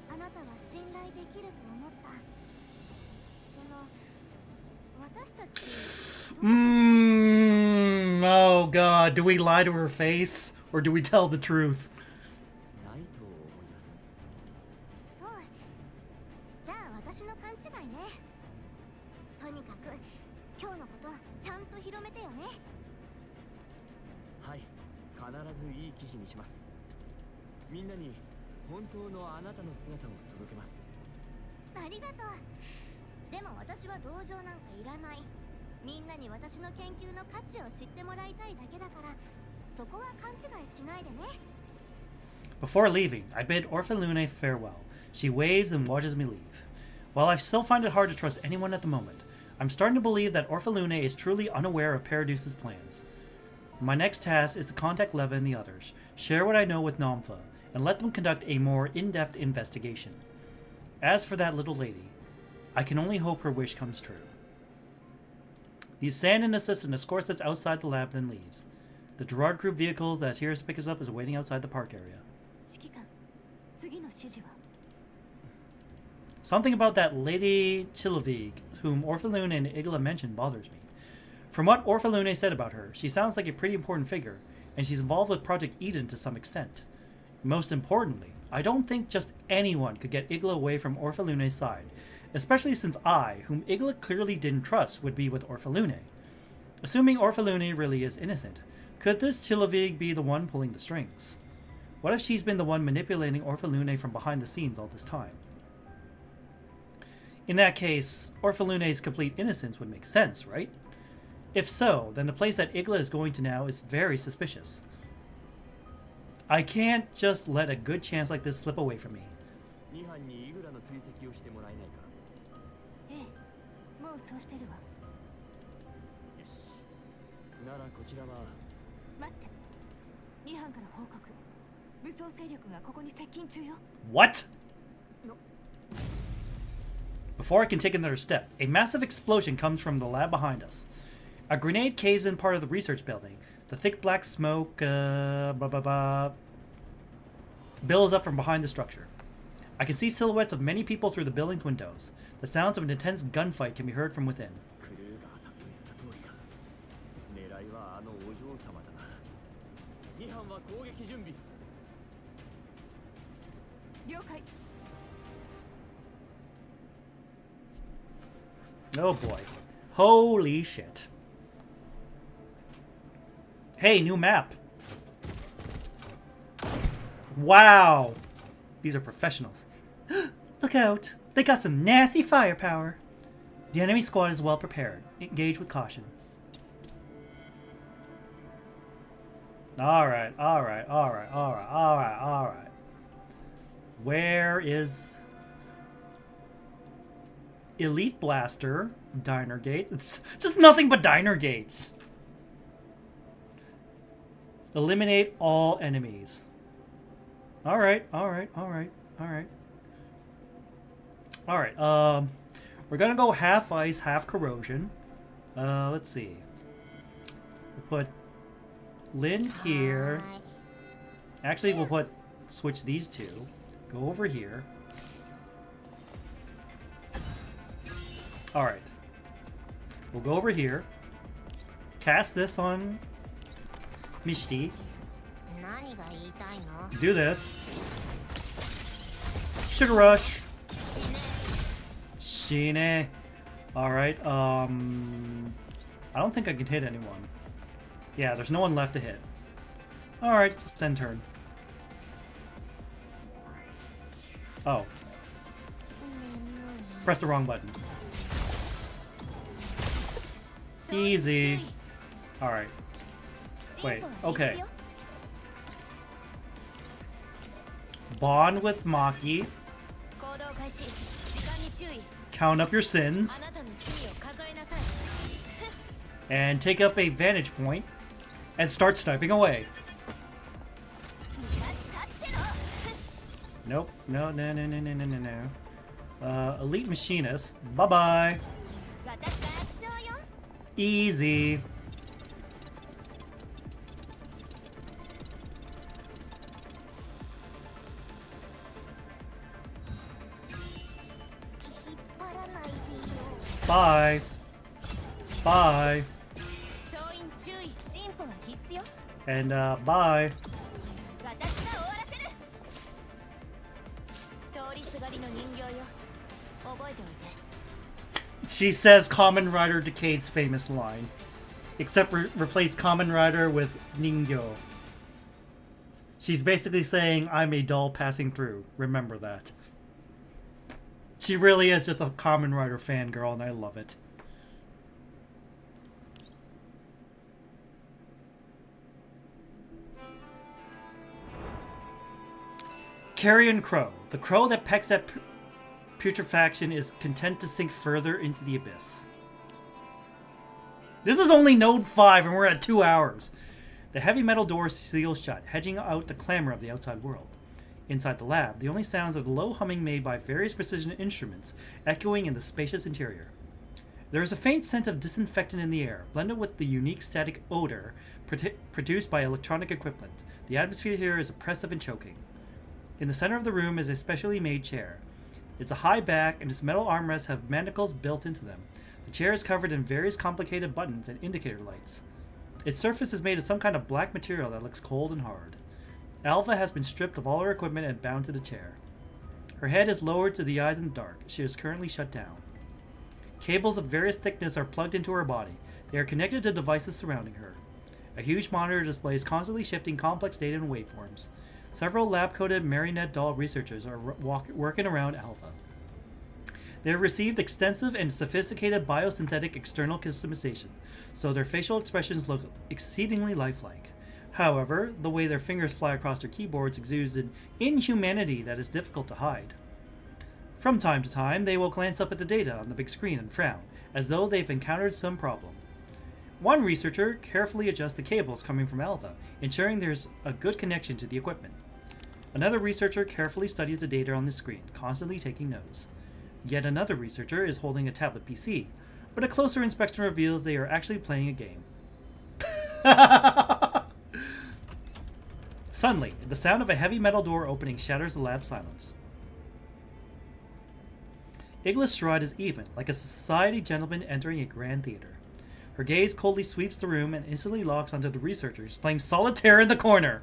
あなたは信頼できると思った。その私たちOh god, do we lie to her face? Or do we tell the truth? ないと思います。そう。じゃあ私の勘違いね。とにかく今日のことちゃんと広めてよね。はい、必ずいい記事にします。みんなに本当のあなたの姿を届けます。ありがとう。でも私は同情なんかいらない。みんなに私の研究の価値を知ってもらいたいだけだから、そこは勘違いしないでね。 Before leaving, I bid Orphalune farewell. She waves and watches me leave. While I still find it hard to trust anyone at the moment, I'm starting to believe that Orphalune is truly unaware of Paradeuce's plans. My next task is to contact Leva and the others, share what I know with Namfa, and let them conduct a more in-depth investigation. As for that little lady, I can only hope her wish comes true. The stand-in assistant escorts us outside the lab, then leaves. The Gerard Group vehicles that here to pick us up is waiting outside the park area. 指揮官、次の指示は Something about that Lady Chilovig, whom Orphalune and Igla mentioned, bothers me. From what Orphalune said about her, she sounds like a pretty important figure, and she's involved with Project Eden to some extent. Most importantly, I don't think just anyone could get Igla away from Orphalune's side, especially since I, whom Igla clearly didn't trust, would be with Orphalune. Assuming Orphalune really is innocent, could this Chilovig be the one pulling the strings? What if she's been the one manipulating Orphalune from behind the scenes all this time? In that case, Orphalune's complete innocence would make sense, right? If so, then the place that Igla is going to now is very suspicious. I can't just let a good chance like this slip away from me. 2班にイグラの追跡をしてもらえないか。ええ、もうそうしてるわ。よし。ならこちらは。待って、2班から報告。武装勢力がここに接近中よ。What? Before I can take another step, a massive explosion comes from the lab behind us. A grenade caves in part of the research building. The thick black smoke billows up from behind the structure. I can see silhouettes of many people through the building's windows. The sounds of an intense gunfight can be heard from within. クルーガーさんと言った通りか。狙いはあのお嬢様だな。2班は攻撃準備。了解。 Oh boy. Holy shit. Hey, new map. Wow. These are professionals. Look out. They got some nasty firepower. The enemy squad is well prepared. Engage with caution. Alright, alright, alright, alright, alright, alright. Where is Elite Blaster? Diner gates? It's just nothing but diner gates. Eliminate all enemies. Alright, alright, alright, alright. Alright, we're gonna go half ice, half corrosion. Let's see. We'll put Lynn here. Actually, we'll switch these two. Go over here. Alright. We'll go over here. Cast this on Mishti. Do this. Sugar Rush. Shine. Alright, I don't think I can hit anyone. Yeah, there's no one left to hit. Alright, send turn. Oh. Press the wrong button. Easy. Alright. Wait, okay. Bond with Maki. Count up your sins. And take up a vantage point. And start sniping away. Nope. No, no, no, no, no, no, no, no. Elite Machinist. Bye-bye. Easy. Bye. Bye. And, bye. She says Kamen Rider Decade's famous line. Except replace Kamen Rider with Ningyo. She's basically saying, I'm a doll passing through. Remember that. She really is just a Kamen Rider fangirl, and I love it. Carrion Crow. The crow that pecks at putrefaction is content to sink further into the abyss. This is only Node 5 and we're at 2 hours. The heavy metal door seals shut, hedging out the clamor of the outside world. Inside the lab, the only sounds are the low humming made by various precision instruments echoing in the spacious interior. There is a faint scent of disinfectant in the air, blended with the unique static odor produced by electronic equipment. The atmosphere here is oppressive and choking. In the center of the room is a specially made chair. It's a high back, and its metal armrests have manacles built into them. The chair is covered in various complicated buttons and indicator lights. Its surface is made of some kind of black material that looks cold and hard. Alva has been stripped of all her equipment and bound to the chair. Her head is lowered to the eyes in the dark. She is currently shut down. Cables of various thickness are plugged into her body. They are connected to devices surrounding her. A huge monitor displays constantly shifting complex data and waveforms. Several lab-coated marionette doll researchers are working around Alpha. They have received extensive and sophisticated biosynthetic external customization, so their facial expressions look exceedingly lifelike. However, the way their fingers fly across their keyboards exudes an inhumanity that is difficult to hide. From time to time, they will glance up at the data on the big screen and frown, as though they've encountered some problem. One researcher carefully adjusts the cables coming from Alpha, ensuring there's a good connection to the equipment. Another researcher carefully studies the data on the screen, constantly taking notes. Yet another researcher is holding a tablet PC, but a closer inspection reveals they are actually playing a game. Suddenly, the sound of a heavy metal door opening shatters the lab silence. Igla's stride is even, like a society gentleman entering a grand theater. Her gaze coldly sweeps the room and instantly locks onto the researchers playing solitaire in the corner.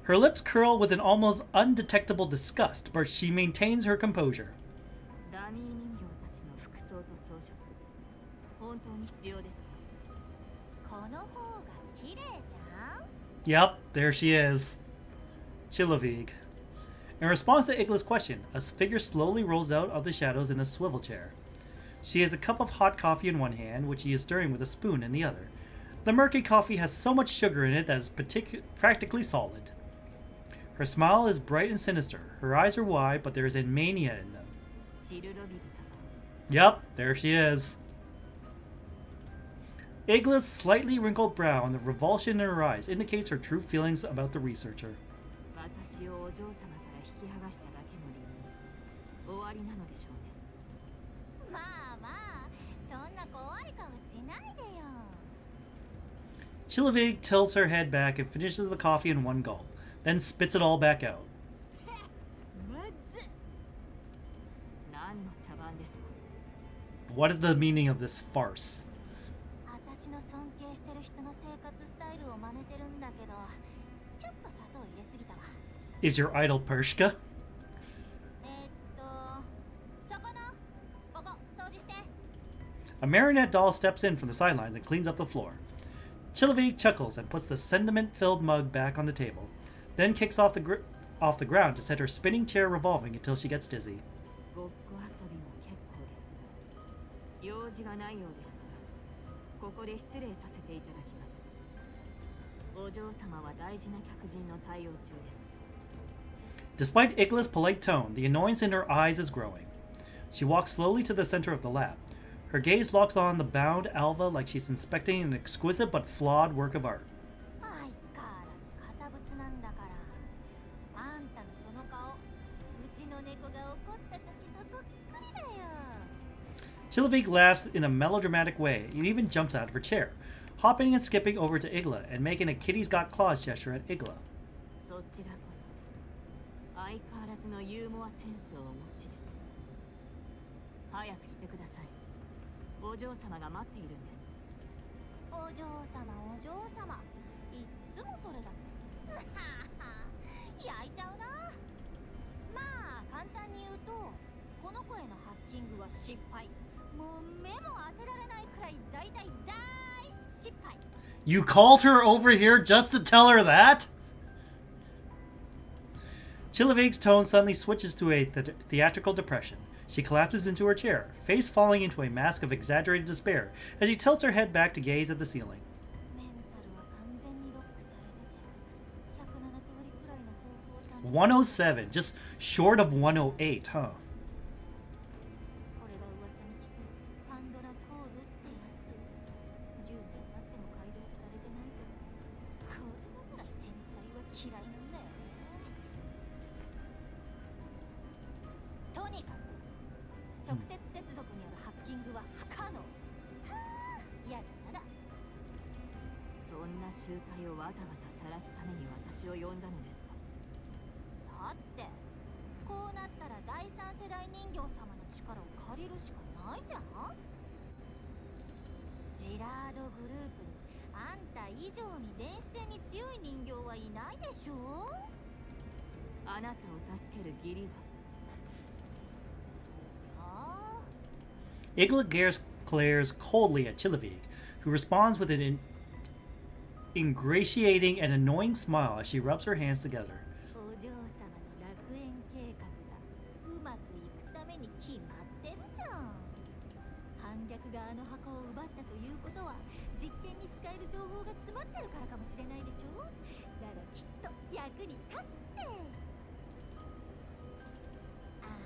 Her lips curl with an almost undetectable disgust, but she maintains her composure. Yep, there she is. Chilavig. In response to Igla's question, a figure slowly rolls out of the shadows in a swivel chair. She has a cup of hot coffee in one hand, which she is stirring with a spoon in the other. The murky coffee has so much sugar in it that it's practically solid. Her smile is bright and sinister. Her eyes are wide, but there is a mania in them. チルロビグ様 Yup, there she is. Igla's slightly wrinkled brow and the revulsion in her eyes indicates her true feelings about the researcher. 私をお嬢様から引き剥がしただけの理由終わりなのでしょうね。まあまあ、そんな怖い顔しないでよ。 Chilavig tilts her head back and finishes the coffee in one gulp, then spits it all back out. むずっ。何の茶番ですか。 What is the meaning of this farce? 私の尊敬してる人の生活スタイルを真似てるんだけど、ちょっと砂糖入れすぎたわ。Is your idol Pershka? そこの、ここ、掃除して。 A marionette doll steps in from the sidelines and cleans up the floor. Chilavig chuckles and puts the sentiment-filled mug back on the table, then kicks off the ground to set her spinning chair revolving until she gets dizzy. ごっこ遊びも結構ですが、用事がないようでしたら、ここで失礼させていただきます。お嬢様は大事な客人の対応中です。 Despite Igla's polite tone, the annoyance in her eyes is growing. She walks slowly to the center of the lab. Her gaze locks on the bound Alva like she's inspecting an exquisite but flawed work of art. 相変わらず堅物なんだから。あんたのその顔、うちの猫が怒った時とそっくりだよ。 Chilavig laughs in a melodramatic way and even jumps out of her chair, hopping and skipping over to Igla and making a kitty's got claws gesture at Igla. そちらこそ、相変わらずのユーモアセンスをお持ちで。早くしてください。お嬢様が待っているんです。お嬢様、お嬢様。いっつもそれだ。焼いちゃうな。まあ、簡単に言うと、この子へのハッキングは失敗。もう目も当てられないくらい大失敗。 You called her over here just to tell her that? Chilavig's tone suddenly switches to a theatrical depression. She collapses into her chair, face falling into a mask of exaggerated despair as she tilts her head back to gaze at the ceiling. メンタルは完全にロックされてて、107通りくらいの方法を試す。 107, just short of 108, huh? これが噂に聞くパンドラコードってやつ。10年経っても解読されてないけど、これだから天才は嫌いなんだよね。とにかく直接接続によるハッキングは不可能。はあ、やだやだ。そんな集体をわざわざ晒すために私を呼んだのですか。だってこうなったら第三世代人形様の力を借りるしかないじゃん。ジラードグループにあんた以上に電子戦に強い人形はいないでしょ。あなたを助ける義理は。 Igla glares coldly at Chilavig, who responds with an ingratiating and annoying smile as she rubs her hands together. お嬢様の楽園計画がうまくいくために決まってるじゃん。反逆があの箱を奪ったということは実験に使える情報が詰まってるからかもしれないでしょ。ならきっと役に立つって。ああ、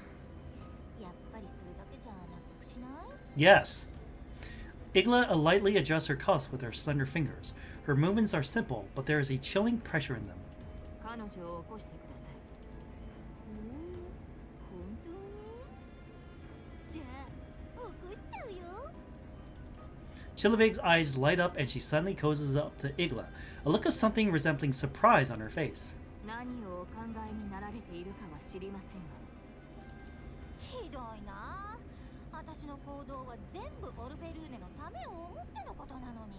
やっぱりそれだけじゃ納得しない？ Yes. Igla lightly adjusts her cuffs with her slender fingers. Her movements are simple, but there is a chilling pressure in them. 彼女を起こしてください。本当に？じゃあ起こしちゃうよ。 Chilavig's eyes light up and she suddenly cozies up to Igla, a look of something resembling surprise on her face. 何をお考えになられているかは知りませんが。ひどいな。私の行動は全部オルフェルーネのためを思ってのことなのに。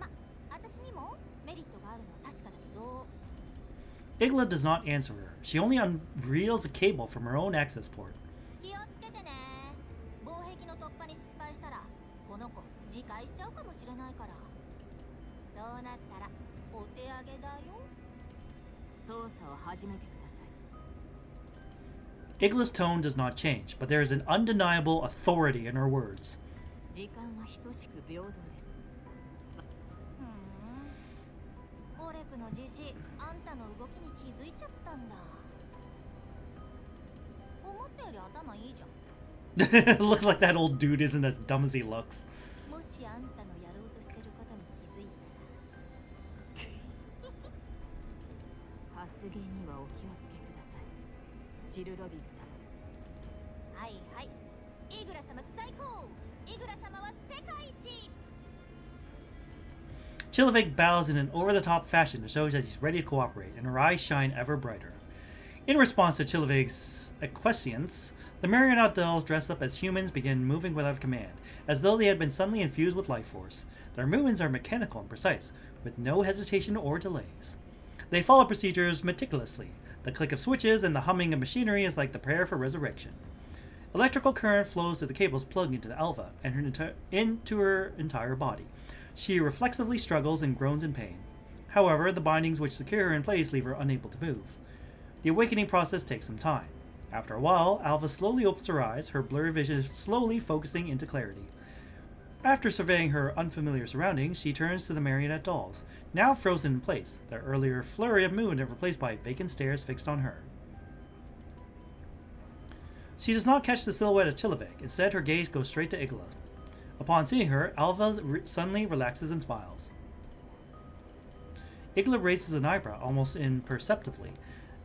ま、私にもメリットがあるのは確かだけど。 Igla does not answer her. She only unreels a cable from her own access port. 気をつけてね。防壁の突破に失敗したらこの子自壊しちゃうかもしれないから。そうなったらお手上げだよ。操作を始めてください。 Igla's tone does not change, but there is an undeniable authority in her words. 時間は等しく平等です。オレクのじじい、あんたの動きに気づいちゃったんだ。思ったより頭いいじゃん。Looks like that old dude isn't as dumb as he looks. もしあんたのやろうとしてることに気づいたら発言にはお気をつけください、チルロビグ様。はいはい、イグラ様最高、イグラ様は世界一。 Chilovik bows in an over-the-top fashion to show that he's ready to cooperate, and her eyes shine ever brighter. In response to Chilovik's acquiescence, the marionette dolls dressed up as humans begin moving without command, as though they had been suddenly infused with life force. Their movements are mechanical and precise, with no hesitation or delays. They follow procedures meticulously. The click of switches and the humming of machinery is like the prayer for resurrection. Electrical current flows through the cables plugged into Alva and into her entire body. She reflexively struggles and groans in pain. However, the bindings which secure her in place leave her unable to move. The awakening process takes some time. After a while, Alva slowly opens her eyes, her blurry vision slowly focusing into clarity. After surveying her unfamiliar surroundings, she turns to the marionette dolls, now frozen in place, their earlier flurry of movement replaced by vacant stares fixed on her. She does not catch the silhouette of Chilovik. Instead, her gaze goes straight to Igla. Upon seeing her, Alva suddenly relaxes and smiles. Igla raises an eyebrow almost imperceptibly.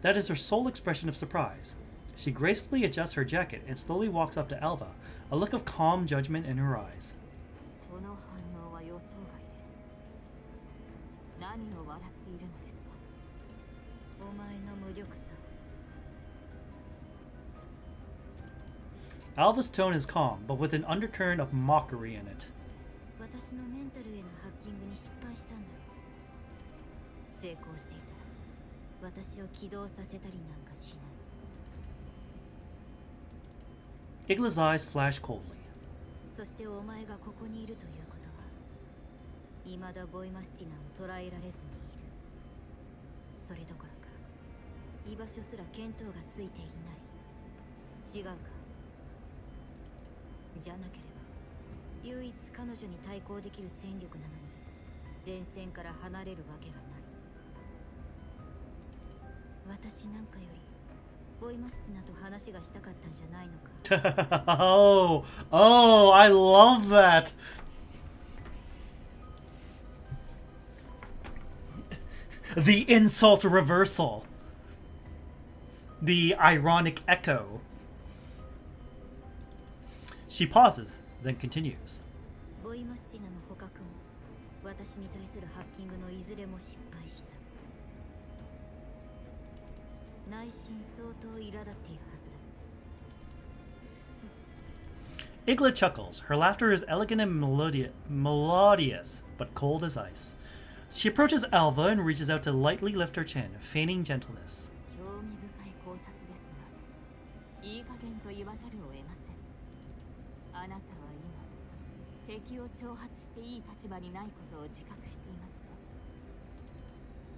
That is her sole expression of surprise. She gracefully adjusts her jacket and slowly walks up to Alva, a look of calm judgment in her eyes. その反応は予想外です。何を笑っているのですか。お前の無力さ。 Alva's tone is calm, but with an undercurrent of mockery in it. 私のメンタルへのハッキングに失敗したんだろう。成功していたら私を起動させたりなんかしない。 Igla's eyes flash coldly. そしてお前がここにいるということは未だボイマスティナを捕らえられずにいる。それどころか居場所すら見当がついていない。違うか。じゃなければ唯一彼女に対抗できる戦力なのに前線から離れるわけがない。私なんかよりボイマスティナと話がしたかったんじゃないのか。oh, I love that. The insult reversal. The ironic echo. She pauses, then continues. ボイマスティナの捕獲も私に対するハッキングのいずれも失敗した。内心相当苛立っているはずだ。Igla chuckles. Her laughter is elegant and melodious, but cold as ice. She approaches Alva and reaches out to lightly lift her chin, feigning gentleness. 興味深い考察ですが、いい加減と言わざるを得ません。あなたは今、敵を挑発していい立場にないことを自覚していますか。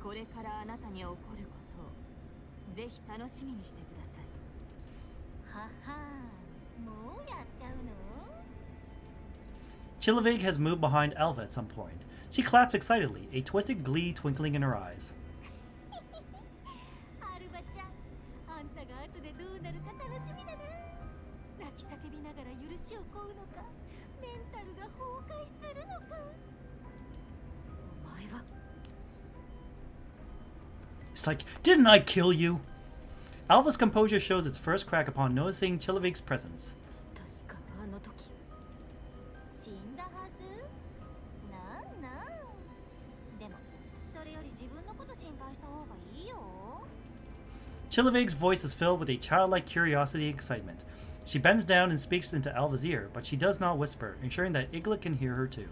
これからあなたに起こることをぜひ楽しみにしてください。はは、もうやっちゃうの。 Chilovik has moved behind Alva at some point. She claps excitedly, a twisted glee twinkling in her eyes. アルバちゃん、あんたが後でどうなるか楽しみだな。泣き叫びながら許しを請うのか、メンタルが崩壊するのか。お前は It's like, didn't I kill you? Alva's composure shows its first crack upon noticing Chilovik's presence. 確かあの時。死んだはず。なんなん。でもそれより自分のこと心配した方がいいよ。 Chilovik's voice is filled with a childlike curiosity and excitement. She bends down and speaks into Alva's ear, but she does not whisper, ensuring that Igla can hear her too.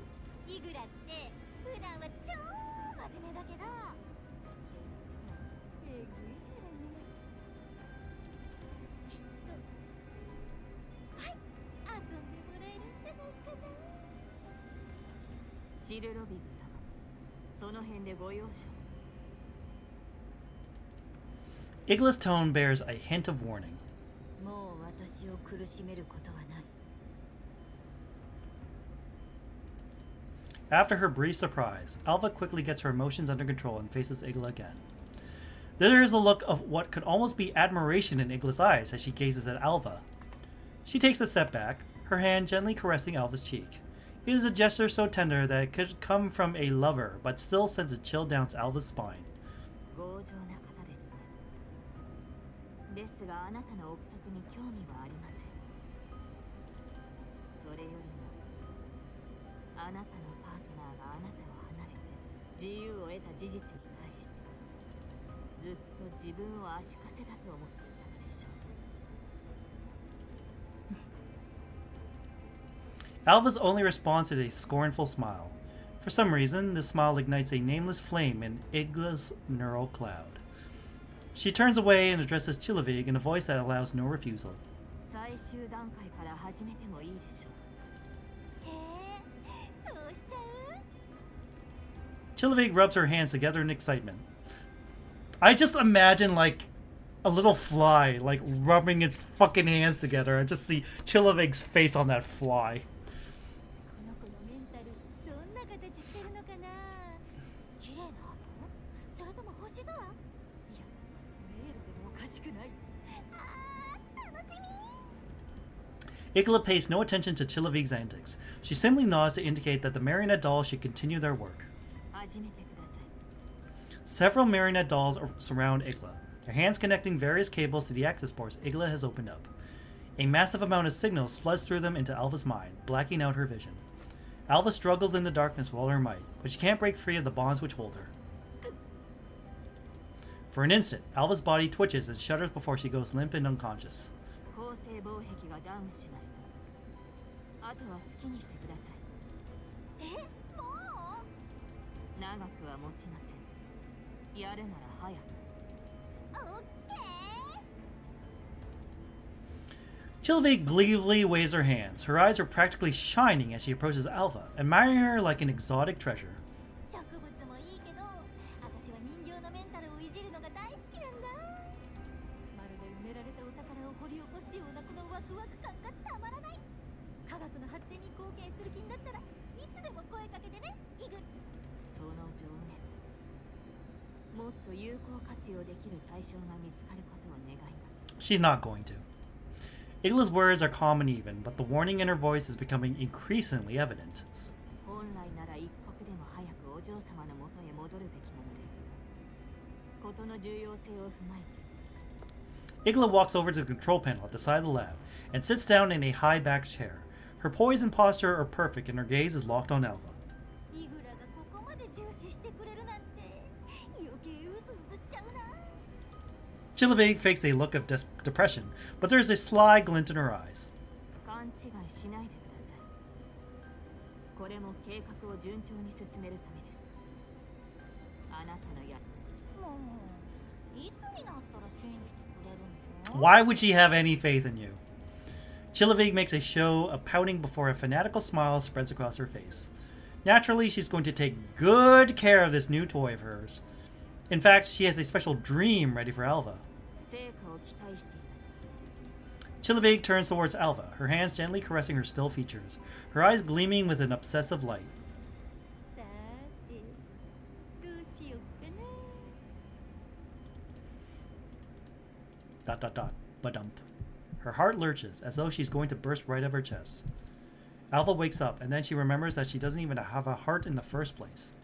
イグラって普段は超真面目だけど、えぐいからね。きっとはい、遊んでもらえるんじゃないかな。チルロビグ様、その辺でご容赦を。 Igla's tone bears a hint of warning. もう私を苦しめることはない。After her brief surprise, Alva quickly gets her emotions under control and faces Igla again. There is a look of what could almost be admiration in Igla's eyes as she gazes at Alva. She takes a step back, her hand gently caressing Alva's cheek. It is a gesture so tender that it could come from a lover, but still sends a chill down Alva's spine. 強情な方ですね。ですがあなたの憶測に興味はありません。それよりもあなたのパートナーがあなたを離れて自由を得た事実に対してずっと自分を足かせだと思っていたのでしょう。Alva's only response is a scornful smile. For some reason, this smile ignites a nameless flame in Igla's neural cloud. She turns away and addresses Chilavig in a voice that allows no refusal. 最終段階から始めてもいいでしょう。そうしちゃう？ Chilavig rubs her hands together in excitement. I just imagine, like, a little fly, like, rubbing its fucking hands together and just see Chilavig's face on that fly. この子のメンタルどんな形してるのかな。綺麗な箱？それとも星空？いや、迷路でもおかしくない。あー、楽しみ。 Igla pays no attention to Chilavig's antics. She simply nods to indicate that the marionette dolls should continue their work. 始めてください。 Several marionette dolls surround Igla, their hands connecting various cables to the access ports Igla has opened up. A massive amount of signals floods through them into Alva's mind, blacking out her vision. Alva struggles in the darkness with all her might, but she can't break free of the bonds which hold her. For an instant, Alva's body twitches and shudders before she goes limp and unconscious. 構成防壁がダウンしました。あとは好きにしてください。もう？長くは持ちません。やるなら早く。オッケー。 Chilavig gleefully waves her hands. Her eyes are practically shining as she approaches Alva, admiring her like an exotic treasure. 植物もいいけど、私は人形のメンタルをいじるのが大好きなんだ。まるで埋められたお宝を掘り起こすようなこのワクワク感がたまらない。科学の発展に貢献する気になったらいつでも声かけてね、イグ。その情熱。もっと有効活用できる対象が見つかることを願います。 She's not going to. Igla's words are calm and even, but the warning in her voice is becoming increasingly evident. 本来なら一刻でも早くお嬢様の元へ戻るべきなのですが、ことの重要性を踏まえて。 Igla walks over to the control panel at the side of the lab and sits down in a high-backed chair. Her poise and posture are perfect and her gaze is locked on Alva. イグラがここまで重視してくれるなんて余計うずうずしちゃうな。 Chilavig fakes a look of depression, but there's a sly glint in her eyes. 勘違いしないでください。これも計画を順調に進めるためです。あなたのや。もういつになったら信じてくれるの？ Why would she have any faith in you? Chilavig makes a show of pouting before a fanatical smile spreads across her face. Naturally, she's going to take good care of this new toy of hers. In fact, she has a special dream ready for Alva. 成果を期待しています。 Chilavig turns towards Alva, her hands gently caressing her still features, her eyes gleaming with an obsessive light. さて、どうしようかな。 ... Badump. Her heart lurches, as though she's going to burst right out of her chest. Alva wakes up, and then she remembers that she doesn't even have a heart in the first place.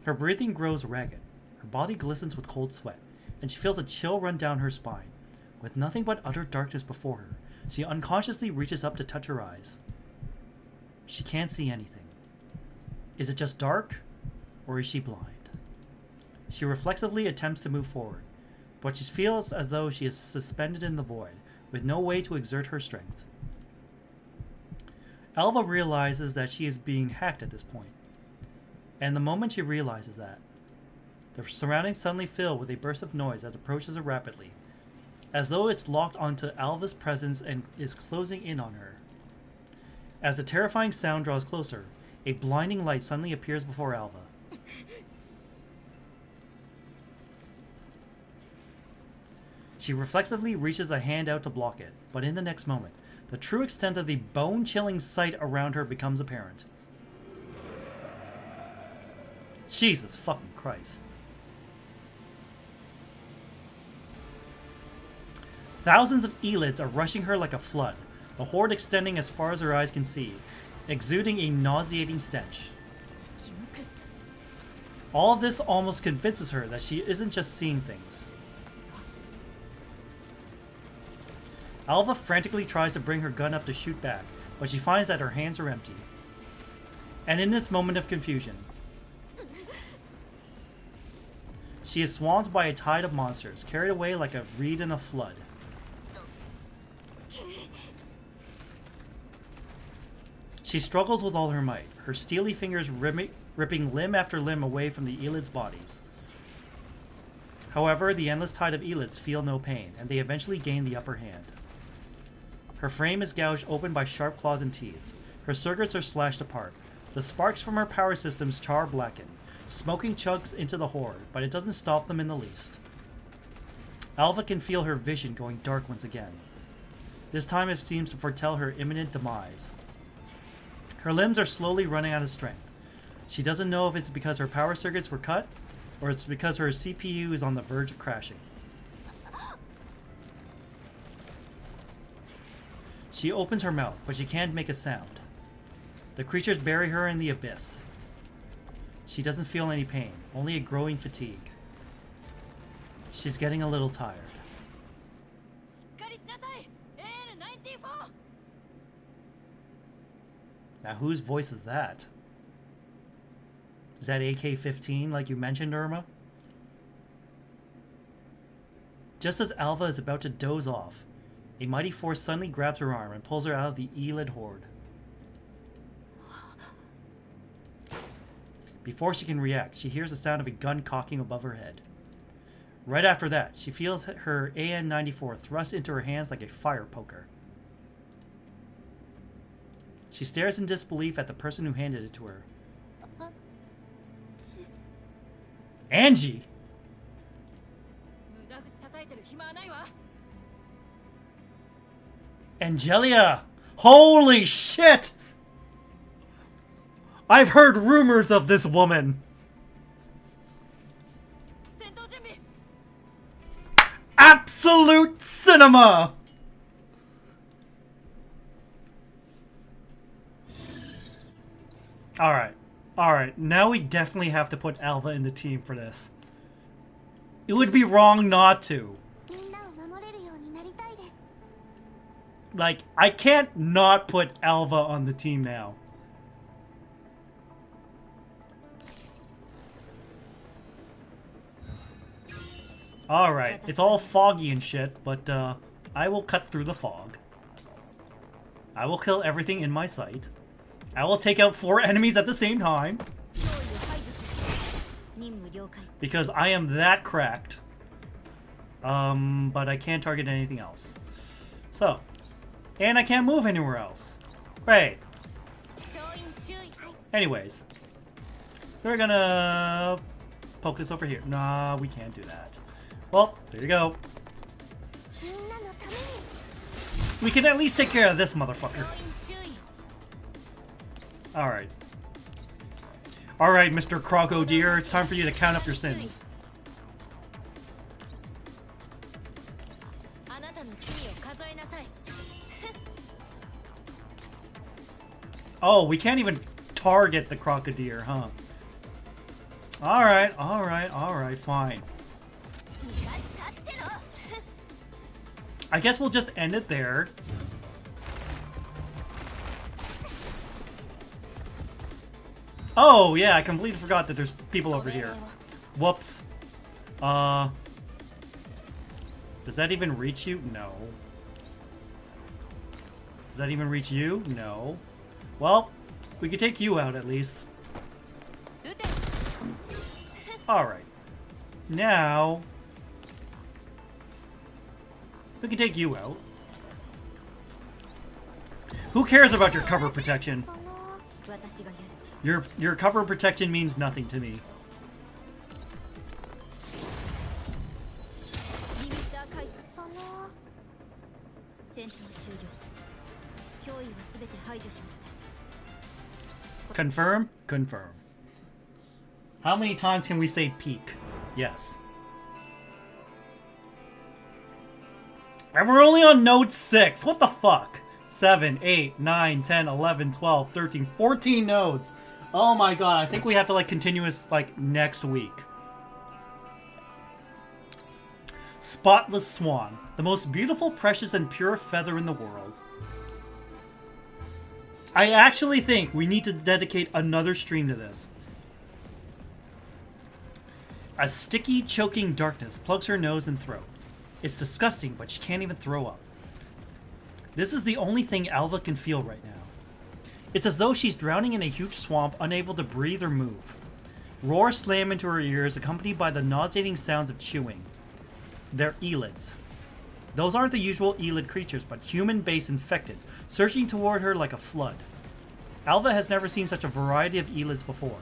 Her breathing grows ragged. Her body glistens with cold sweat, and she feels a chill run down her spine. With nothing but utter darkness before her, she unconsciously reaches up to touch her eyes. She can't see anything. Is it just dark, or is she blind? She reflexively attempts to move forward, but she feels as though she is suspended in the void, with no way to exert her strength. Alva realizes that she is being hacked at this point, and the moment she realizes that, the surroundings suddenly fill with a burst of noise that approaches her rapidly, as though it's locked onto Alva's presence and is closing in on her. As the terrifying sound draws closer, a blinding light suddenly appears before Alva. She reflexively reaches a hand out to block it, but in the next moment, the true extent of the bone-chilling sight around her becomes apparent. Jesus fucking Christ. Thousands of Elids are rushing her like a flood, the horde extending as far as her eyes can see, exuding a nauseating stench. All of this almost convinces her that she isn't just seeing things. Alva frantically tries to bring her gun up to shoot back, but she finds that her hands are empty. And in this moment of confusion, she is swamped by a tide of monsters, carried away like a reed in a flood. She struggles with all her might, her steely fingers ripping limb after limb away from the Elids' bodies. However, the endless tide of Elids feel no pain, and they eventually gain the upper hand. Her frame is gouged open by sharp claws and teeth. Her circuits are slashed apart. The sparks from her power systems char blacken. Smoking chugs into the horde, but it doesn't stop them in the least. Alva can feel her vision going dark once again. This time it seems to foretell her imminent demise. Her limbs are slowly running out of strength. She doesn't know if it's because her power circuits were cut, or it's because her CPU is on the verge of crashing. She opens her mouth, but she can't make a sound. The creatures bury her in the abyss. She doesn't feel any pain, only a growing fatigue. She's getting a little tired. Now whose voice is that? Is that AK-15 like you mentioned, Irma? Just as Alva is about to doze off, a mighty force suddenly grabs her arm and pulls her out of the Elid horde. Before she can react, she hears the sound of a gun cocking above her head. Right after that, she feels her AN-94 thrust into her hands like a fire poker. She stares in disbelief at the person who handed it to her. Angie? Angelia! Holy shit! I've heard rumors of this woman. Absolute cinema! Alright, now we definitely have to put Alva in the team for this. It would be wrong not to. Like, I can't not put Alva on the team now. Alright, it's all foggy and shit, but I will cut through the fog. I will kill everything in my sight. I will take out 4 enemies at the same time. Because I am that cracked. But I can't target anything else. So. And I can't move anywhere else. Great. Anyways. We're gonna poke this over here. Nah, we can't do that. Well, there you go. We can at least take care of this motherfucker. Alright. Alright, Mr. Crocodile, it's time for you to count up your sins. Oh, we can't even target the crocodile, huh? Alright, fine. I guess we'll just end it there. Oh, yeah, I completely forgot that there's people over here. Whoops. Does that even reach you? No. Does that even reach you? No. Well, we could take you out at least. Alright. Now, we can take you out. Who cares about your cover protection? Your cover protection means nothing to me. Confirm? Confirm. How many times can we say peak? Yes. And we're only on node 6. What the fuck? 7, 8, 9, 10, 11, 12, 13, 14 nodes. Oh my god, I think we have to like continuous like next week. Spotless Swan. The most beautiful, precious, and pure feather in the world. I actually think we need to dedicate another stream to this. A sticky, choking darkness plugs her nose and throat. It's disgusting, but she can't even throw up. This is the only thing Alva can feel right now. It's as though she's drowning in a huge swamp, unable to breathe or move. Roars slam into her ears, accompanied by the nauseating sounds of chewing. They're Elids. Those aren't the usual Elid creatures, but human-based infected, surging toward her like a flood. Alva has never seen such a variety of Elids before.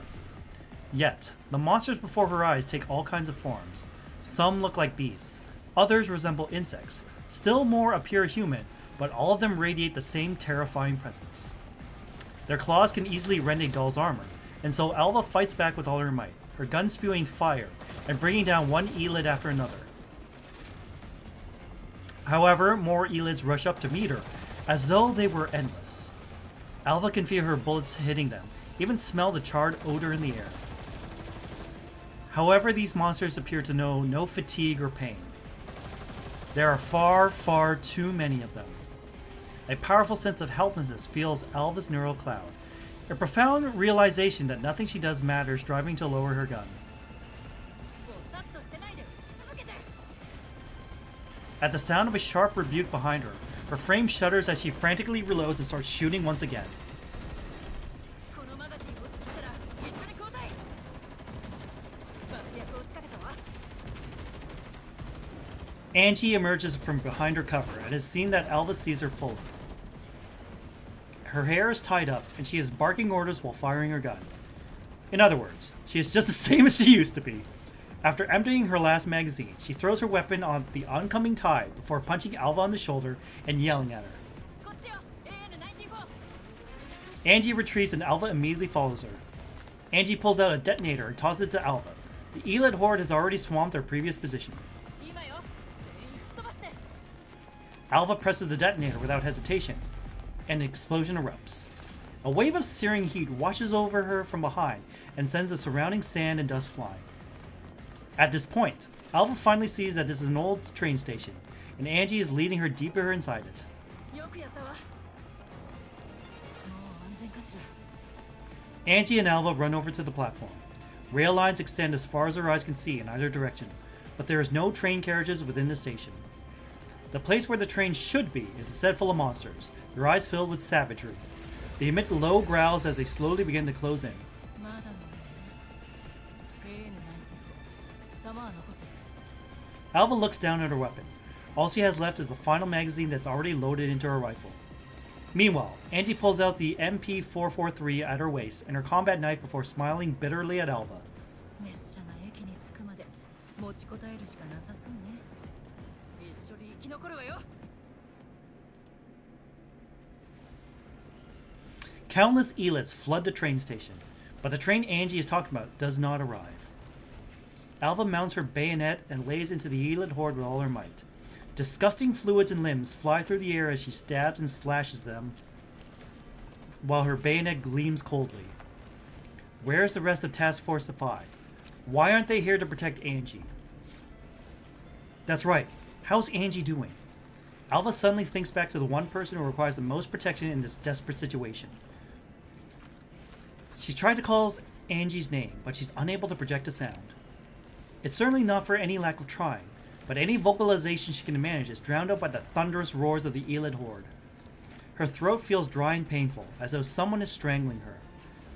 Yet, the monsters before her eyes take all kinds of forms. Some look like beasts. Others resemble insects. Still more appear human, but all of them radiate the same terrifying presence. Their claws can easily rend a doll's armor, and so Alva fights back with all her might, her gun spewing fire, and bringing down one Elid after another. However, more Elids rush up to meet her, as though they were endless. Alva can feel her bullets hitting them, even smell the charred odor in the air. However, these monsters appear to know no fatigue or pain. There are far, far too many of them. A powerful sense of helplessness fills Alva's neural cloud, a profound realization that nothing she does matters, driving to lower her gun. At the sound of a sharp rebuke behind her, her frame shudders as she frantically reloads and starts shooting once again. Angie emerges from behind her cover and is seen that Alva sees her fully. Her hair is tied up and she is barking orders while firing her gun. In other words, she is just the same as she used to be. After emptying her last magazine, she throws her weapon on the oncoming tide before punching Alva on the shoulder and yelling at her. Angie retreats and Alva immediately follows her. Angie pulls out a detonator and tosses it to Alva. The Elid horde has already swamped their previous position. Alva presses the detonator without hesitation, and an explosion erupts. A wave of searing heat washes over her from behind and sends the surrounding sand and dust flying. At this point, Alva finally sees that this is an old train station, and Angie is leading her deeper inside it. Angie and Alva run over to the platform. Rail lines extend as far as their eyes can see in either direction, but there is no train carriages within the station. The place where the train should be is a set full of monsters, their eyes filled with savagery. They emit low growls as they slowly begin to close in. Alva looks down at her weapon. All she has left is the final magazine that's already loaded into her rifle. Meanwhile, Angie pulls out the MP443 at her waist and her combat knife before smiling bitterly at Alva. Countless Elids flood the train station, but the train Angie is talking about does not arrive. Alva mounts her bayonet and lays into the Elid horde with all her might. Disgusting fluids and limbs fly through the air as she stabs and slashes them, while her bayonet gleams coldly. Where is the rest of Task Force Defy? Why aren't they here to protect Angie? That's right. How's Angie doing? Alva suddenly thinks back to the one person who requires the most protection in this desperate situation. She's tried to call Angie's name, but she's unable to project a sound. It's certainly not for any lack of trying, but any vocalization she can manage is drowned out by the thunderous roars of the Elid horde. Her throat feels dry and painful, as though someone is strangling her.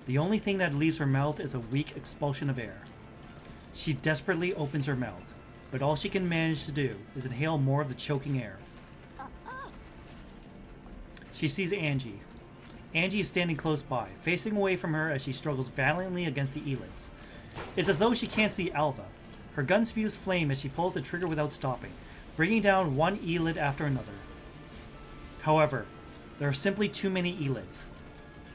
The only thing that leaves her mouth is a weak expulsion of air. She desperately opens her mouth, but all she can manage to do is inhale more of the choking air. She sees Angie. Angie is standing close by, facing away from her as she struggles valiantly against the Elids. It's as though she can't see Alva. Her gun spews flame as she pulls the trigger without stopping, bringing down one Elid after another. However, there are simply too many Elids.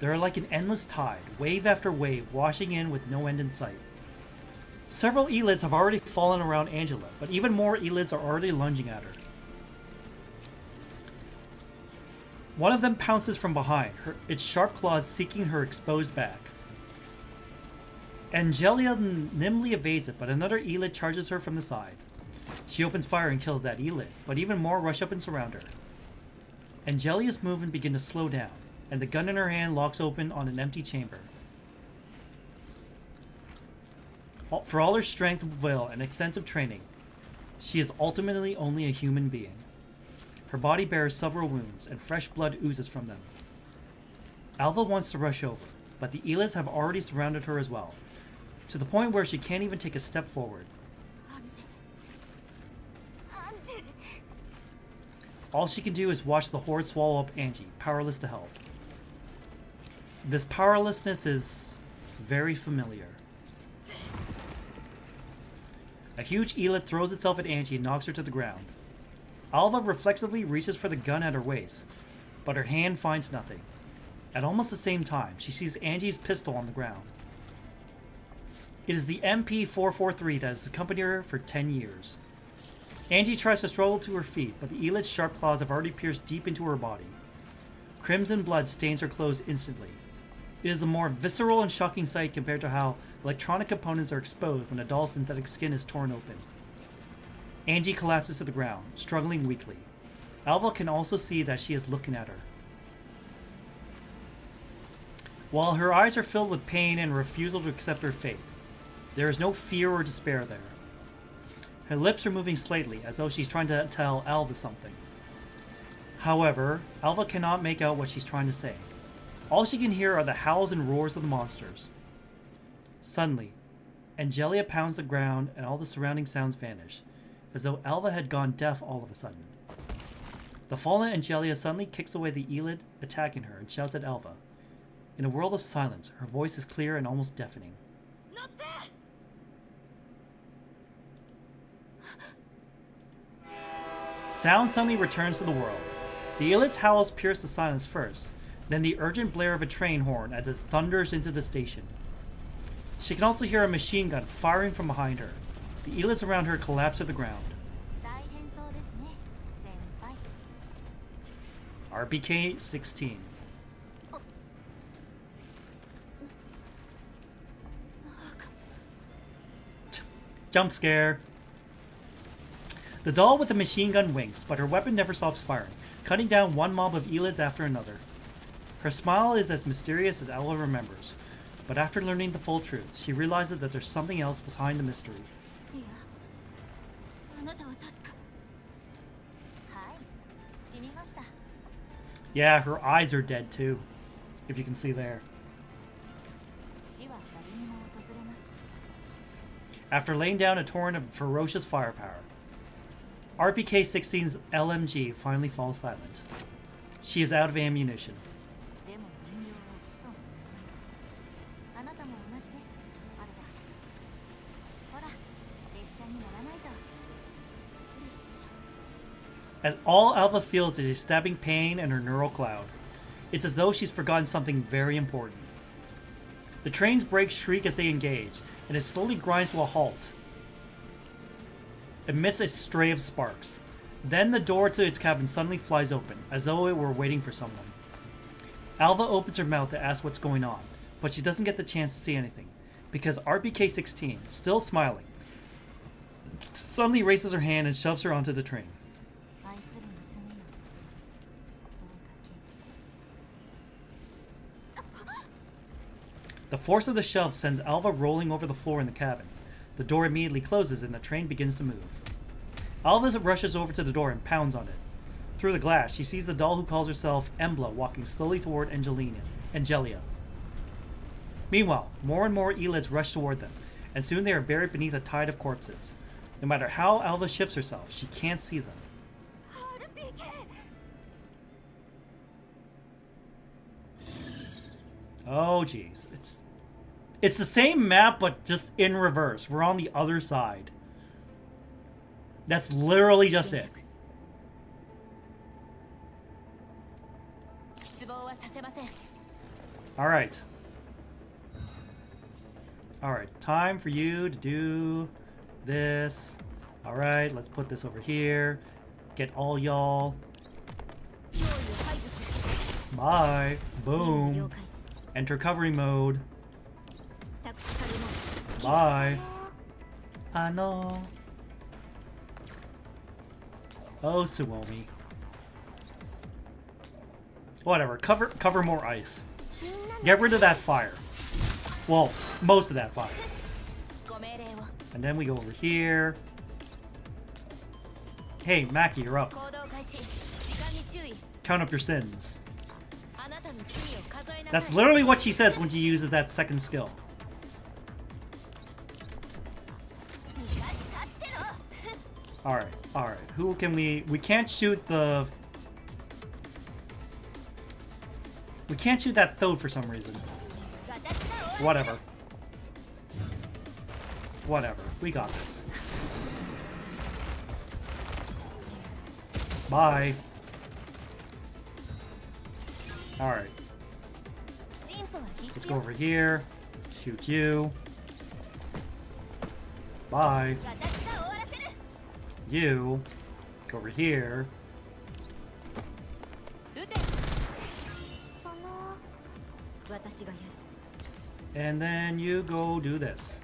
They are like an endless tide, wave after wave, washing in with no end in sight. Several elids have already fallen around Angela, but even more elids are already lunging at her. One of them pounces from behind, its sharp claws seeking her exposed back. Angelia nimbly evades it, but another elid charges her from the side. She opens fire and kills that elid, but even more rush up and surround her. Angelia's movement begins to slow down, and the gun in her hand locks open on an empty chamber. For all her strength of will and extensive training, she is ultimately only a human being. Her body bears several wounds, and fresh blood oozes from them. Alva wants to rush over, but the elids have already surrounded her as well, to the point where she can't even take a step forward. All she can do is watch the horde swallow up Angie, powerless to help. This powerlessness is very familiar. A huge elid throws itself at Angie and knocks her to the ground. Alva reflexively reaches for the gun at her waist, but her hand finds nothing. At almost the same time, she sees Angie's pistol on the ground. It is the MP-443 that has accompanied her for 10 years. Angie tries to struggle to her feet, but the elid's sharp claws have already pierced deep into her body. Crimson blood stains her clothes instantly. It is a more visceral and shocking sight compared to how electronic components are exposed when a doll's synthetic skin is torn open. Angie collapses to the ground, struggling weakly. Alva can also see that she is looking at her. While her eyes are filled with pain and refusal to accept her fate, there is no fear or despair there. Her lips are moving slightly, as though she's trying to tell Alva something. However, Alva cannot make out what she's trying to say. All she can hear are the howls and roars of the monsters. Suddenly, Angelia pounds the ground and all the surrounding sounds vanish, as though Alva had gone deaf all of a sudden. The fallen Angelia suddenly kicks away the elid attacking her and shouts at Alva. In a world of silence, her voice is clear and almost deafening. Not there! Sound suddenly returns to the world. The elid's howls pierce the silence first, then the urgent blare of a train horn as it thunders into the station. She can also hear a machine gun firing from behind her. The elids around her collapse to the ground. RPK 16. Jump scare. The doll with the machine gun winks, but her weapon never stops firing, cutting down one mob of elids after another. Her smile is as mysterious as Alva remembers, but after learning the full truth, she realizes that there's something else behind the mystery. Yeah, her eyes are dead too, if you can see there. After laying down a torrent of ferocious firepower, RPK-16's LMG finally falls silent. She is out of ammunition. As all Alva feels is a stabbing pain in her neural cloud. It's as though she's forgotten something very important. The train's brakes shriek as they engage, and it slowly grinds to a halt amidst a stray of sparks. Then the door to its cabin suddenly flies open, as though it were waiting for someone. Alva opens her mouth to ask what's going on, but she doesn't get the chance to see anything, because RPK-16, still smiling, suddenly raises her hand and shoves her onto the train. The force of the shove sends Alva rolling over the floor in the cabin. The door immediately closes and the train begins to move. Alva rushes over to the door and pounds on it. Through the glass, she sees the doll who calls herself Embla walking slowly toward Angelia. Meanwhile, more and more elids rush toward them, and soon they are buried beneath a tide of corpses. No matter how Alva shifts herself, she can't see them. Oh jeez, it's the same map but just in reverse. We're on the other side. That's literally just it. Alright. Alright, time for you to do this. Alright, let's put this over here. Get all y'all. Bye. Boom. Enter covering mode. Bye. I know. Oh, Suomi. Whatever. Cover more ice. Get rid of that fire. Well, most of that fire. And then we go over here. Hey, Maki, you're up. Count up your sins. That's literally what she says when she uses that second skill. Alright, alright. Who can we can't shoot the... We can't shoot that Thode for some reason. Whatever. Whatever. We got this. Bye. Alright. Let's go over here. Shoot you. Bye. You. Go over here. And then you go do this.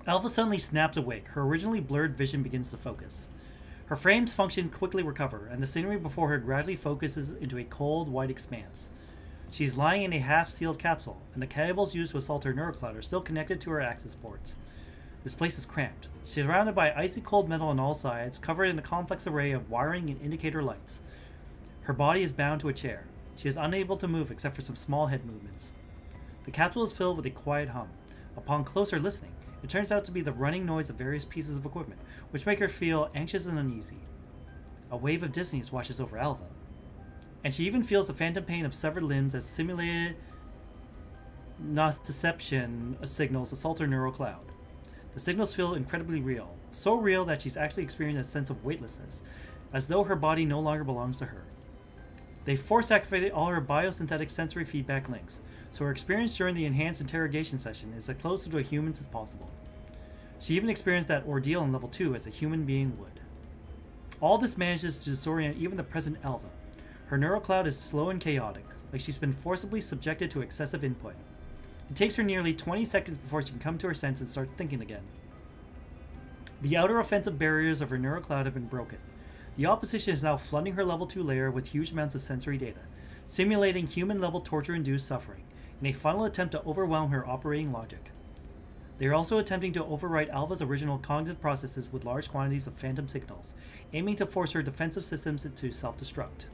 Alpha suddenly snaps awake. Her originally blurred vision begins to focus. Her frame's function quickly recover, and the scenery before her gradually focuses into a cold, white expanse. She's lying in a half-sealed capsule, and the cables used to assault her neurocloud are still connected to her access ports. This place is cramped. She's surrounded by icy cold metal on all sides, covered in a complex array of wiring and indicator lights. Her body is bound to a chair. She is unable to move except for some small head movements. The capsule is filled with a quiet hum. Upon closer listening, it turns out to be the running noise of various pieces of equipment, which make her feel anxious and uneasy. A wave of dizziness washes over Alva, and she even feels the phantom pain of severed limbs as simulated nociception signals assault her neural cloud. The signals feel incredibly real, so real that she's actually experiencing a sense of weightlessness, as though her body no longer belongs to her. They force-activated all her biosynthetic sensory feedback links, so her experience during the enhanced interrogation session is as close to a human's as possible. She even experienced that ordeal in level 2 as a human being would. All this manages to disorient even the present Alva. Her neural cloud is slow and chaotic, like she's been forcibly subjected to excessive input. It takes her nearly 20 seconds before she can come to her senses and start thinking again. The outer offensive barriers of her neural cloud have been broken. The opposition is now flooding her level 2 layer with huge amounts of sensory data, simulating human-level torture-induced suffering, in a final attempt to overwhelm her operating logic. They are also attempting to overwrite Alva's original cognitive processes with large quantities of phantom signals, aiming to force her defensive systems to self-destruct.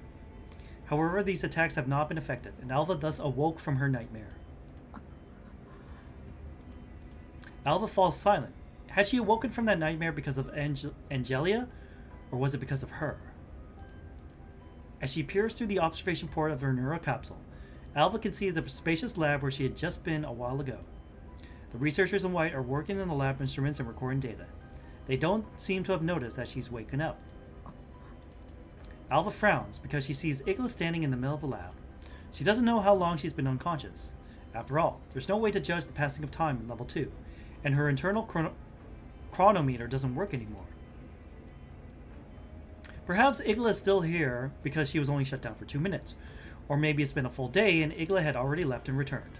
However, these attacks have not been effective, and Alva thus awoke from her nightmare. Alva falls silent. Had she awoken from that nightmare because of Angelia, or was it because of her? As she peers through the observation port of her neural capsule, Alva can see the spacious lab where she had just been a while ago. The researchers in white are working in the lab instruments and recording data. They don't seem to have noticed that she's waken up. Alva frowns because she sees Igla standing in the middle of the lab. She doesn't know how long she's been unconscious. After all, there's no way to judge the passing of time in level 2, and her internal chronometer doesn't work anymore. Perhaps Igla is still here because she was only shut down for 2 minutes, or maybe it's been a full day and Igla had already left and returned.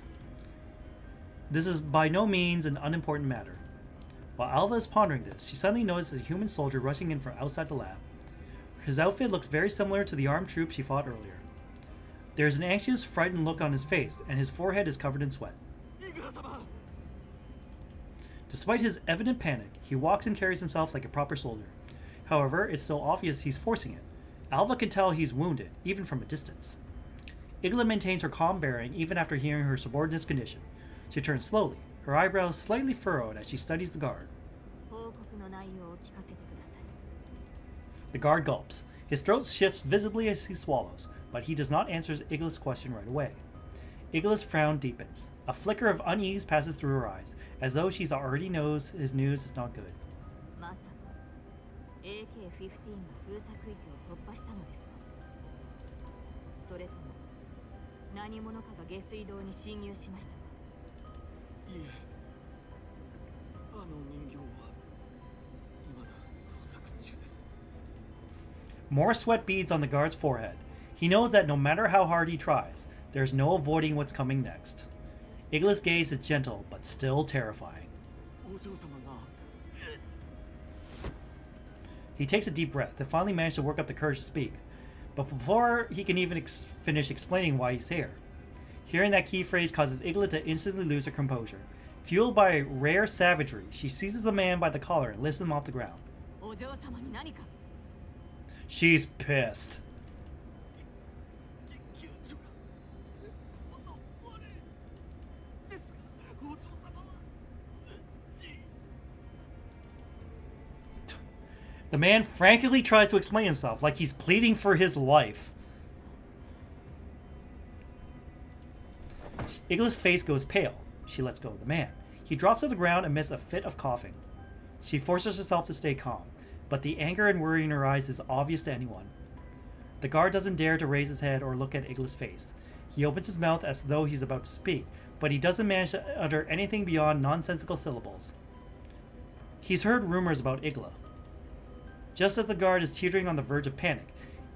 This is by no means an unimportant matter. While Alva is pondering this, she suddenly notices a human soldier rushing in from outside the lab. His outfit looks very similar to the armed troops she fought earlier. There is an anxious, frightened look on his face, and his forehead is covered in sweat. Despite his evident panic, he walks and carries himself like a proper soldier. However, it's still obvious he's forcing it. Alva can tell he's wounded, even from a distance. Igla maintains her calm bearing even after hearing her subordinate's condition. She turns slowly, her eyebrows slightly furrowed as she studies the guard. The guard gulps. His throat shifts visibly as he swallows, but he does not answer Igla's question right away. Igla's frown deepens. A flicker of unease passes through her eyes, as though she already knows his news is not good. AK-15 が封鎖区域を突破したのですか？それとも何者かが下水道に侵入しましたか？いえ、あの人形は未だ捜索中です。 More sweat beads on the guard's forehead. He knows that no matter how hard he tries, there's no avoiding what's coming next. Igla's gaze is gentle, but still terrifying. お嬢様が He takes a deep breath and finally manages to work up the courage to speak. But before he can even finish explaining why he's here, hearing that key phrase causes Igla to instantly lose her composure. Fueled by rare savagery, she seizes the man by the collar and lifts him off the ground. お嬢様に何か？ She's pissed. 救助が襲われですが、お嬢様は無事。 The man frantically tries to explain himself like he's pleading for his life. Igla's face goes pale. She lets go of the man. He drops to the ground amidst a fit of coughing. She forces herself to stay calm, but the anger and worry in her eyes is obvious to anyone. The guard doesn't dare to raise his head or look at Igla's face. He opens his mouth as though he's about to speak, but he doesn't manage to utter anything beyond nonsensical syllables. He's heard rumors about Igla. Just as the guard is teetering on the verge of panic,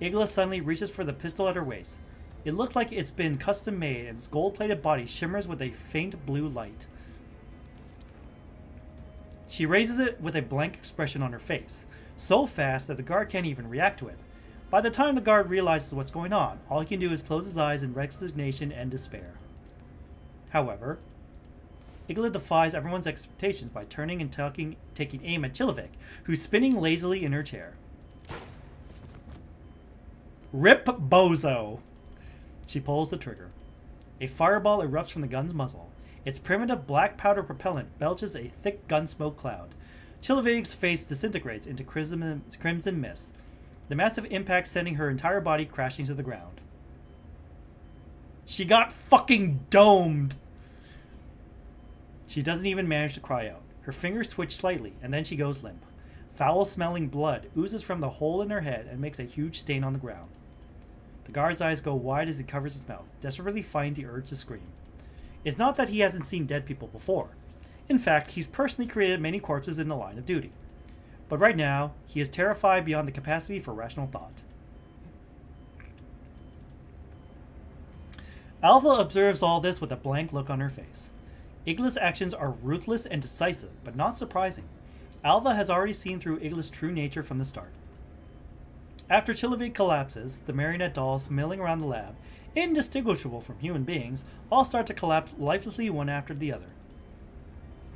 Igla suddenly reaches for the pistol at her waist. It looks like it's been custom made, and its gold-plated body shimmers with a faint blue light. She raises it with a blank expression on her face, so fast that the guard can't even react to it. By the time the guard realizes what's going on, all he can do is close his eyes in resignation and despair. However, Igla defies everyone's expectations by turning and taking aim at Chilovic, who's spinning lazily in her chair. Rip Bozo! She pulls the trigger. A fireball erupts from the gun's muzzle. Its primitive black powder propellant belches a thick gun smoke cloud. Chilovic's face disintegrates into crimson mist, the massive impact sending her entire body crashing to the ground. She got fucking domed! She doesn't even manage to cry out. Her fingers twitch slightly, and then she goes limp. Foul-smelling blood oozes from the hole in her head and makes a huge stain on the ground. The guard's eyes go wide as he covers his mouth, desperately fighting the urge to scream. It's not that he hasn't seen dead people before. In fact, he's personally created many corpses in the line of duty. But right now, he is terrified beyond the capacity for rational thought. Alva observes all this with a blank look on her face. Igla's actions are ruthless and decisive, but not surprising. Alva has already seen through Igla's true nature from the start. After Chilovic collapses, the marionette dolls milling around the lab, indistinguishable from human beings, all start to collapse lifelessly one after the other.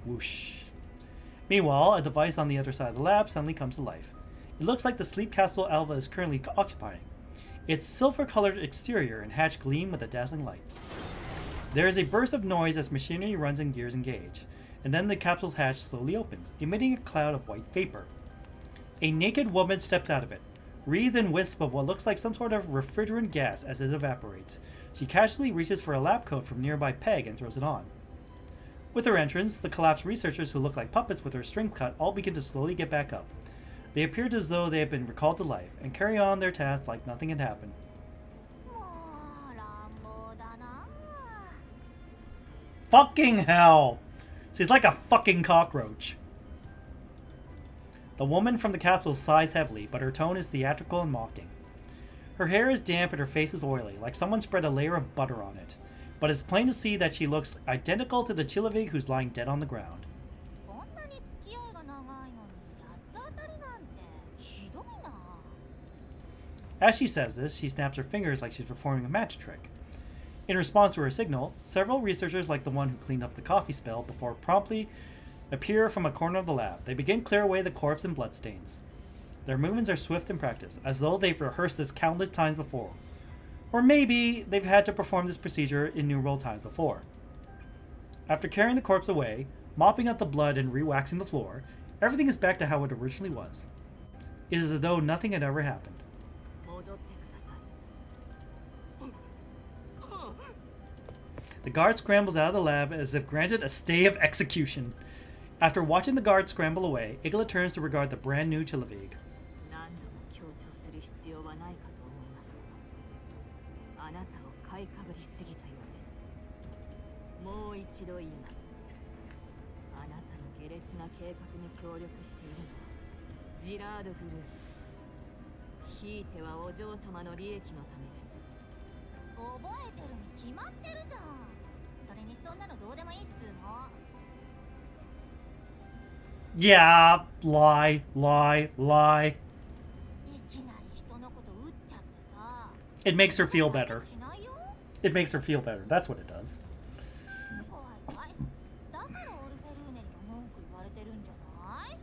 Whoosh. Meanwhile, a device on the other side of the lab suddenly comes to life. It looks like the sleep capsule Alva is currently occupying. Its silver-colored exterior and hatch gleam with a dazzling light. There is a burst of noise as machinery runs and gears engage, and then the capsule's hatch slowly opens, emitting a cloud of white vapor. A naked woman steps out of it, wreathed in wisp of what looks like some sort of refrigerant gas as it evaporates. She casually reaches for a lab coat from nearby Peg and throws it on. With her entrance, the collapsed researchers who look like puppets with their strings cut all begin to slowly get back up. They appear as though they have been recalled to life and carry on their task like nothing had happened. Fucking hell! She's like a fucking cockroach. The woman from the capsule sighs heavily, but her tone is theatrical and mocking. Her hair is damp and her face is oily, like someone spread a layer of butter on it. But it's plain to see that she looks identical to the Chilovic who's lying dead on the ground. As she says this, she snaps her fingers like she's performing a magic trick. In response to her signal, several researchers like the one who cleaned up the coffee spill before promptly appear from a corner of the lab. They begin to clear away the corpse and bloodstains. Their movements are swift and practiced, as though they've rehearsed this countless times before. Or maybe they've had to perform this procedure innumerable times before. After carrying the corpse away, mopping up the blood and re-waxing the floor, everything is back to how it originally was. It is as though nothing had ever happened. The guard scrambles out of the lab as if granted a stay of execution. After watching the guard scramble away, Igla turns to regard the brand new Chilovic. 買いかぶりすぎたようです。もう一度言います。あなたの下劣な計画に協力しているのはジラードグループ。ひいてはお嬢様の利益のためです。覚えてるに決まってるじゃん。それにそんなのどうでもいいっつうの。 Yeah, lie, lie, lie. いきなり人のこと撃っちゃってさ。 It makes her feel better. しないよ。 It makes her feel better. That's what it does. 怖い怖い。だからオルフェルーネにも文句言われてるんじゃない？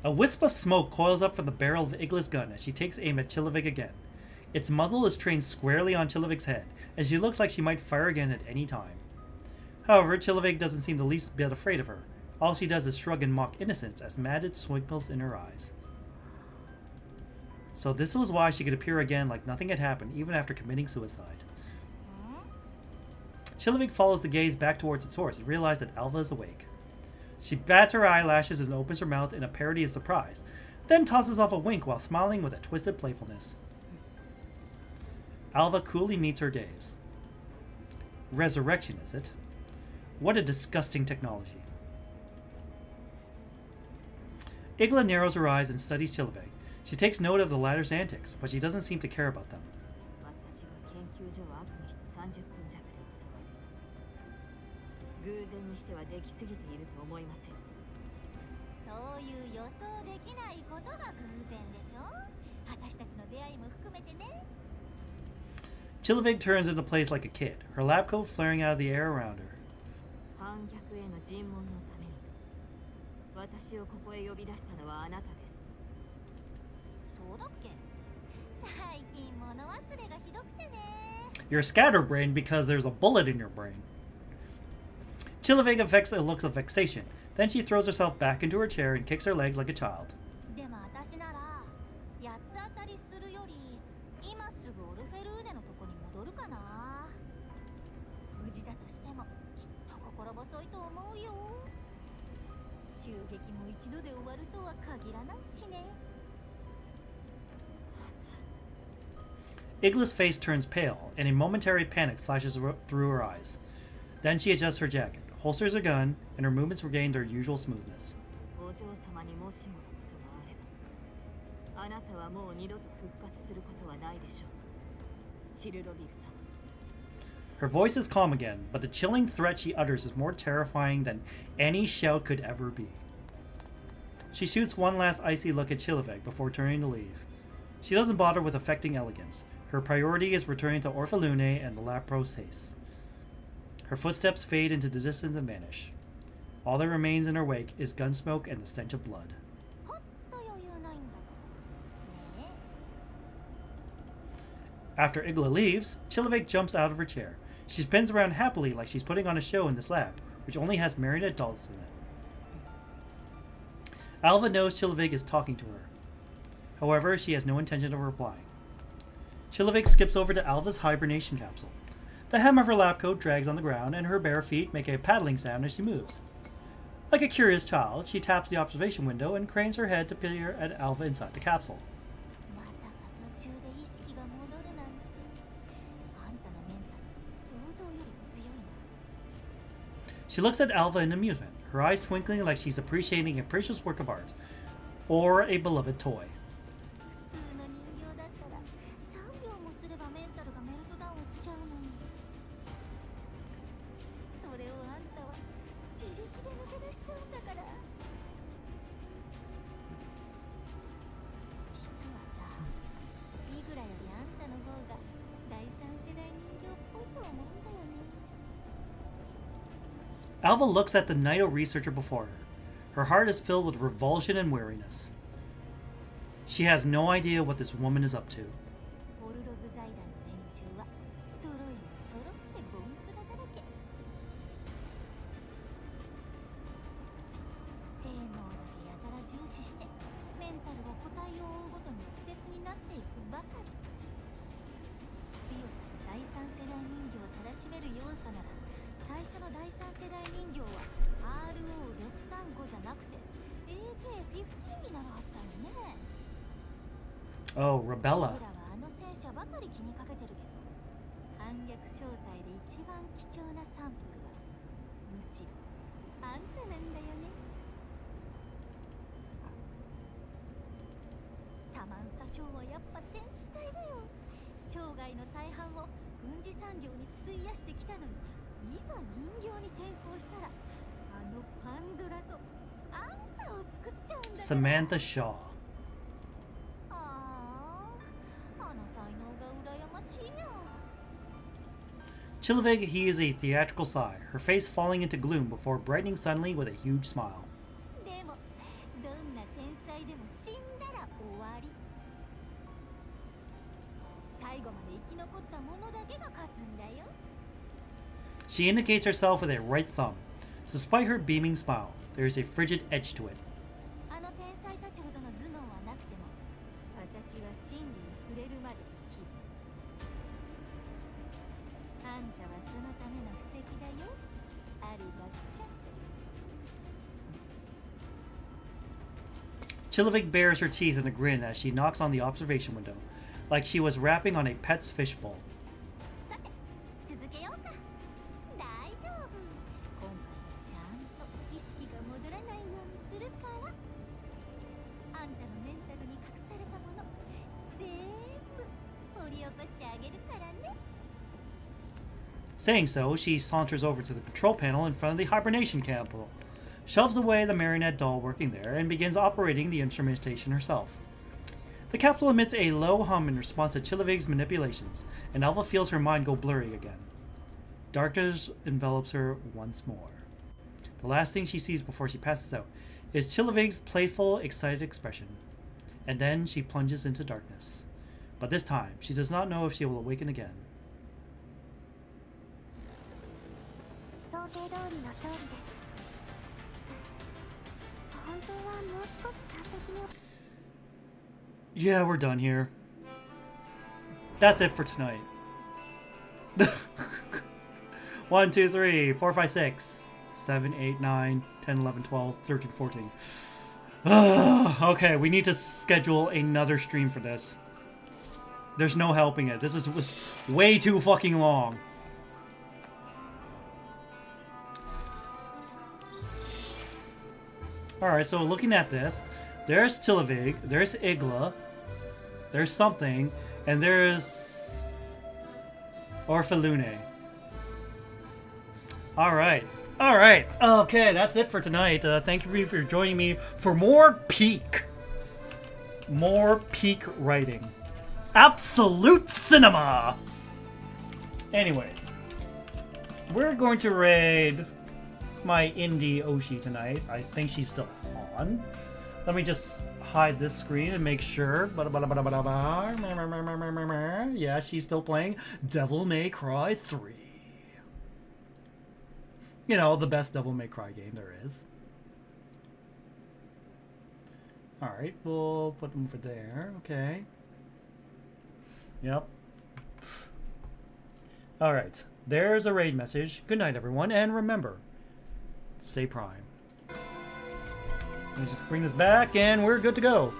A wisp of smoke coils up from the barrel of Igla's gun as she takes aim at Chilovig again. Its muzzle is trained squarely on Chilovig's head, and she looks like she might fire again at any time. However, Chilovig doesn't seem the least bit afraid of her. All she does is shrug and mock innocence as madness twinkles in her eyes. So this was why she could appear again like nothing had happened, even after committing suicide. Chilovig follows the gaze back towards its source and realizes that Alva is awake. She bats her eyelashes and opens her mouth in a parody of surprise, then tosses off a wink while smiling with a twisted playfulness. Alva coolly meets her gaze. Resurrection, is it? What a disgusting technology. Igla narrows her eyes and studies Chilovig. She takes note of the latter's antics, but she doesn't seem to care about them. 私は研究所を悪にして30分弱で襲われた。偶然にしてはできすぎていると思いません。そういう予想できないことが偶然でしょ。私たちの出会いも含めてね。 Chilovig turns into place like a kid, her lab coat flaring out of the air around her. 反逆への尋問のために私をここへ呼び出したのはあなたです。そうだっけ？最近物忘れがひどくてね。 You're scatterbrained because there's a bullet in your brain. Chilovig affects a look of vexation. Then she throws herself back into her chair and kicks her legs like a child. でも私なら八つ当たりするより今すぐオルフェルーネのとこに戻るかな。無事だとしてもきっと心細いと思うよ。襲撃も一度で終わるとは限らないしね。 Igla's face turns pale, and a momentary panic flashes through her eyes. Then she adjusts her jacket, holsters her gun, and her movements regain their usual smoothness. お嬢様にもしものことがあればあなたはもう二度と復活することはないでしょう。チルロビグ様。 Her voice is calm again, but the chilling threat she utters is more terrifying than any shout could ever be. She shoots one last icy look at Chilovig before turning to leave. She doesn't bother with affecting elegance. Her priority is returning to Orphalune and the Lapros Haste. Her footsteps fade into the distance and vanish. All that remains in her wake is gun smoke and the stench of blood. ほっと余裕ないんだね。 After Igla leaves, Chilovig jumps out of her chair. She spins around happily like she's putting on a show in this lab, which only has marionette dolls in it. Alva knows Chilovig is talking to her. However, she has no intention of replying. Chilovig skips over to Alva's hibernation capsule. The hem of her lab coat drags on the ground, and her bare feet make a paddling sound as she moves. Like a curious child, she taps the observation window and cranes her head to peer at Alva inside the capsule. まさか途中で意識が戻るなんて。あんたのメンタル想像より強いな。 She looks at Alva in amusement, her eyes twinkling like she's appreciating a precious work of art, or a beloved toy. 普通の人形だったら3秒もすればメンタルがメルトダウンしちゃうのに。それをあんたは自力で抜け出しちゃうんだから。実はさ、イグラよりあんたの方が第三世代人形っぽいと思うんだよね。 Alva looks at the Nido researcher before her. Her heart is filled with revulsion and weariness. She has no idea what this woman is up to. オルログ財団の連中は揃いも揃ってボンクラだらけ。性能だけやたら重視してメンタルが個体を追うごとに稚拙になっていくばかり。強さで第三世代人形をたらしめる要素なら最初の第三世代人形は RO635 じゃなくて AK-15 になるはずだよね。Oh, Rebella. 僕らはあの戦者ばかり気にかけてるけど、反逆正体で一番貴重なサンプルはむしろあんたなんだよね。サマンサ賞はやっぱ天才だよ。生涯の大半を軍事産業に費やしてきたのに、いざ人形に転向したらあのパンドラとあんたを作っちゃうんだから。 Samantha Shaw. ああ、あの才能が羨ましいよ。 Chilovig heaves a theatrical sigh, her face falling into gloom before brightening suddenly with a huge smile. でもどんな天才でも死んだら終わり。最後まで生き残った者だけが勝つんだよ。 She indicates herself with a right thumb. Despite her beaming smile, there is a frigid edge to it. あの天才たちほどの頭脳はなくても、私は真理に触れるまで生きる。あんたはそのための布石だよ。ありがちゃ。 Chilovig bares her teeth in a grin as she knocks on the observation window, like she was rapping on a pet's fishbowl. さて、続けようか。大丈夫。今回はちゃんと意識が戻らないようにするから。あんたのメンタルに隠されたもの、全部掘り起こしてあげるからね。 Saying so, she saunters over to the control panel in front of the hibernation capsule, shoves away the marionette doll working there, and begins operating the instrumentation herself. The capsule emits a low hum in response to Chilovig's manipulations, and Alva feels her mind go blurry again. Darkness envelops her once more. The last thing she sees before she passes out is Chilovig's playful, excited expression, and then she plunges into darkness. But this time, she does not know if she will awaken again. 想定通りの勝利です。本当はもう少し完璧に。 Yeah, we're done here. That's it for tonight. 1, 2, 3, 4, 5, 6, 7, 8, 9, 10, 11, 12, 13, 14. Okay, we need to schedule another stream for this. There's no helping it. This is way too fucking long. Alright, so looking at this, there's Chilovig, there's Igla, there's something, and there's Orphalune. Alright, okay, that's it for tonight. Thank you for joining me for more peak writing. Absolute cinema! Anyways, we're going to raid my indie Oshi tonight. I think she's still on. Let me just hide this screen and make sure. Yeah, she's still playing Devil May Cry 3. You know, the best Devil May Cry game there is. Alright, we'll put them over there. Okay. Yep. Alright, there's a raid message. Good night, everyone, and remember, stay prime. Let me just bring this back and we're good to go.